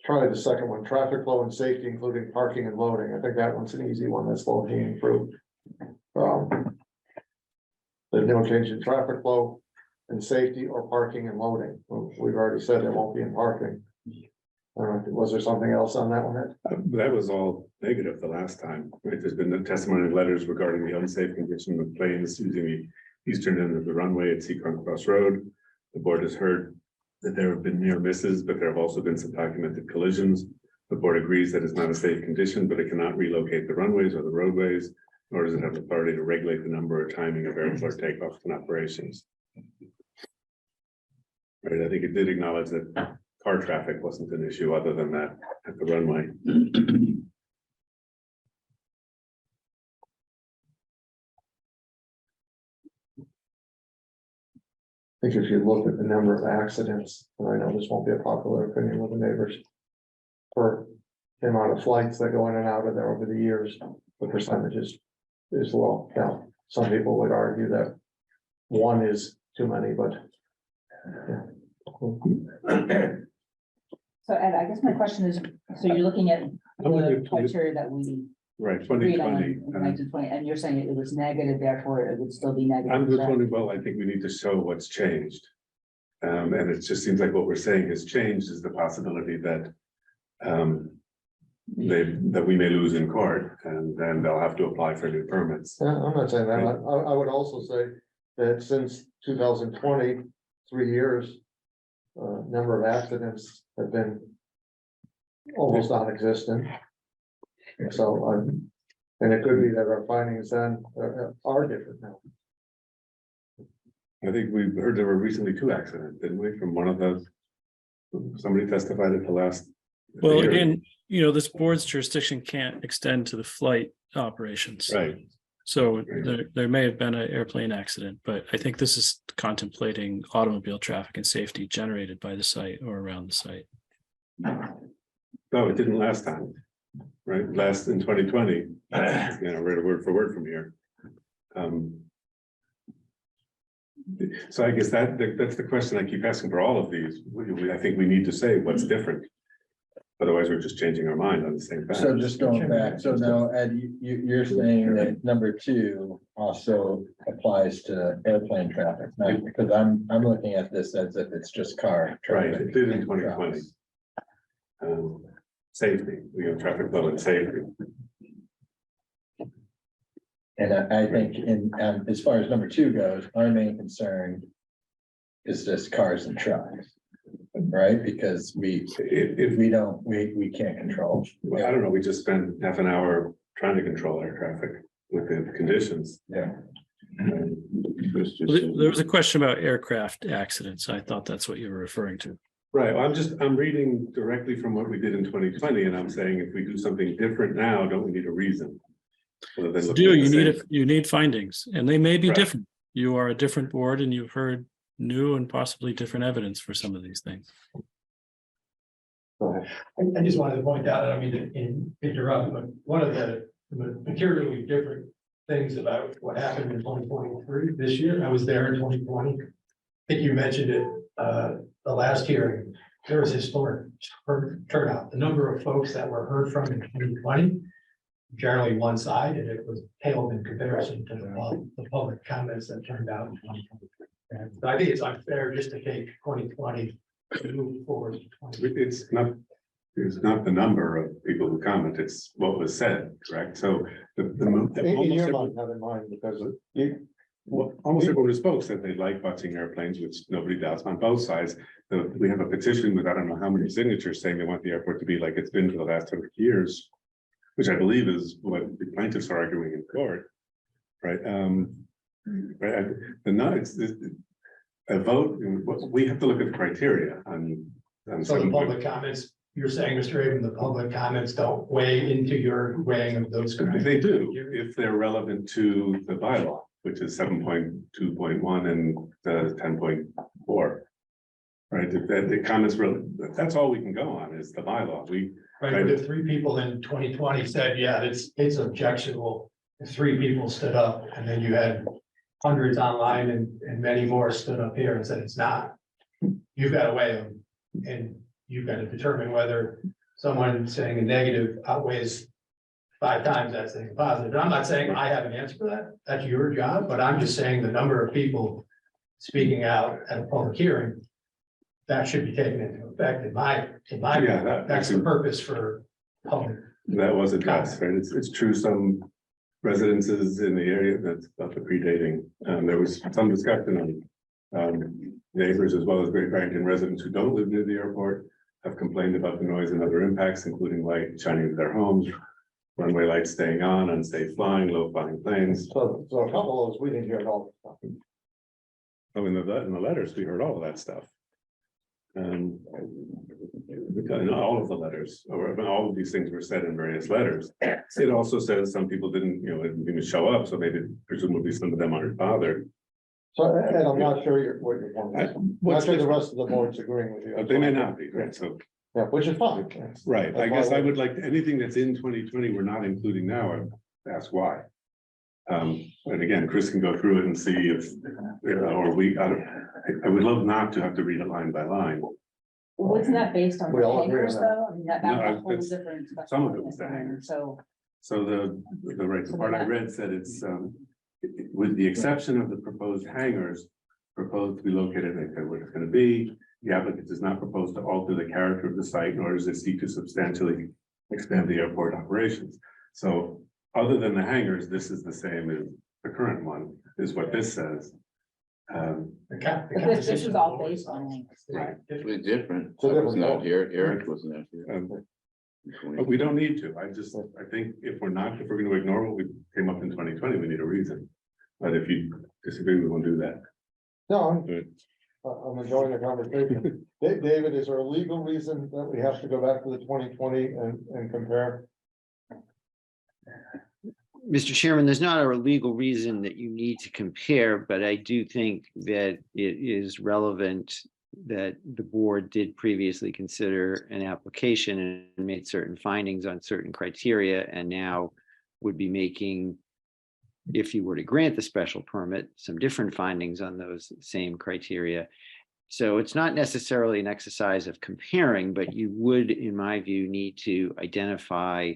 Try the second one, traffic flow and safety, including parking and loading. I think that one's an easy one, that's low hanging fruit. There's no change in traffic flow and safety or parking and loading. We've already said there won't be in parking. Was there something else on that one? Ed? That was all negative the last time, right? There's been the testimony letters regarding the unsafe condition of planes using the eastern end of the runway at Seacon Cross Road. The board has heard that there have been near misses, but there have also been some documented collisions. The board agrees that it's not a safe condition, but it cannot relocate the runways or the roadways, nor does it have authority to regulate the number or timing of airport takeoffs and operations. Right, I think it did acknowledge that car traffic wasn't an issue other than that at the runway. I think if you look at the number of accidents, and I know this won't be a popular opinion with the neighbors. For the amount of flights that go in and out of there over the years, the percentages is low. Now, some people would argue that one is too many, but. Yeah. so Ed, I guess my question is, so you're looking at the criteria that we Right, agreed on 2020. in 1920, and you're saying it was negative, therefore it would still be negative. I'm just correct? wondering, well, I think we need to show what's changed. And it just seems like what we're saying has changed is the possibility that that we may lose in court and then they'll have to apply for new permits. I'm not saying that. I would also say that since 2020, 3 years. Number of accidents have been almost non-existent. So, and it could be that our findings then are different now. I think we heard there were recently 2 accidents, didn't we, from one of those? Somebody testified at the last. Well, hearing. again, this board's jurisdiction can't extend to the flight operations. Right, So there may have been an airplane accident, but I think this is contemplating automobile traffic and safety generated by the site or around the site. no, it didn't last time, right, last in 2020, you know, I read it word for word from here. So I guess that's the question I keep asking for all of these. I think we need to say what's different. Otherwise, we're just changing our mind on the same fact. So just going back, so now, Ed, you're saying that number 2 also applies to airplane traffic, not because I'm looking at this as if it's just car Right, traffic. it did in 2020. safety, traffic flow and safety. And I think as far as number 2 goes, our main concern is just cars and trucks. Right? Because if we don't, we can't control. Well, I don't know, we just spent half an hour trying to control air traffic with the conditions. Yeah. There was a question about aircraft accidents. I thought that's what you were referring to. Right, well, I'm reading directly from what we did in 2020, and I'm saying if we do something different now, don't we need a reason? Other than looking at the same- You need findings, and they may be Right. different. You are a different board and you've heard new and possibly different evidence for some of these things. I just wanted to point out, I mean, in interrupt, but one of the materially different things about what happened in 2023 this year, I was there in 2020. I think you mentioned it, the last hearing, there was historic turnout. The number of folks that were heard from in 2020, generally one side, and it was paled in comparison to the public comments that turned out in 2023. And so I think it's unfair just to take 2020 and move forward to 2023. It's not the number of people who comment, it's what was said, correct? So In your mind, have in mind, because almost everyone who spoke said they like watching airplanes, which nobody doubts on both sides. We have a petition with I don't know how many signatures saying they want the airport to be like it's been for the last 100 years, which I believe is what the plaintiffs are arguing in court, right? Right, it's a vote. We have to look at the criteria on So the public comments, you're saying, Mr. Raven, the public comments don't weigh into your weighing of those. They do, if they're relevant to the bylaw, which is 7.2.1 and 10.4. Right, if the comments really, that's all we can go on is the bylaw. Right, but if 3 people in 2020 said, yeah, it's objectionable, if 3 people stood up and then you had hundreds online and many more stood up here and said it's not, you've got to weigh them. And you've got to determine whether someone saying a negative outweighs 5 times that saying positive. And I'm not saying I have an answer for that. That's your job, but I'm just saying the number of people speaking out at a public hearing, that should be taken into effect in my, Yeah, that's the purpose for public. that was addressed, right? It's true, some residences in the area that's about the predating. There was some discussion on neighbors as well as Great Barrington residents who don't live near the airport have complained about the noise and other impacts, including light shining into their homes, runway lights staying on, unsafe flying, low flying planes. So a couple of those, we didn't hear it all. Oh, in the letters, we heard all of that stuff. Because all of the letters, or all of these things were said in various letters. It also says some people didn't even show up, so maybe presumably some of them aren't bothered. So, and I'm not sure what you're wondering. Not sure the rest of the board's agreeing with you. But they may not be, right? So, Yeah, which is fine. right, I guess I would like, anything that's in 2020 we're not including now, I'd ask why. And again, Chris can go through it and see if, I would love not to have to read it line by line. Wasn't that based on We all agree on hangers that. though? I mean, that's No, a whole it's- different. some of it was the hangers. So, So the part I read said it's, with the exception of the proposed hangars proposed to be located, they said what it's gonna be. The applicant does not propose to alter the character of the site, nor does it seek to substantially expand the airport operations. So other than the hangars, this is the same as the current one, is what this says. but this is all based on hangers. Right. It's different. So I was different. not here, Eric wasn't out here. But we don't need to. I think if we're gonna ignore what we came up in 2020, we need a reason. But if you disagree, we won't do that. No, Good. I'm enjoying the conversation. David, is there a legal reason that we have to go back to the 2020 and compare? Mr. Chairman, there's not a legal reason that you need to compare, but I do think that it is relevant that the board did previously consider an application and made certain findings on certain criteria, and now would be making, if you were to grant the special permit, some different findings on those same criteria. So it's not necessarily an exercise of comparing, but you would, in my view, need to identify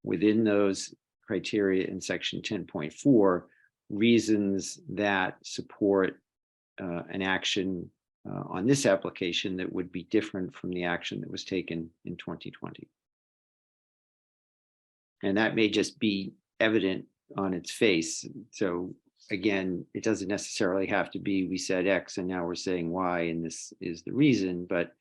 within those criteria in section 10.4 reasons that support an action on this application that would be different from the action that was taken in 2020. And that may just be evident on its face. So again, it doesn't necessarily have to be, we said X and now we're saying Y and this is the reason, but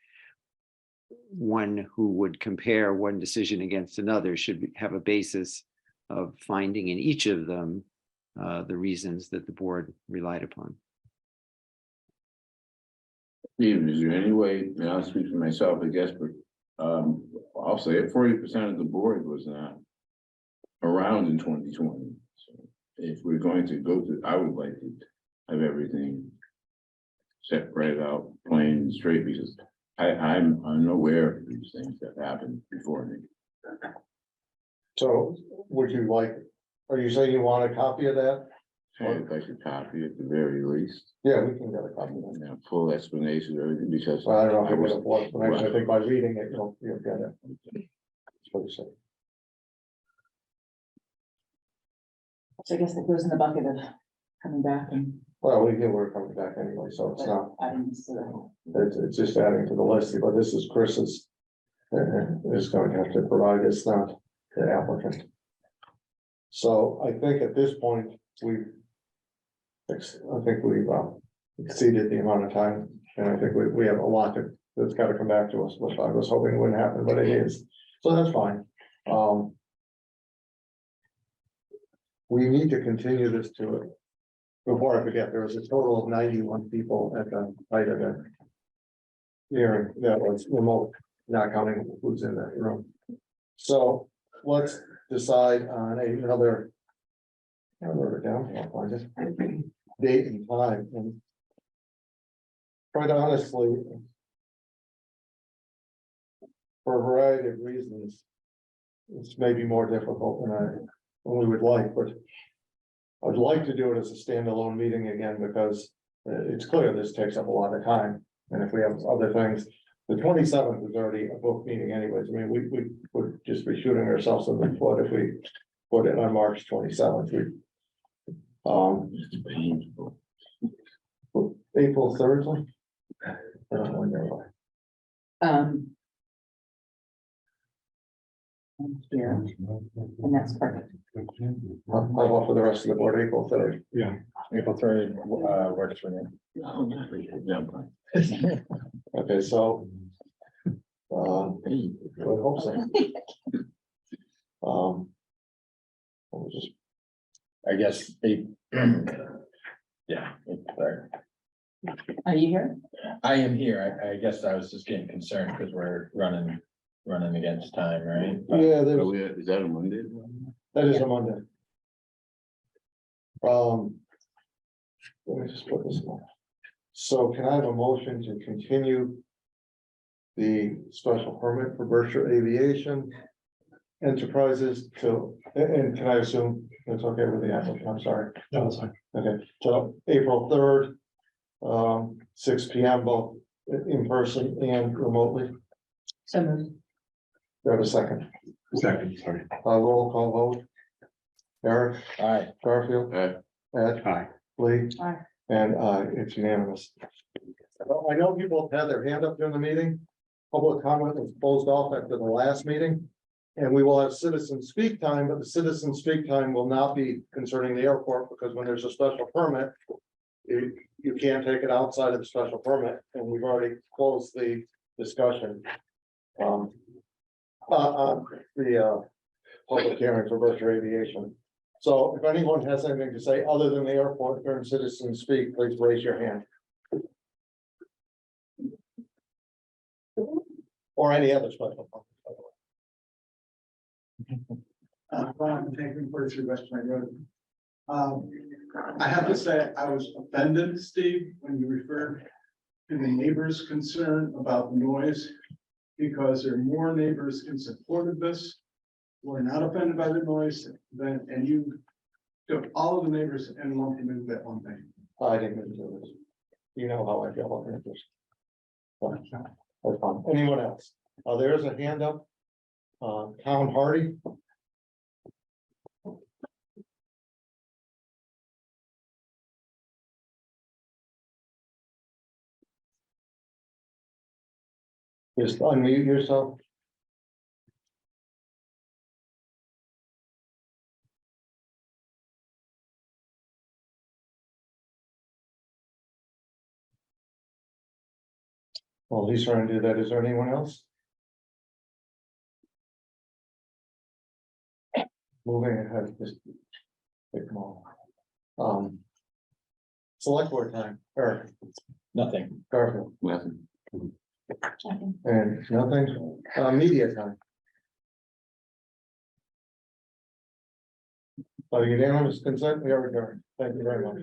one who would compare one decision against another should have a basis of finding in each of them the reasons that the board relied upon. Steve, is there any way, and I'll speak for myself, I guess, but I'll say it, 40% of the board was not around in 2020. So if we're going to go through, I would like to have everything separated out, plain and straight, because I'm unaware of these things that happened before me. So would you like, are you saying you want a copy of that? So if I could copy at the very least, Yeah, we can get a copy of that. and a full explanation of everything, because Well, I don't know if I it was- was, but I think by reading it, you'll get it. That's what you say. So I guess that goes in the bucket of coming back and. Well, we knew we were coming back anyway, so it's not, Items to the- it's just adding to the list, but this is Chris's. Is going to have to provide, it's not the applicant. So I think at this point, we've exceeded the amount of time, and I think we have a lot that's got to come back to us, which I was hoping wouldn't happen, but it is, so that's fine. We need to continue this to it. Before I forget, there was a total of 91 people at the height of the hearing that was remote, not counting who's in that room. So let's decide on another. I wrote it down, I'll find it. Date and time, and quite honestly, for a variety of reasons, it's maybe more difficult than we would like, but I'd like to do it as a standalone meeting again, because it's clear this takes up a lot of time. And if we have other things, the 27th is already a book meeting anyways. I mean, we would just be shooting ourselves in the foot if we put it on March 27th. It's painful. April 3rd. I don't know when they're like. Here, and that's perfect. How about for the rest of the board, April 3rd? Yeah. April 3rd, works for me. Okay, so. I hope so. We'll just, I guess, yeah, sorry. Are you here? I am here. I guess I was just getting concerned because we're running against time, right? yeah, So there's, is that a Monday? that is a Monday. Let me just put this one. So can I have a motion to continue the special permit for Berkshire Aviation Enterprises to, and can I assume it's okay with the applicant? I'm sorry. No, it's fine. Okay, so April 3rd, 6 p.m. both in person and remotely. So moved. Do I have a second? Second, sorry. Roll call vote. Eric, All right, Garfield, Ed, Aye. Lee, Aye. and it's unanimous. I know people have had their hand up during the meeting. Public comment was closed off after the last meeting. And we will have citizen speak time, but the citizen speak time will not be concerning the airport, because when there's a special permit, you can't take it outside of the special permit, and we've already closed the discussion. The public hearing for Berkshire Aviation. So if anyone has anything to say other than the airport during citizen speak, please raise your hand. Or any other special. I'm taking first your question I wrote. I have to say, I was offended, Steve, when you referred to the neighbors' concern about noise, because there are more neighbors in support of this who are not offended by the noise than, and you took all of the neighbors and lumped them into that one thing. I didn't do this. You know how I feel about this. That's fine. Anyone else? There's a hand up. Tom Hardy. Just unmute yourself. Well, he's trying to do that. Is there anyone else? Moving ahead, just. Pick them all. Select board time, Eric, Nothing. Garfield, Nothing. and nothing, media time. By unanimous consent, we are adjourned. Thank you very much.